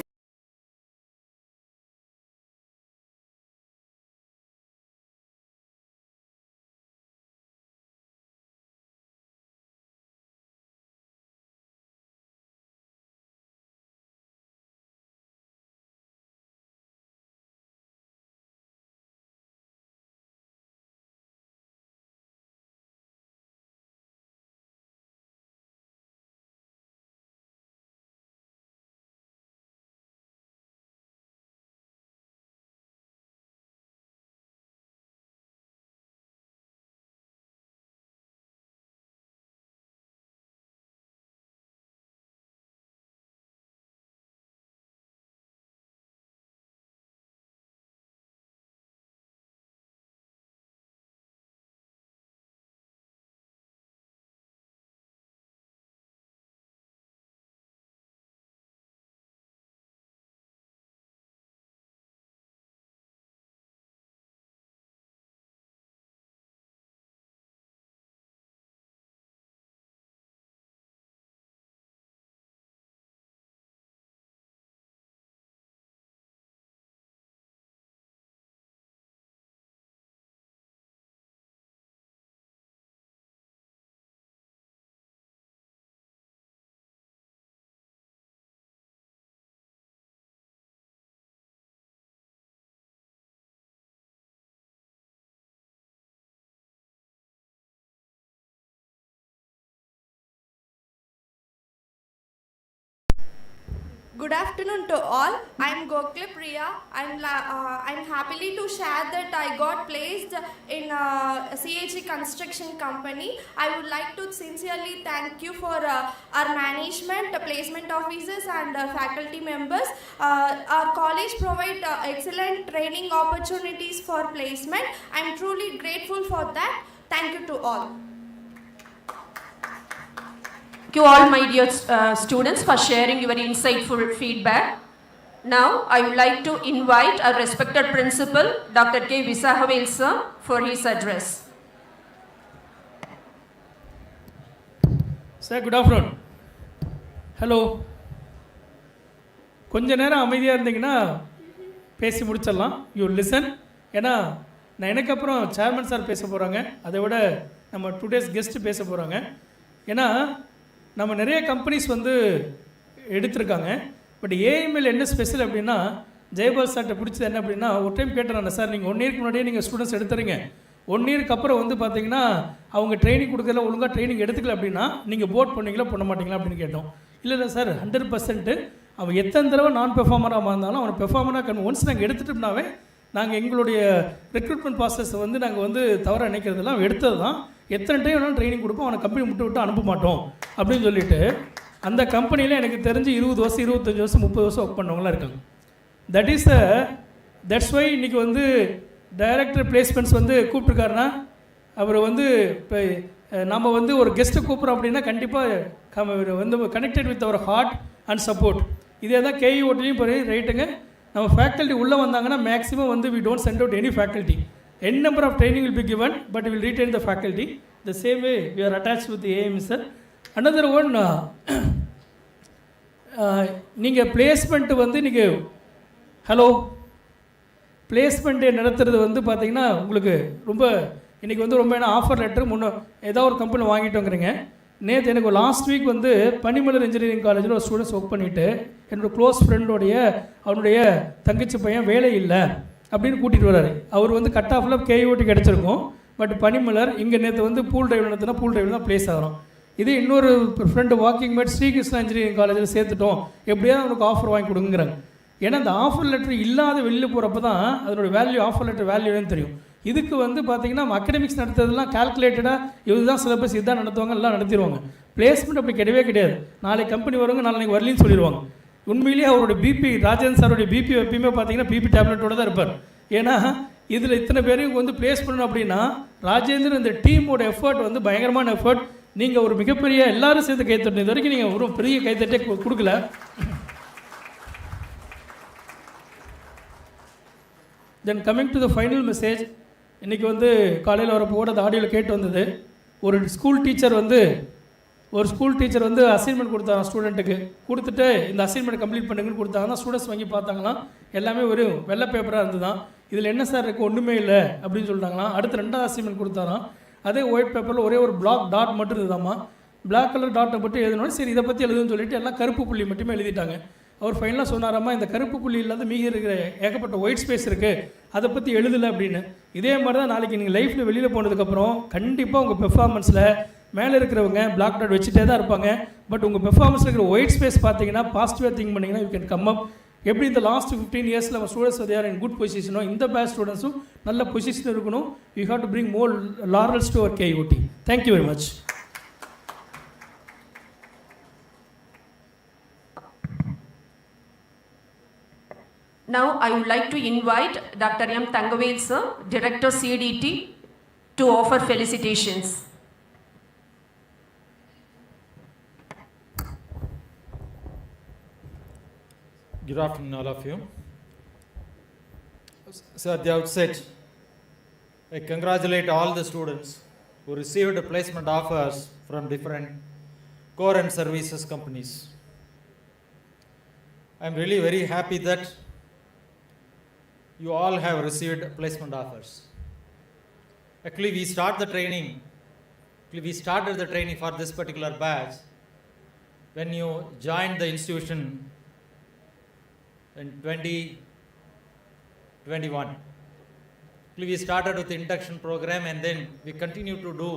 Good afternoon to all. I'm Gokle Priya. I'm happily to share that I got placed in a CHG construction company. I would like to sincerely thank you for our management, placement officers and faculty members. Our college provide excellent training opportunities for placement. I'm truly grateful for that. Thank you to all. Thank you all, my dear students, for sharing your insightful feedback. Now, I would like to invite our respected principal, Dr. K. Visahavel sir, for his address. Sir, good afternoon. Hello. கொஞ்ச நேரம் அமைதியாக இருந்தீங்கன்னா பேசி முடிச்சிடலாம். You listen. ஏன்னா நான் எனக்கு அப்புறம் சேர்மன் சார் பேச போகிறாங்க, அதை விட நம்ம டுடேஸ் கெஸ்ட்டு பேச போகிறாங்க. ஏன்னா நம்ம நிறைய கம்பெனிஸ் வந்து எடுத்திருக்காங்க. பட் ஏஎம்எல் என்ன ஸ்பெஷல் அப்படின்னா, ஜெயபால் சார்கிட்ட பிடிச்சது என்ன அப்படின்னா, ஒரு டைம் கேட்டுறாங்க, சார் நீங்கள் 1 இயருக்கு முன்னாடியே நீங்கள் ஸ்டூடெண்ட்ஸ் எடுத்துறீங்க, 1 இயருக்கு அப்புறம் வந்து பார்த்தீங்கன்னா அவங்க ட்ரைனிங் கொடுக்கல, ஒழுங்காக ட்ரைனிங் எடுத்துக்கல அப்படின்னா நீங்கள் போர்ட் பண்ணீங்களா பண்ண மாட்டீங்களா அப்படின்னு கேட்டோம். இல்லை சார் 100% அவன் எத்தனை தடவை நான் பெர்ஃபார்மராக இருந்தாலும் அவனை பெர்ஃபார்மராக ஒன்ஸ் நாங்கள் எடுத்துட்டோம்னாவே நாங்கள் எங்களுடைய ரெக்ரூட்மெண்ட் ப்ராசஸை வந்து நாங்கள் வந்து தவறாக நினைக்கிறதெல்லாம் அவன் எடுத்தது தான். எத்தனை டைம் வேணாலும் ட்ரைனிங் கொடுப்போம், அவனை கம்பெனி விட்டு அனுப்ப மாட்டோம் அப்படின்னு சொல்லிட்டு அந்த கம்பெனியில் எனக்கு தெரிஞ்சு 20 வருஷம் 25 வருஷம் 30 வருஷம் ஒர்க் பண்ணவங்களாம் இருக்காங்க. தட்ஸ் வை இன்றைக்கி வந்து டைரக்டர் பிளேஸ்மெண்ட்ஸ் வந்து கூப்பிட்ருக்காருன்னா அவர் வந்து இப்போ நம்ம வந்து ஒரு கெஸ்ட்டை கூப்பிட்றோம் அப்படின்னா கண்டிப்பாக வந்து connected with our heart and support. இதே தான் KIOTலையும் போய் ரைட்டுங்க. நம்ம ஃபேக்கல்ட்டி உள்ளே வந்தாங்கன்னா மேக்ஸிமம் வந்து we don't send out any faculty. N number of training will be given, but we will retain the faculty. The same way we are attached with the AIM, sir. Another one, நீங்கள் placement வந்து நீங்கள் placement நடத்துறது வந்து பார்த்தீங்கன்னா உங்களுக்கு ரொம்ப இன்றைக்கி வந்து ரொம்ப என்ன ஆஃபர் லெட்டர் ஏதாவது ஒரு கம்பெனி வாங்கிட்டோங்கிறீங்க. நேற்று எனக்கு லாஸ்ட் வீக் வந்து பனிமலர் இன்ஜினியரிங் காலேஜில் ஒரு ஸ்டூடெண்ட்ஸ் ஒர்க் பண்ணிவிட்டு என்னோடய க்ளோஸ் ஃப்ரெண்டோடைய அவனுடைய தங்கச்சி பையன் வேலை இல்லை அப்படின்னு கூட்டிகிட்டு வராரு. அவர் வந்து கட் ஆஃபில் KIOT கிடச்சிருக்கும். பட் பனிமலர் இங்கே நேற்று வந்து பூல் டிரைவர் நடத்தினா பூல் டிரைவர் தான் ப்ளேஸ் ஆகிறோம். இதே இன்னொரு friend walking made Srikrishna engineering காலேஜில் சேர்த்துட்டோம், எப்படியாவது அவனுக்கு ஆஃபர் வாங்கி கொடுங்கிறாங்க. ஏன்னா அந்த ஆஃபர் லெட்டர் இல்லாத வெளியில் போகிறப்ப தான் அதோட வேல்யூ, ஆஃபர் லெட்டர் வேல்யூன்னு தெரியும். இதுக்கு வந்து பார்த்திங்கன்னா அகடமிக்ஸ் நடத்துறதுலாம் கால்குலேட்டடாக இதுதான் சிலபஸ் இதுதான் நடத்துவாங்க, எல்லாம் நடத்திடுவாங்க. பிளேஸ்மெண்ட் அப்படி கிடையவே கிடையாது. நாளைக்கு கம்பெனி வருவாங்க, நாளைக்கு வரலின்னு சொல்லிடுவாங்க. உண்மையிலேயே அவருடைய பிபி, ராஜேந்திரன் சாருடைய பிபி எப்பயுமே பார்த்தீங்கன்னா பிபி டேப்லெட்டோடு தான் இருப்பார். ஏன்னா இதில் இத்தனை பேரையும் வந்து பிளேஸ் பண்ணணும் அப்படின்னா ராஜேந்திரன் இந்த டீமோட எஃபர்ட் வந்து பயங்கரமான எஃபர்ட். நீங்கள் ஒரு மிகப்பெரிய எல்லாரும் சேர்ந்து கைத்தட்டணும். இது வரைக்கும் நீங்கள் ஒரு பெரிய கைத்தட்டே கொடுக்கல. Then coming to the final message, இன்றைக்கி வந்து காலையில் வரப்போ கூட அந்த ஆடியோவில் கேட்டு வந்தது. ஒரு ஸ்கூல் டீச்சர் வந்து அசைன்மெண்ட் கொடுத்தாங்க ஸ்டூடெண்ட்டுக்கு. கொடுத்துட்டு இந்த அசைன்மெண்ட் கம்ப்ளீட் பண்ணுங்கன்னு கொடுத்தாங்கன்னா ஸ்டூடெண்ட்ஸ் வாங்கி பார்த்தாங்களாம், எல்லாமே ஒரு வெள்ளை பேப்பராக இருந்து தான். இதில் என்ன சார் இருக்குது, ஒன்றுமே இல்லை அப்படின்னு சொல்லிட்டாங்களாம். அடுத்து 2வது அசைன்மெண்ட் கொடுத்தாராம். அதே ஒயிட் பேப்பரில் ஒரே ஒரு பிளாக் டாட் மட்டும் இருந்ததாம்மா. பிளாக் கலர் டாட்டை மட்டும் எழுதணும். சரி இதை பற்றி எழுதுன்னு சொல்லிட்டு எல்லாம் கருப்பு புள்ளி மட்டுமே எழுதிட்டாங்க. அவர் ஃபைனலாக சொன்னாராம்மா, இந்த கருப்பு புள்ளி இல்லாத மீதி இருக்கிற ஏகப்பட்ட ஒயிட் ஸ்பேஸ் இருக்குது, அதை பற்றி எழுதலை அப்படின்னு. இதே மாதிரி தான் நாளைக்கு நீங்கள் லைஃப்பில் வெளியில் போனதுக்கப்புறம் கண்டிப்பாக உங்கள் பெர்ஃபார்மன்ஸில் மேலே இருக்கிறவங்க பிளாக் டாட் வச்சுட்டே தான் இருப்பாங்க. பட் உங்கள் பெர்ஃபார்மன்ஸில் இருக்கிற ஒயிட் ஸ்பேஸ் பார்த்தீங்கன்னா பாசிட்டிவாக திங்க் பண்ணிங்கன்னா யூ கேன் கம் அப். எப்படி இந்த லாஸ்ட் 15 இயர்ஸில் நம்ம ஸ்டூடெண்ட்ஸ் வந்து யார் இன் குட் பொசிஷனோ இந்த பேட்ச் ஸ்டூடெண்ட்ஸும் நல்ல பொசிஷன் இருக்கணும். You have to bring more laurels to our KIOT. Thank you very much. Now I would like to invite Dr. M. Thangavel sir, Director CDT, to offer felicitations. Good afternoon, all of you. So at the outset, I congratulate all the students who received placement offers from different core and services companies. I'm really very happy that you all have received placement offers. Actually, we started the training for this particular batch when you joined the institution in 2021. We started with the induction program and then we continue to do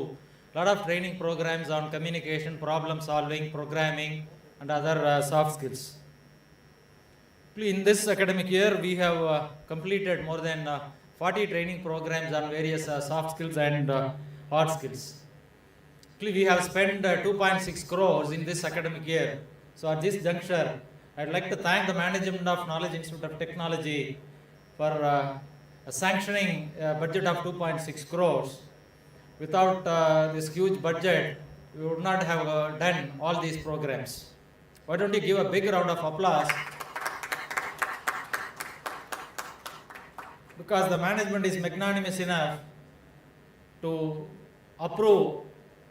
a lot of training programs on communication, problem solving, programming and other soft skills. In this academic year, we have completed more than 40 training programs on various soft skills and hard skills. We have spent 2.6 crores in this academic year. So at this juncture, I'd like to thank the management of Knowledge Institute of Technology for sanctioning a budget of 2.6 crores. Without this huge budget, we would not have done all these programs. Why don't you give a big round of applause? Because the management is magnanimous enough to approve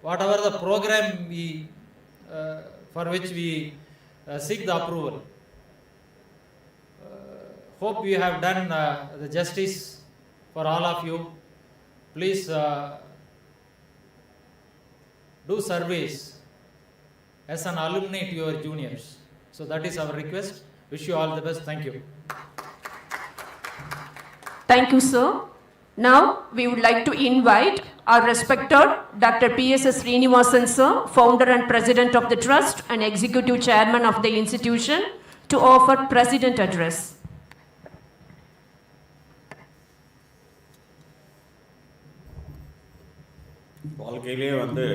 whatever the program for which we seek the approval. Hope we have done the justice for all of you. Please do service as an alumni to your juniors. So that is our request. Wish you all the best. Thank you. Thank you, sir. Now, we would like to invite our respected Dr. P.S.S. Srinivasan, sir, founder and president of the trust and executive chairman of the institution, to offer president address. வாழ்க்கையிலே வந்து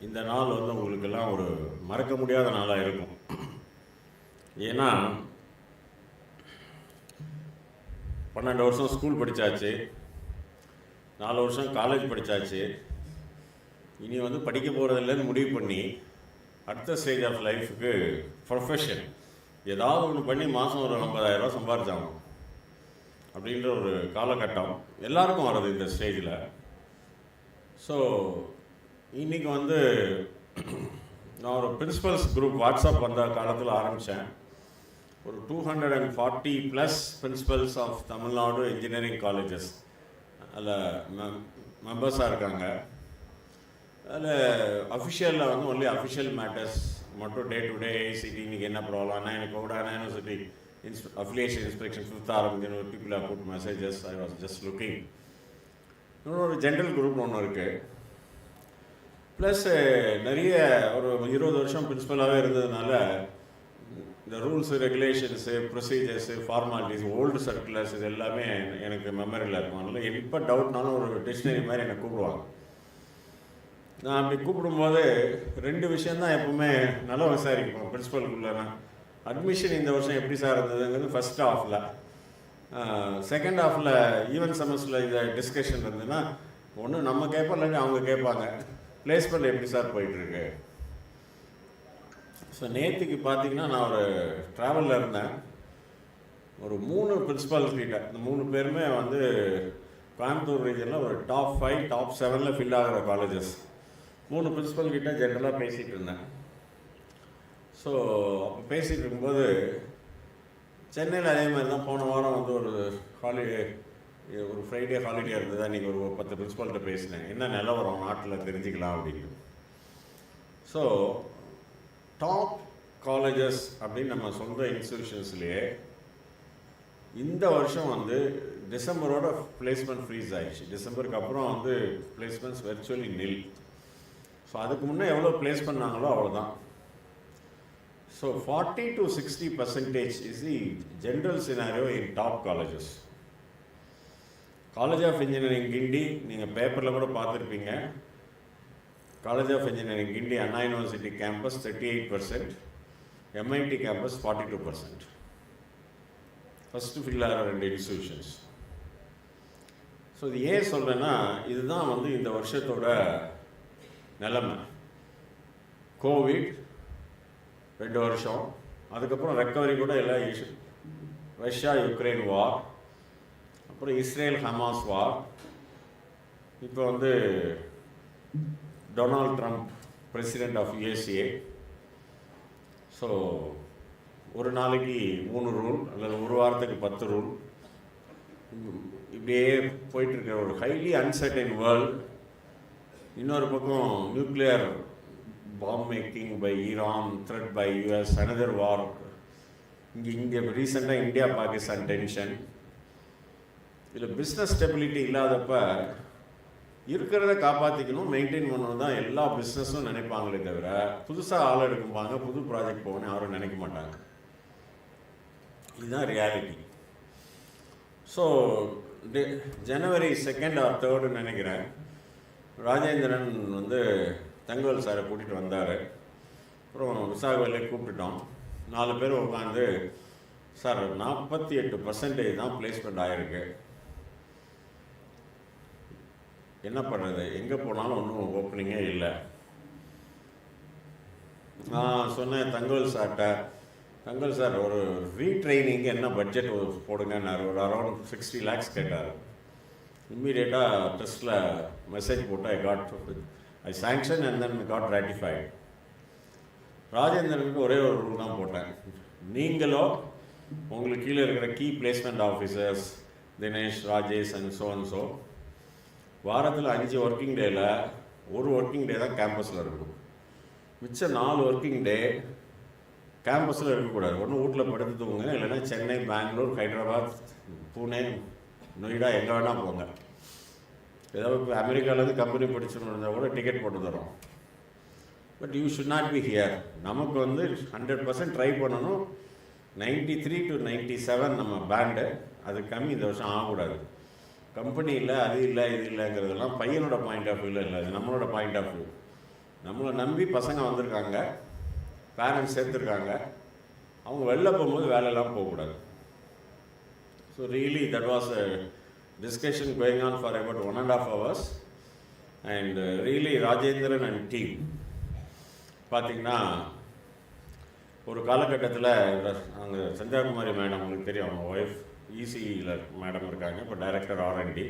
இந்த நாள் வந்து உங்களுக்கெல்லாம் ஒரு மறக்க முடியாத நாளாக இருக்கும். ஏன்னா 12 வருஷம் ஸ்கூல் படித்தாச்சு, 4 வருஷம் காலேஜ் படித்தாச்சு, இனி வந்து படிக்க போகிறதில்லன்னு முடிவு பண்ணி அடுத்த ஸ்டேஜ் ஆஃப் லைஃபுக்கு ப்ரொஃபஷன் ஏதாவது ஒன்று பண்ணி மாதம் ஒரு 50,000 சம்பாதிச்சாங்க அப்படின்ற ஒரு காலகட்டம் எல்லாருக்கும் வருது இந்த ஸ்டேஜில். ஸோ இன்றைக்கி வந்து நான் ஒரு பிரின்சிபல்ஸ் குரூப் வாட்ஸ்அப் வந்த காலத்தில் ஆரம்பித்தேன். ஒரு 240+ principals of Tamil Nadu engineering colleges அதில் மெம்பர்ஸாக இருக்காங்க. அதில் அஃபிஷியலில் வந்து ஒன்லி அஃபிஷியல் மேட்டர்ஸ் மட்டும் டே டு டே ஏசிடி இன்றைக்கி என்ன ப்ராப்ளம், எனக்கு கூட யூனிவர்சிட்டி அஃபிலியேஷன் இன்ஸ்பெக்ஷன் 5th ஆரம்பிக்கணும், people have put messages. I was just looking. இன்னொரு ஜென்ரல் குரூப்னு ஒன்று இருக்குது. ப்ளஸ் நிறைய ஒரு 20 வருஷம் பிரின்சிபலாகவே இருந்ததுனால இந்த rules, regulations, procedures, formalities, old circulars இது எல்லாமே எனக்கு மெமரியில் இருக்கும். அதனால் எப்போ டவுட்னாலும் ஒரு டிக்ஷனரி மாதிரி என்னை கூப்பிடுவாங்க. நான் அப்படி கூப்பிடும்போது 2 விஷயந்தான் எப்போவுமே நல்லா விசாரிப்போம் பிரின்சிபலுக்குள்ளே. அட்மிஷன் இந்த வருஷம் எப்படி சார் இருந்ததுங்கிறது ஃபஸ்ட் ஹாஃபில். செகண்ட் ஹாஃபில் ஈவென்ட் செமஸ்டரில் இந்த டிஸ்கஷன் இருந்ததுன்னா ஒன்று நம்ம கேட்போம், இல்லாட்டி அவங்க கேட்பாங்க, பிளேஸ்மெண்ட் எப்படி சார் போயிட்டுருக்கு. ஸோ நேற்றுக்கு பார்த்தீங்கன்னா நான் ஒரு ட்ராவலில் இருந்தேன். ஒரு 3 பிரின்சிபல்ஸ் கிட்ட, இந்த 3 பேருமே வந்து கோயம்புத்தூர் ரீஜனில் ஒரு டாப் 5 டாப் 7 ஃபில் ஆகிற காலேஜஸ். 3 பிரின்சிபல் கிட்ட ஜென்ரலாக பேசிகிட்டு இருந்தேன். ஸோ அப்போ பேசிகிட்டு இருக்கும்போது சென்னையில் அதே மாதிரி தான் போன வாரம் வந்து ஒரு ஹாலிடே, ஒரு ஃப்ரைடே ஹாலிடே இருந்தது. அன்றைக்கி ஒரு 10 பிரின்சிபல்கிட்ட பேசினேன், என்ன நிலவரம் நாட்டில் தெரிஞ்சுக்கலாம் அப்படின்னு. ஸோ டாப் காலேஜஸ் அப்படின்னு நம்ம சொந்த இன்ஸ்டிடியூஷன்ஸ்லேயே இந்த வருஷம் வந்து டிசம்பரோட பிளேஸ்மெண்ட் ஃப்ரீஸ் ஆகிடுச்சு. டிசம்பருக்கு அப்புறம் வந்து பிளேஸ்மெண்ட்ஸ் வெர்ச்சுவலி நில். ஸோ அதுக்கு முன்னே எவ்வளோ பிளேஸ் பண்ணாங்களோ அவ்வளோதான். So 40 to 60% is the general scenario in top colleges. College of engineering Guindy நீங்கள் பேப்பரில் கூட பார்த்துருப்பீங்க. College of engineering Guindy Anna university campus 38%, MIT campus 42%. First fill ஆகிற 2 இன்ஸ்டிடியூஷன்ஸ். ஸோ இது ஏன் சொல்கிறேன்னா, இதுதான் வந்து இந்த வருஷத்தோட நிலைமை. கோவிட் 2 வருஷம், அதுக்கப்புறம் ரெக்கவரி கூட எல்லாம் இஷ்யூ, ரஷ்யா யுக்ரைன் வார், அப்புறம் இஸ்ரேல் ஹமாஸ் வார், இப்போ வந்து Donald Trump president of USA. So ஒரு நாளைக்கு 3 ரூல் அல்லது ஒரு வாரத்துக்கு 10 ரூல், இப்படியே போயிட்டுருக்கிற ஒரு ஹைலி அன்சர்டைன் வேர்ல்டு. இன்னொரு பக்கம் nuclear bomb making by Iran, threat by US, another war. இங்கே ரீசெண்டாக இந்தியா பாகிஸ்தான் டென்ஷன். இதில் பிஸ்னஸ் ஸ்டெபிலிட்டி இல்லாதப்ப இருக்கிறத காப்பாற்றிக்கணும், மெயின்டைன் பண்ணணும் தான் எல்லா பிஸ்னஸும் நினைப்பாங்களே தவிர புதுசாக ஆள் எடுக்கும்பாங்க, புது ப்ராஜெக்ட் போகணும் யாரும் நினைக்க மாட்டாங்க. இதுதான் ரியாலிட்டி. ஸோ ஜனவரி 2 or 3 நினைக்கிறேன், ராஜேந்திரன் வந்து தங்கவேல் சாரை கூட்டிகிட்டு வந்தார். அப்புறம் விசாகவேலே கூப்பிட்டுட்டோம். 4 பேர் உட்காந்து, சார் 48% தான் பிளேஸ்மெண்ட் ஆகிருக்கு, என்ன பண்ணுறது, எங்கே போனாலும் ஒன்றும் ஓப்பனிங்கே இல்லை. நான் சொன்னேன் தங்கவேல் சார்கிட்ட, தங்கவேல் சார் ஒரு ரீட்ரைனிங்கு என்ன பட்ஜெட் போடுங்கன்னாரு. ஒரு அரௌண்ட் 60 lakhs கேட்டார். இம்மீடியட்டாக டெஸ்ட்டில் மெசேஜ் போட்டு I sanction and then got ratified. ராஜேந்திரனுக்கு ஒரே ஒரு ரூல் தான் போட்டேன், நீங்களோ உங்களுக்கு கீழே இருக்கிற key placement officers Dinesh, Rajesh and so வாரத்தில் 5 ஒர்க்கிங் டேயில் 1 ஒர்க்கிங் டே தான் கேம்பஸில் இருக்கணும். மிச்சம் 4 ஒர்க்கிங் டே கேம்பஸில் இருக்கக்கூடாது. ஒன்று வீட்டில் படுத்து தூங்க, இல்லைன்னா சென்னை, பெங்களூர், ஹைதராபாத், பூனே, நொய்டா, எங்கே வேணால் போங்க. ஏதாவது இப்போ அமெரிக்காவிலேருந்து கம்பெனி படிச்சுன்னு இருந்தால் கூட டிக்கெட் போட்டு தரோம். But you should not be here. நமக்கு வந்து 100% ட்ரை பண்ணணும். 93 to 97 நம்ம பேண்டு, அது கம்மி இந்த வருஷம் ஆகக்கூடாது. கம்பெனி இல்லை, அது இல்லை, இது இல்லைங்கிறதெல்லாம் பையனோட பாயிண்ட் ஆஃப் வியூவில் இல்லை, அது நம்மளோட பாயிண்ட் ஆஃப் வியூ. நம்மளை நம்பி பசங்க வந்திருக்காங்க, பேரண்ட்ஸ் சேர்த்துருக்காங்க, அவங்க வெளில போகும்போது வேலையெல்லாம் போகக்கூடாது. So really that was a discussion going on for about 1.5 hours. And really Rajendran and team பார்த்திங்கன்னா ஒரு காலகட்டத்தில் அங்கே சந்தியாகுமாரி மேடம், உங்களுக்கு தெரியும், அவங்க ஒய்ஃப் இசியில் மேடம் இருக்காங்க, இப்போ டைரக்டர் R&D.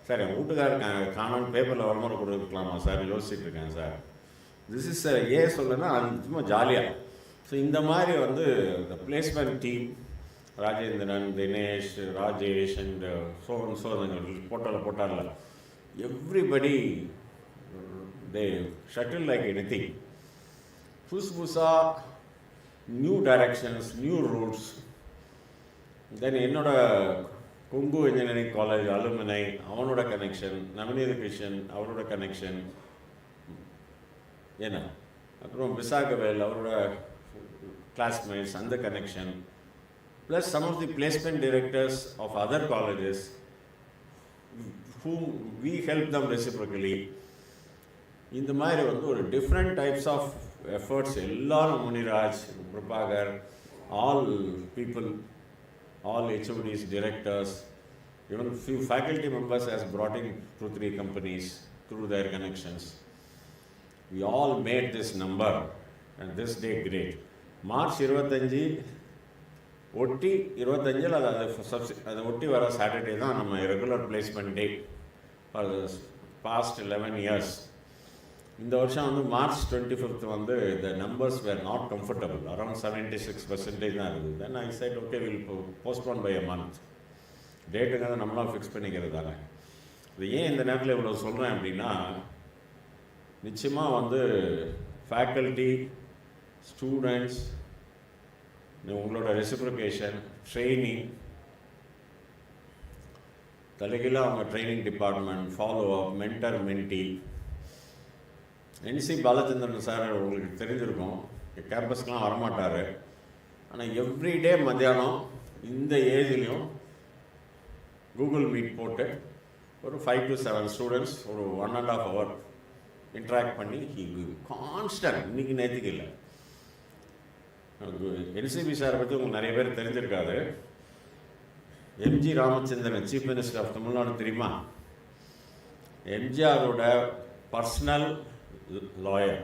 சார் என் வீட்டுக்காரர் காணான்னு பேப்பரில் வருமானம் கொடுக்கலாமா சார், யோசிச்சுட்டு இருக்கேன் சார். திஸ் இஸ் ஏன் சொல்லுன்னா சும்மா ஜாலியாக. ஸோ இந்த மாதிரி வந்து இந்த placement team, Rajendran, Dinesh, Rajesh and போட்டார்ல everybody they shuttle like anything. புதுசாக new directions, new routes. Then என்னோட கொங்கு இன்ஜினியரிங் காலேஜ் அலுமினை, அவனோட கனெக்ஷன், நவநீத கிருஷ்ணன் அவரோட கனெக்ஷன் என்ன, அப்புறம் விசாகவேல் அவரோட கிளாஸ்மேட்ஸ், அந்த connection, plus some of the placement directors of other colleges whom we help them reciprocally. இந்த மாதிரி வந்து ஒரு டிஃப்ரெண்ட் டைப்ஸ் ஆஃப் எஃபர்ட்ஸ் எல்லாரும், Muniraj, Prabhakar, all people, all HODs, directors, even few faculty members has brought in 2-3 companies through their connections. We all made this number and this day great. March 25 ஒட்டி 25 அது ஒட்டி வர Saturday தான் நம்ம regular placement day for past 11 years. இந்த வருஷம் வந்து March 25 வந்து the numbers were not comfortable, around 76% தான் இருக்குது. Then I said okay, we'll postpone by a month. டேட்டுங்கிறத நம்மளாம் ஃபிக்ஸ் பண்ணிக்கிறது தானே. இது ஏன் இந்த நேரத்தில் இவ்வளோ சொல்கிறேன் அப்படின்னா, நிச்சயமாக வந்து ஃபேக்கல்ட்டி, ஸ்டூடெண்ட்ஸ், உங்களோட ரெசிப்ரிகேஷன், ட்ரைனிங், தலைகீழாக அவங்க training department, follow up, mentor, mentee. NC Balachandran sir உங்களுக்கு தெரிஞ்சிருக்கும், கேம்பஸ்க்கெலாம் வரமாட்டார். ஆனால் எவ்ரிடே மத்தியானம் இந்த ஏஜ்லேயும் கூகுள் மீட் போட்டு ஒரு 5 to 7 ஸ்டூடெண்ட்ஸ் ஒரு 1.5 hour இன்ட்ராக்ட் பண்ணி கான்ஸ்டன்ட். இன்றைக்கி நேற்றுக்கு இல்லை. NCB சாரை பற்றி உங்களுக்கு நிறைய பேர் தெரிஞ்சிருக்காது. MG Ramachandran, chief minister of Tamil Nadu தெரியுமா? எம்ஜிஆரோட பர்சனல் லாயர்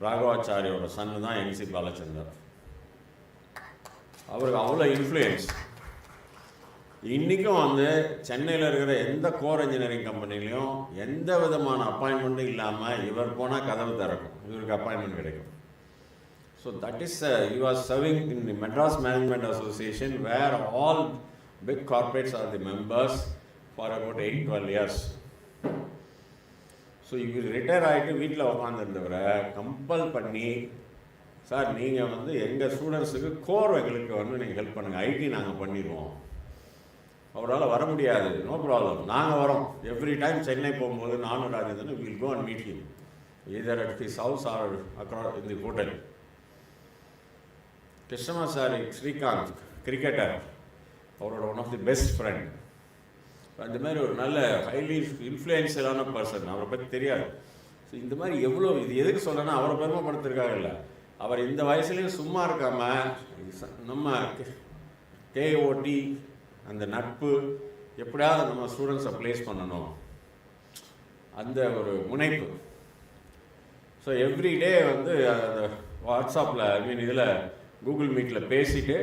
ராகவாச்சாரியோட சன்னு தான் NC பாலச்சந்தர். அவருக்கு அவ்வளோ இன்ஃப்ளூயன்ஸ். இன்றைக்கும் வந்து சென்னையில் இருக்கிற எந்த கோர் இன்ஜினியரிங் கம்பெனிலையும் எந்த விதமான அப்பாயின்மெண்ட்டும் இல்லாமல் இவர் போனால் கதவு திறக்கும், இவருக்கு அப்பாயின்மெண்ட் கிடைக்கும். So that is he was serving in the Madras Management Association where all big corporates are the members for about 8-12 years. So இவர் ரிட்டையர் ஆகிட்டு வீட்டில் உட்காந்துருந்தவரை கம்பல் பண்ணி, சார் நீங்கள் வந்து எங்கள் ஸ்டூடெண்ட்ஸுக்கு கோர் எங்களுக்கு வந்து நீங்கள் ஹெல்ப் பண்ணுங்கள், ஐடி நாங்கள் பண்ணிடுவோம். அவரால் வர முடியாது, நோ ப்ராப்ளம், நாங்கள் வரோம். எவ்ரி டைம் சென்னை போகும்போது நானும் Rajendran will go and meet him either at his house or across in the hotel. Krishnama sir, Srikanth cricketer, அவரோட one of the best friend. அந்த மாதிரி ஒரு நல்ல ஹைலி இன்ஃப்ளூயன்ஷியலான பர்சன், அவரை பற்றி தெரியாது. ஸோ இந்த மாதிரி எவ்வளோ, இது எதுக்கு சொல்கிறேன்னா அவரை பெருமைப்படுத்துறதுக்காக இல்லை, அவர் இந்த வயசுலேயும் சும்மா இருக்காமல் நம்ம KIOT அந்த நட்பு எப்படியாவது நம்ம ஸ்டூடெண்ட்ஸை ப்ளேஸ் பண்ணணும், அந்த ஒரு முனைப்பு. ஸோ எவ்ரிடே வந்து அந்த வாட்ஸ்அப்பில் இதில் கூகுள் மீட்டில் பேசிவிட்டு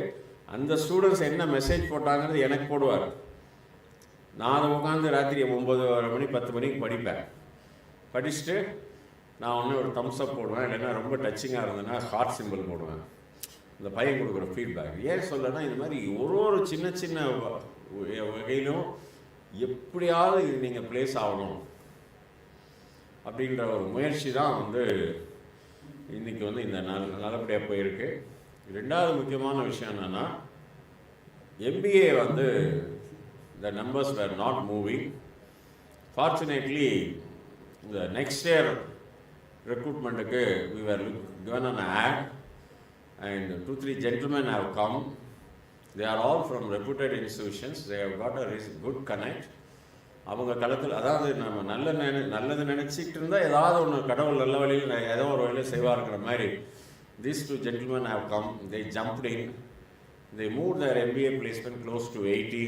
அந்த ஸ்டூடெண்ட்ஸ் என்ன மெசேஜ் போட்டாங்கிறது எனக்கு போடுவார். நான் அதை உட்காந்து ராத்திரி 9 மணி 10 மணிக்கு படிப்பேன். படிச்சுட்டு நான் ஒன்று ஒரு தம்ஸ் அப் போடுவேன், இல்லைன்னா ரொம்ப டச்சிங்காக இருந்ததுன்னா ஹார்ட் சிம்பிள் போடுவேன். இந்த பையன் கொடுக்குற ஃபீட்பேக் ஏன் சொல்லனா, இது மாதிரி ஒரு சின்ன சின்ன வகையிலும் எப்படியாவது இது நீங்கள் ப்ளேஸ் ஆகணும் அப்படின்ற ஒரு முயற்சி தான் வந்து இன்றைக்கி வந்து இந்த நல்லபடியாக போயிருக்கு. ரெண்டாவது முக்கியமான விஷயம் என்னென்னா, MBA வந்து the numbers were not moving. Fortunately, the next year recruitment we were given an ad and 2-3 gentlemen have come. They are all from reputed institutions. They have got a good connect. அவங்க களத்தில் அதாவது நம்ம நல்லது நினச்சிட்டு இருந்தால் ஏதாவது ஒன்று கடவுள் நல்ல வழியில் ஏதோ ஒரு வழியில் செய்வாருங்கிற மாதிரி these 2 gentlemen have come. They jumped in. They moved their MBA placement close to 80.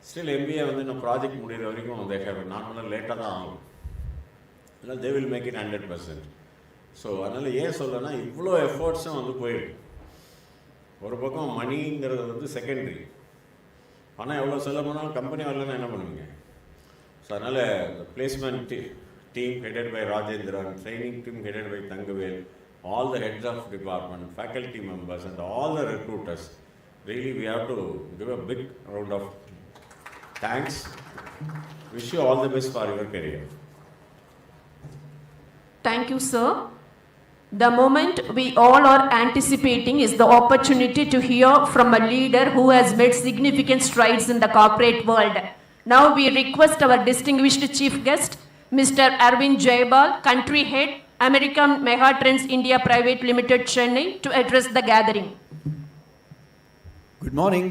Still MBA வந்து இன்னும் ப்ராஜெக்ட் முடிகிற வரைக்கும் they have நார்மலாக லேட்டாக தான் ஆகும். அதனால் they will make it 100%. So அதனால் ஏன் சொல்லனா, இவ்வளோ எஃபர்ட்ஸும் வந்து போயிருக்கு. ஒரு பக்கம் மணிங்கிறது வந்து செகண்டரி, ஆனால் எவ்வளோ செலவு பண்ணாலும் கம்பெனி வரலன்னா என்ன பண்ணுவீங்க? ஸோ அதனால் placement team headed by Rajendran, training team headed by Tangavel, all the heads of department, faculty members and all the recruiters, really we have to give a big round of thanks. Wish you all the best for your career. Thank you, sir. The moment we all are anticipating is the opportunity to hear from a leader who has made significant strides in the corporate world. Now we request our distinguished chief guest, Mr.Arvind Jayabal, Country Head, American Megatrends India Private Limited, Chennai, to address the gathering. Good morning.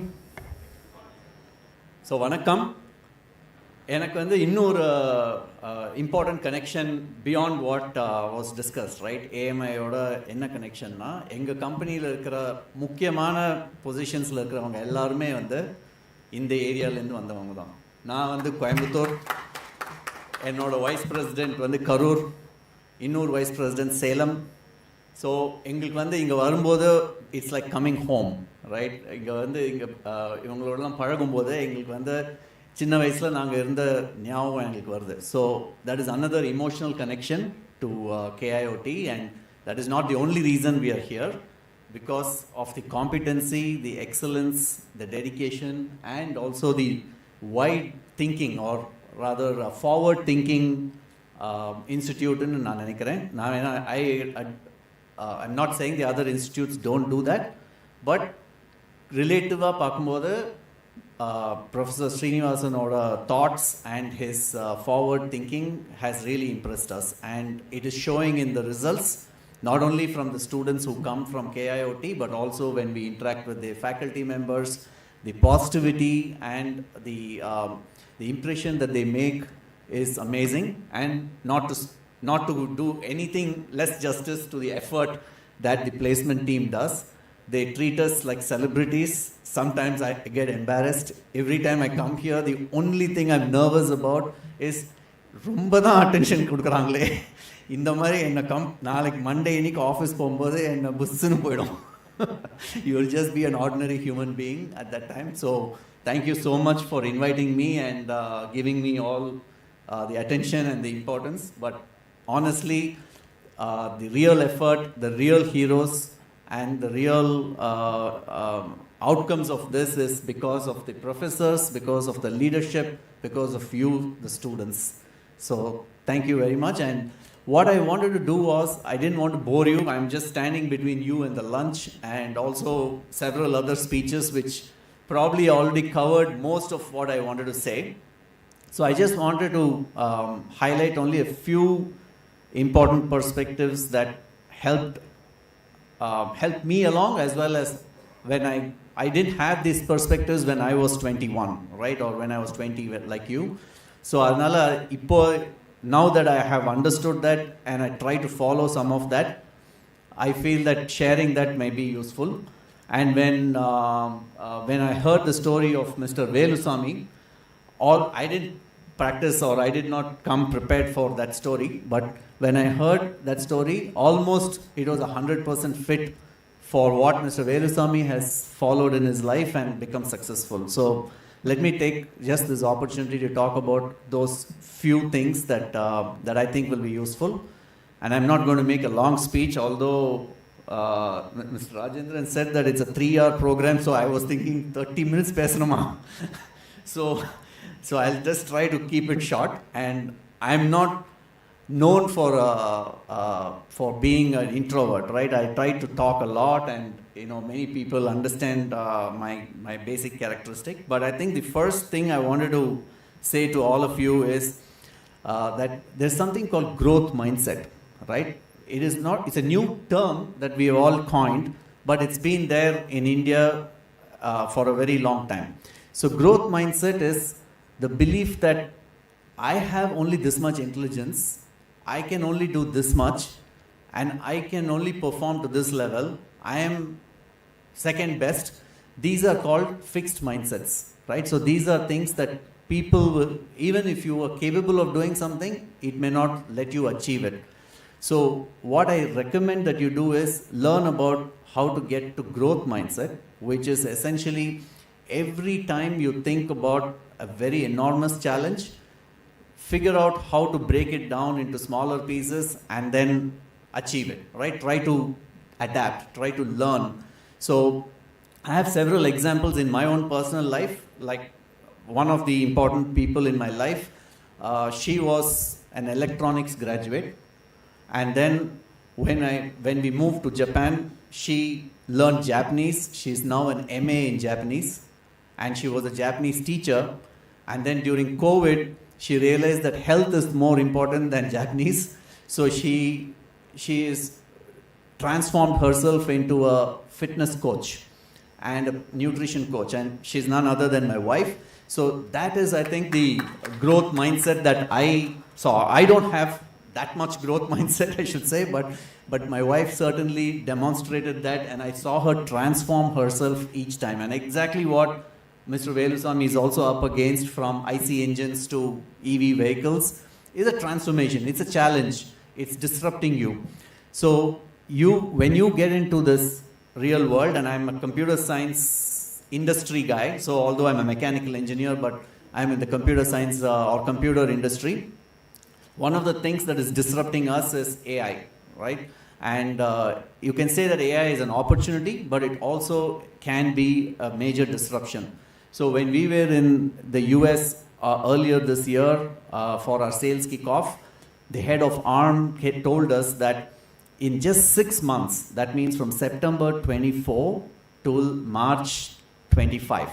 So வணக்கம். எனக்கு வந்து இன்னொரு important connection beyond what was discuss, right? AMIயோட என்ன கனெக்ஷன்னா, எங்கள் கம்பெனியில் இருக்கிற முக்கியமான பொசிஷன்ஸில் இருக்கிறவங்க எல்லாருமே வந்து இந்த ஏரியாவிலேருந்து வந்தவங்க தான். நான் வந்து கோயம்புத்தூர், என்னோடய வைஸ் பிரசிடெண்ட் வந்து கரூர், இன்னொரு வைஸ் பிரசிடெண்ட் சேலம். ஸோ எங்களுக்கு வந்து இங்கே வரும்போது it's like coming home, right? இங்கே வந்து இங்கே இவங்களோடலாம் பழகும்போது எங்களுக்கு வந்து சின்ன வயசில் நாங்கள் இருந்த ஞாபகம் எங்களுக்கு வருது. So that is another emotional connection to KIOT, and that is not the only reason we are here, because of the competency, the excellence, the dedication, and also the wide thinking, or rather forward thinking institute ன்னு நான் நினைக்கிறேன். I'm not saying the other institutes don't do that, but relatively பார்க்கும்போது Professor Srinivasanoda thoughts and his forward thinking has really impressed us, and it is showing in the results, not only from the students who come from KIOT, but also when we interact with the faculty members, the positivity and the impression that they make is amazing. And not to do anything less justice to the effort that the placement team does, they treat us like celebrities. Sometimes I get embarrassed. Every time I come here, the only thing I'm nervous about is ரொம்ப தான் attention கொடுக்குறாங்களே. இந்த மாதிரி என்னை நாளைக்கு Monday இன்னைக்கு office போகும்போது என்னை புஸ்ஸுன்னு போயிடும். You will just be an ordinary human being at that time. So thank you so much for inviting me and giving me all the attention and the importance. But honestly, the real effort, the real heroes, and the real outcomes of this is because of the professors, because of the leadership, because of you, the students. So thank you very much. And what I wanted to do was, I didn't want to bore you. I'm just standing between you and the lunch, and also several other speeches which probably already covered most of what I wanted to say. So I just wanted to highlight only a few important perspectives that helped me along, as well as when I I didn't have these perspectives when I was 21, right? Or when I was 20 like you. So now that I have understood that and I try to follow some of that, I feel that sharing that may be useful. And when I heard the story of Mr. Velusamy, I didn't practice or I did not come prepared for that story. But when I heard that story, almost it was 100% fit for what Mr. Velusamy has followed in his life and become successful. So let me take just this opportunity to talk about those few things that I think will be useful. And I'm not going to make a long speech, although Mr. Rajendran said that it's a 3-hour program, so I was thinking 30 minutes pesanuma. So I'll just try to keep it short. And I'm not known for being an introvert, right? I try to talk a lot, and many people understand my basic characteristic. But I think the first thing I wanted to say to all of you is that there's something called growth mindset, right? It's a new term that we have all coined, but it's been there in India for a very long time. So growth mindset is the belief that I have only this much intelligence, I can only do this much, and I can only perform to this level. I am second best. These are called fixed mindsets, right? So these are things that people will, even if you are capable of doing something, it may not let you achieve it. So what I recommend that you do is learn about how to get to growth mindset, which is essentially every time you think about a very enormous challenge, figure out how to break it down into smaller pieces and then achieve it, right? Try to adapt, try to learn. So I have several examples in my own personal life. Like one of the important people in my life, she was an electronics graduate. And then when we moved to Japan, she learned Japanese. She's now an MA in Japanese. And she was a Japanese teacher. And then during COVID, she realized that health is more important than Japanese. So she is transformed herself into a fitness coach and a nutrition coach. And she's none other than my wife. So that is, I think, the growth mindset that I saw. I don't have that much growth mindset, I should say, but my wife certainly demonstrated that, and I saw her transform herself each time. And exactly what Mr. Velusamy is also up against, from IC engines to EV vehicles, is a transformation. It's a challenge. It's disrupting you. So when you get into this real world, and I'm a computer science industry guy, so although I'm a mechanical engineer, but I'm in the computer science or computer industry, one of the things that is disrupting us is AI, right? And you can say that AI is an opportunity, but it also can be a major disruption. So when we were in the US earlier this year for our sales kickoff, the head of ARM had told us that in just 6 months, that means from September 24 till March 25,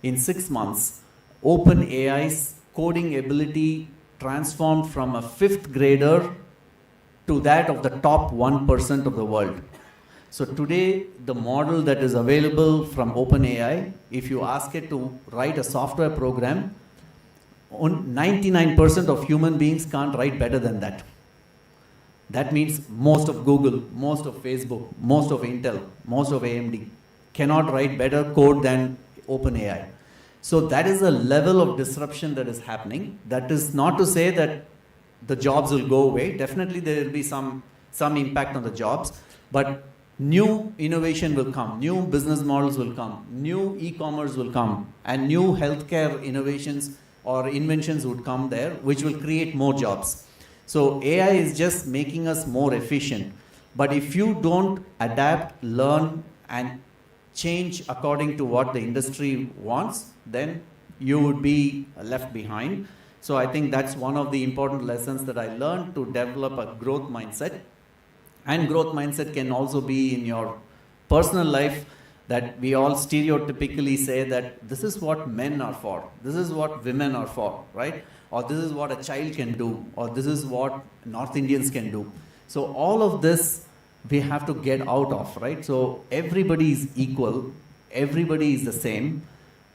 in 6 months, OpenAI's coding ability transformed from a 5th grader to that of the top 1% of the world. So today, the model that is available from OpenAI, if you ask it to write a software program, 99% of human beings can't write better than that. That means most of Google, most of Facebook, most of Intel, most of AMD cannot write better code than OpenAI. So that is a level of disruption that is happening. That is not to say that the jobs will go away. Definitely there will be some impact on the jobs, but new innovation will come, new business models will come, new e-commerce will come, and new healthcare innovations or inventions would come there, which will create more jobs. So AI is just making us more efficient. But if you don't adapt, learn, and change according to what the industry wants, then you would be left behind. So I think that's one of the important lessons that I learned, to develop a growth mindset. And growth mindset can also be in your personal life, that we all stereotypically say that this is what men are for, this is what women are for, right? Or this is what a child can do, or this is what North Indians can do. So all of this we have to get out of, right? So everybody is equal, everybody is the same.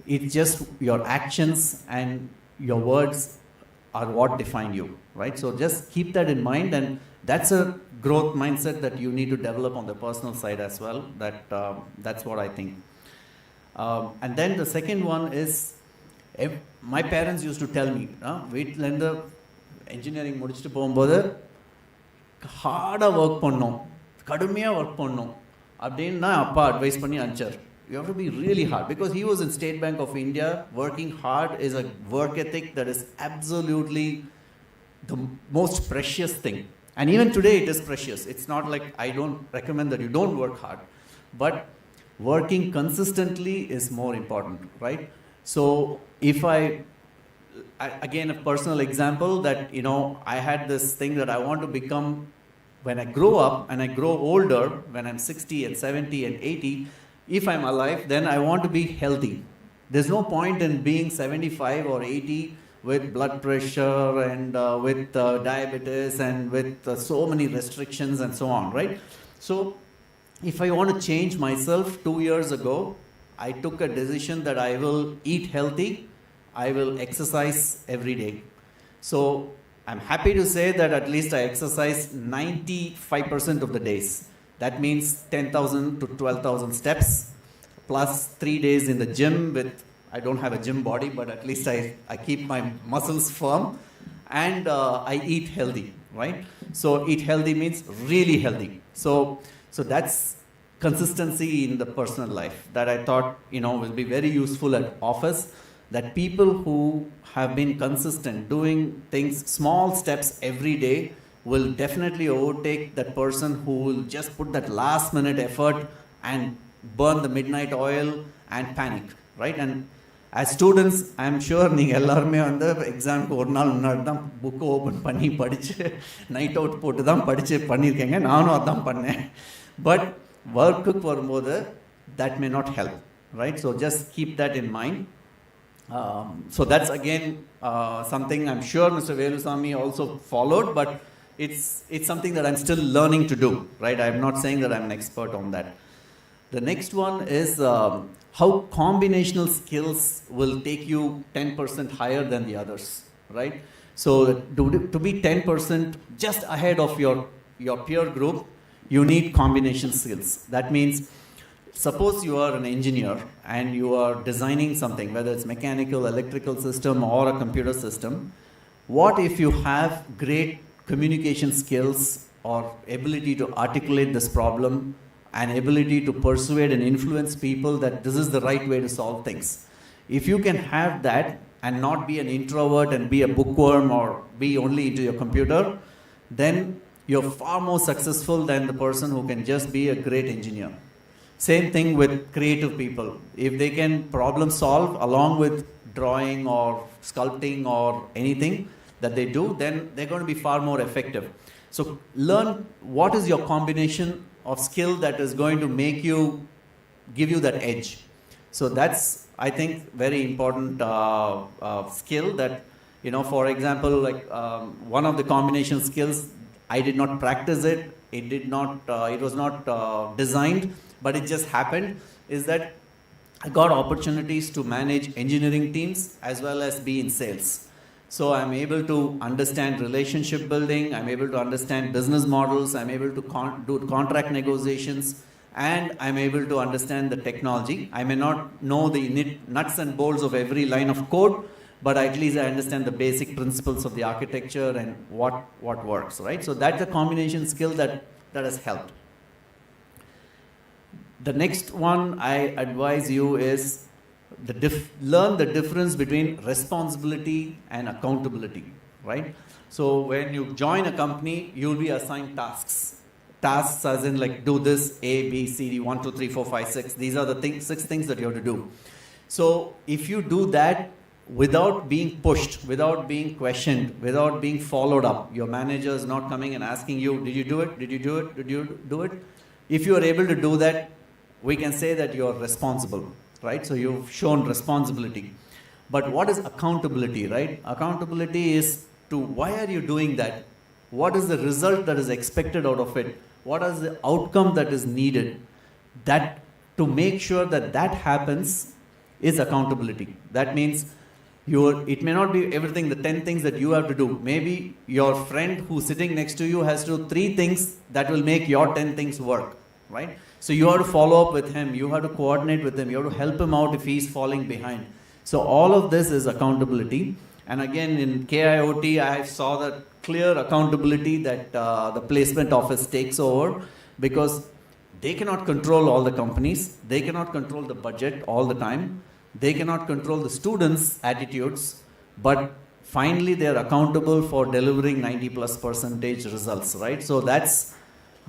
It's just your actions and your words are what define you, right? So just keep that in mind, and that's a growth mindset that you need to develop on the personal side as well. That's what I think. And then the second one is, my parents used to tell me, வீட்டிலேருந்து engineering முடிச்சுட்டு போகும்போது ஹார்டாக work பண்ணோம், கடுமையாக work பண்ணோம் அப்படின்னா அப்பா advice பண்ணி அனுப்பிச்சார். You have to be really hard, because he was in State Bank of India. Working hard is a work ethic that is absolutely the most precious thing. And even today it is precious. It's not like I don't recommend that you don't work hard, but working consistently is more important, right? So if I again, a personal example that, I had this thing that I want to become when I grow up and I grow older, when I'm 60 and 70 and 80, if I'm alive, then I want to be healthy. There's no point in being 75 or 80 with blood pressure and with diabetes and with so many restrictions and so on, right? So if I want to change myself, 2 years ago, I took a decision that I will eat healthy, I will exercise every day. So I'm happy to say that at least I exercise 95% of the days. That means 10,000 to 12,000 steps, plus 3 days in the gym with, I don't have a gym body, but at least I keep my muscles firm, and I eat healthy, right? So eat healthy means really healthy. So that's consistency in the personal life that I thought, will be very useful at office, that people who have been consistent doing things, small steps every day, will definitely overtake that person who will just put that last minute effort and burn the midnight oil and panic, right? And as students, I'm sure நீங்க எல்லாருமே வந்து எக்ஸாம்க்கு ஒரு நாள் முன்னாடி தான் book open பண்ணி படிச்சு நைட் அவுட் போட்டு தான் படிச்சு பண்ணியிருக்கேங்க. நானும் அதான் பண்ணேன். பட் ஒர்க்குக்கு வரும்போது that may not help, right? So just keep that in mind. So that's again something I'm sure Mr. Velusamy also followed, but it's something that I'm still learning to do, right? I'm not saying that I'm an expert on that. The next one is how combinational skills will take you 10% higher than the others, right? So to be 10% just ahead of your peer group, you need combination skills. That means, suppose you are an engineer and you are designing something, whether it's mechanical, electrical system or a computer system. What if you have great communication skills or ability to articulate this problem and ability to persuade and influence people that this is the right way to solve things? If you can have that and not be an introvert and be a bookworm or be only into your computer, then you're far more successful than the person who can just be a great engineer. Same thing with creative people. If they can problem solve along with drawing or sculpting or anything that they do, then they're going to be far more effective. So learn what is your combination of skill that is going to give you that edge. So that's, I think, very important skill that, for example, like one of the combination skills, I did not practice it. It was not designed, but it just happened, is that I got opportunities to manage engineering teams as well as be in sales. So I'm able to understand relationship building, I'm able to understand business models, I'm able to do contract negotiations, and I'm able to understand the technology. I may not know the nuts and bolts of every line of code, but at least I understand the basic principles of the architecture and what works, right? So that's a combination skill that has helped. The next one I advise you is learn the difference between responsibility and accountability, right? So when you join a company, you'll be assigned tasks. Tasks as in like do this, A, B, C, D, 1, 2, 3, 4, 5, 6. These are the 6 things that you have to do. So if you do that without being pushed, without being questioned, without being followed up, your manager is not coming and asking you, did you do it? Did you do it? Did you do it? If you are able to do that, we can say that you are responsible, right? So you've shown responsibility. But what is accountability, right? Accountability is to why are you doing that? What is the result that is expected out of it? What is the outcome that is needed? That to make sure that that happens is accountability. That means it may not be everything, the 10 things that you have to do. Maybe your friend who's sitting next to you has to do 3 things that will make your 10 things work, right? So you have to follow up with him, you have to coordinate with him, you have to help him out if he's falling behind. So all of this is accountability. And again, in KIOT, I saw that clear accountability that the placement office takes over, because they cannot control all the companies, they cannot control the budget all the time, they cannot control the students' attitudes, but finally they are accountable for delivering 90+% results, right? So that's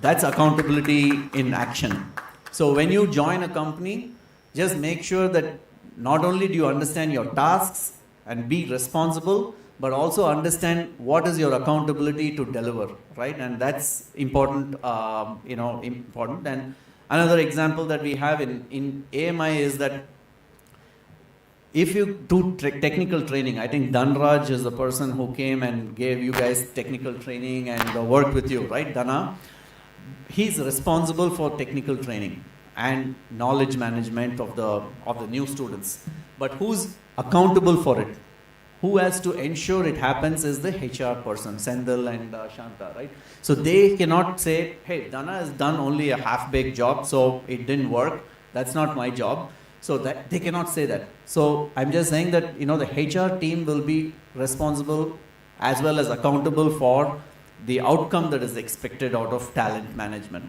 accountability in action. So when you join a company, just make sure that not only do you understand your tasks and be responsible, but also understand what is your accountability to deliver, right? And that's important, important. And another example that we have in AMI is that if you do technical training, I think Dhanraj is the person who came and gave you guys technical training and worked with you, right, Dana? He's responsible for technical training and knowledge management of the new students. But who's accountable for it? Who has to ensure it happens is the HR person, Sendil and Shanta, right? So they cannot say, hey, Dana has done only a half-baked job, so it didn't work. That's not my job. So that they cannot say that. So I'm just saying that, the HR team will be responsible as well as accountable for the outcome that is expected out of talent management.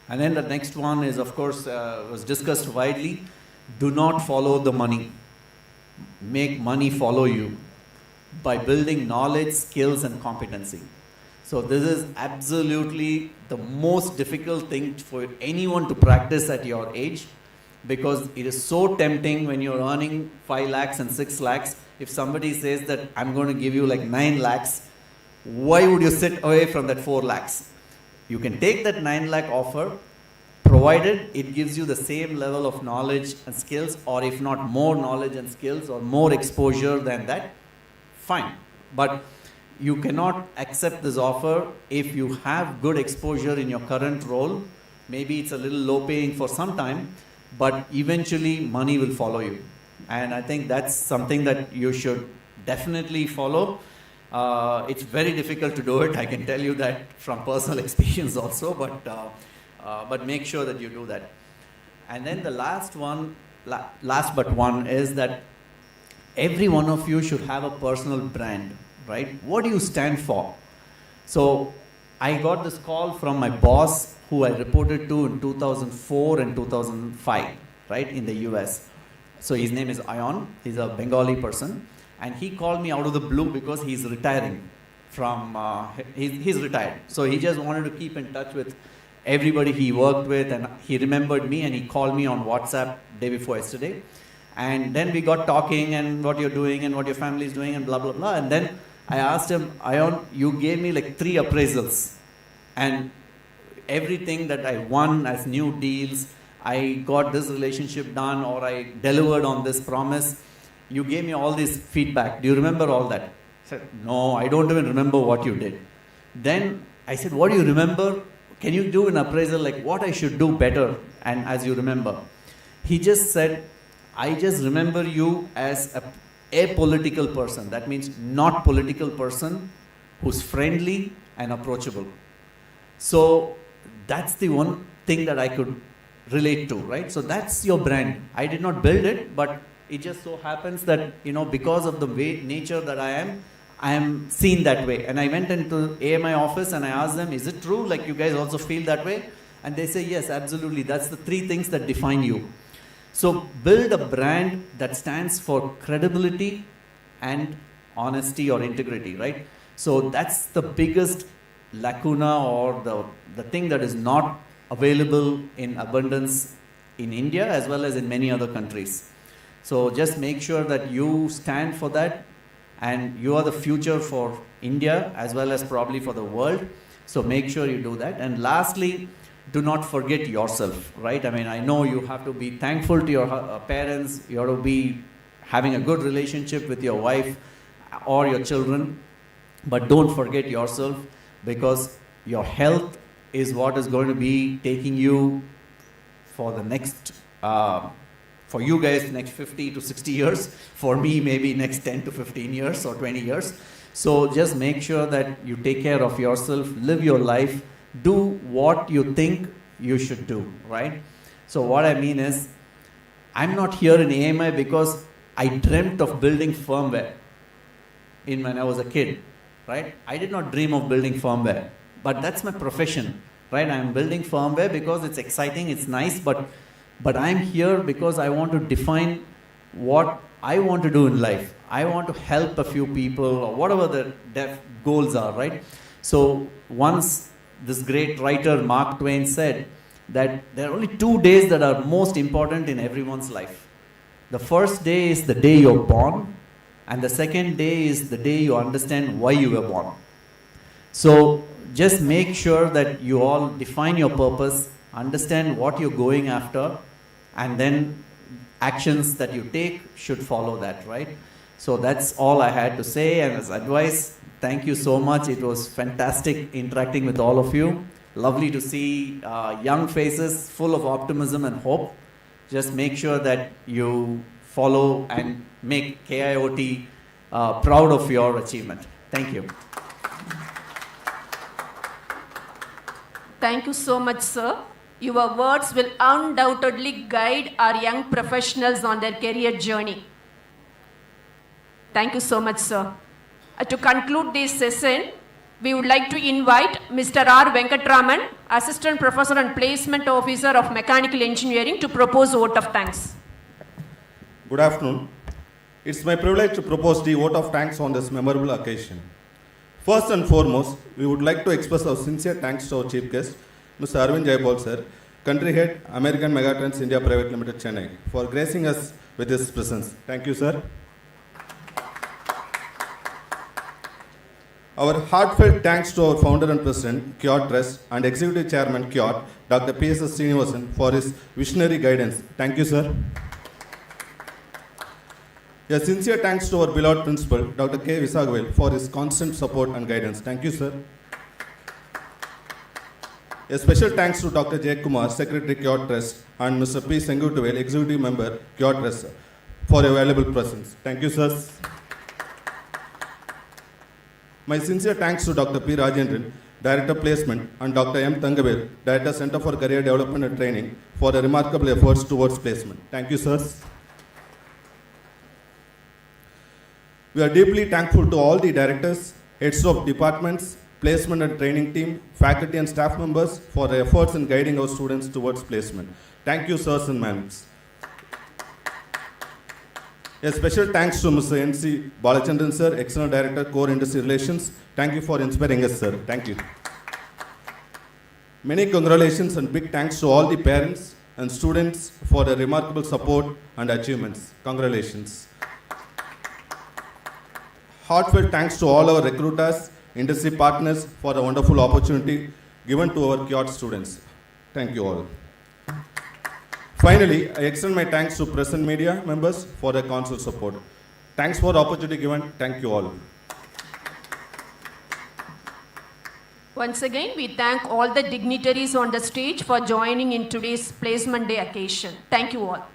And then the next one is, of course, was discussed widely. Do not follow the money. Make money follow you by building knowledge, skills, and competency. So this is absolutely the most difficult thing for anyone to practice at your age, because it is so tempting when you're earning 5 lakhs and 6 lakhs. If somebody says that I'm going to give you like 9 lakhs, why would you sit away from that 4 lakhs? You can take that 9 lakh offer, provided it gives you the same level of knowledge and skills, or if not more knowledge and skills or more exposure than that, fine. But you cannot accept this offer if you have good exposure in your current role. Maybe it's a little low paying for some time, but eventually money will follow you. And I think that's something that you should definitely follow. It's very difficult to do it, I can tell you that from personal experience also, but make sure that you do that. And then the last but one is that every one of you should have a personal brand, right? What do you stand for? So I got this call from my boss, who I reported to in 2004 and 2005, right, in the US. So his name is Ayon, he's a Bengali person, and he called me out of the blue because he's retiring from, he's retired. So he just wanted to keep in touch with everybody he worked with, and he remembered me, and he called me on WhatsApp day before yesterday. And then we got talking, and what you're doing and what your family is doing and blah, blah, blah. And then I asked him, Ayon, you gave me like 3 appraisals, and everything that I won as new deals, I got this relationship done, or I delivered on this promise. You gave me all this feedback. Do you remember all that? I said, no, I don't even remember what you did. Then I said, what do you remember? Can you do an appraisal like what I should do better? And as you remember, he just said, I just remember you as a apolitical person. That means not political person who's friendly and approachable. So that's the one thing that I could relate to, right? So that's your brand. I did not build it, but it just so happens that, because of the nature that I am seen that way. And I went into AMI office and I asked them, is it true? Like, you guys also feel that way? And they say, yes, absolutely. That's the 3 things that define you. So build a brand that stands for credibility and honesty or integrity, right? So that's the biggest lacuna, or the thing that is not available in abundance in India as well as in many other countries. So just make sure that you stand for that, and you are the future for India as well as probably for the world. So make sure you do that. And lastly, do not forget yourself, right? I mean, I know you have to be thankful to your parents, you have to be having a good relationship with your wife or your children, but don't forget yourself, because your health is what is going to be taking you for the next, for you guys, next 50 to 60 years. For me, maybe next 10 to 15 years or 20 years. So just make sure that you take care of yourself, live your life, do what you think you should do, right? So what I mean is, I'm not here in AMI because I dreamt of building firmware when I was a kid, right? I did not dream of building firmware, but that's my profession, right? I'm building firmware because it's exciting, it's nice, but I'm here because I want to define what I want to do in life. I want to help a few people or whatever the goals are, right? So once this great writer Mark Twain said that there are only 2 days that are most important in everyone's life. The first day is the day you're born, and the second day is the day you understand why you were born. So just make sure that you all define your purpose, understand what you're going after, and then actions that you take should follow that, right? So that's all I had to say, and as advice, thank you so much. It was fantastic interacting with all of you. Lovely to see young faces full of optimism and hope. Just make sure that you follow and make KIOT proud of your achievement. Thank you. Thank you so much, sir. Your words will undoubtedly guide our young professionals on their career journey. Thank you so much, sir. To conclude this session, we would like to invite Mr. R. Venkatraman, Assistant Professor and Placement Officer of Mechanical Engineering, to propose vote of thanks. Good afternoon. It's my privilege to propose the vote of thanks on this memorable occasion. First and foremost, we would like to express our sincere thanks to our chief guest, Mr. Arvind Jayabal, sir, Country Head, American Megatrends India Private Limited, Chennai, for gracing us with his presence. Thank you, sir. Our heartfelt thanks to our founder and president, KIOT Trust, and Executive Chairman, KIOT, Dr. P.S.S. Srinivasan, for his visionary guidance. Thank you, sir. A sincere thanks to our beloved principal, Dr. K. Visagavel, for his constant support and guidance. Thank you, sir. A special thanks to Dr. J. Kumar, Secretary, KIOT Trust, and Mr. P. Sengutuvel, Executive Member, KIOT Trust, for your valuable presence. Thank you, sir. My sincere thanks to Dr. P. Rajendran, Director Placement, and Dr. M. Thangavel, Director Center for Career Development and Training, for their remarkable efforts towards placement. Thank you, sirs. We are deeply thankful to all the directors, heads of departments, placement and training team, faculty and staff members for their efforts in guiding our students towards placement. Thank you, sirs and ma'ams. A special thanks to Mr. N.C. Balachandran, sir, External Director, Core Industry Relations. Thank you for inspiring us, sir. Thank you. Many congratulations and big thanks to all the parents and students for their remarkable support and achievements. Congratulations. Heartfelt thanks to all our recruiters, industry partners for the wonderful opportunity given to our KIOT students. Thank you all. Finally, I extend my thanks to press and media members for their constant support. Thanks for the opportunity given. Thank you all. Once again, we thank all the dignitaries on the stage for joining in today's Placement Day occasion. Thank you all.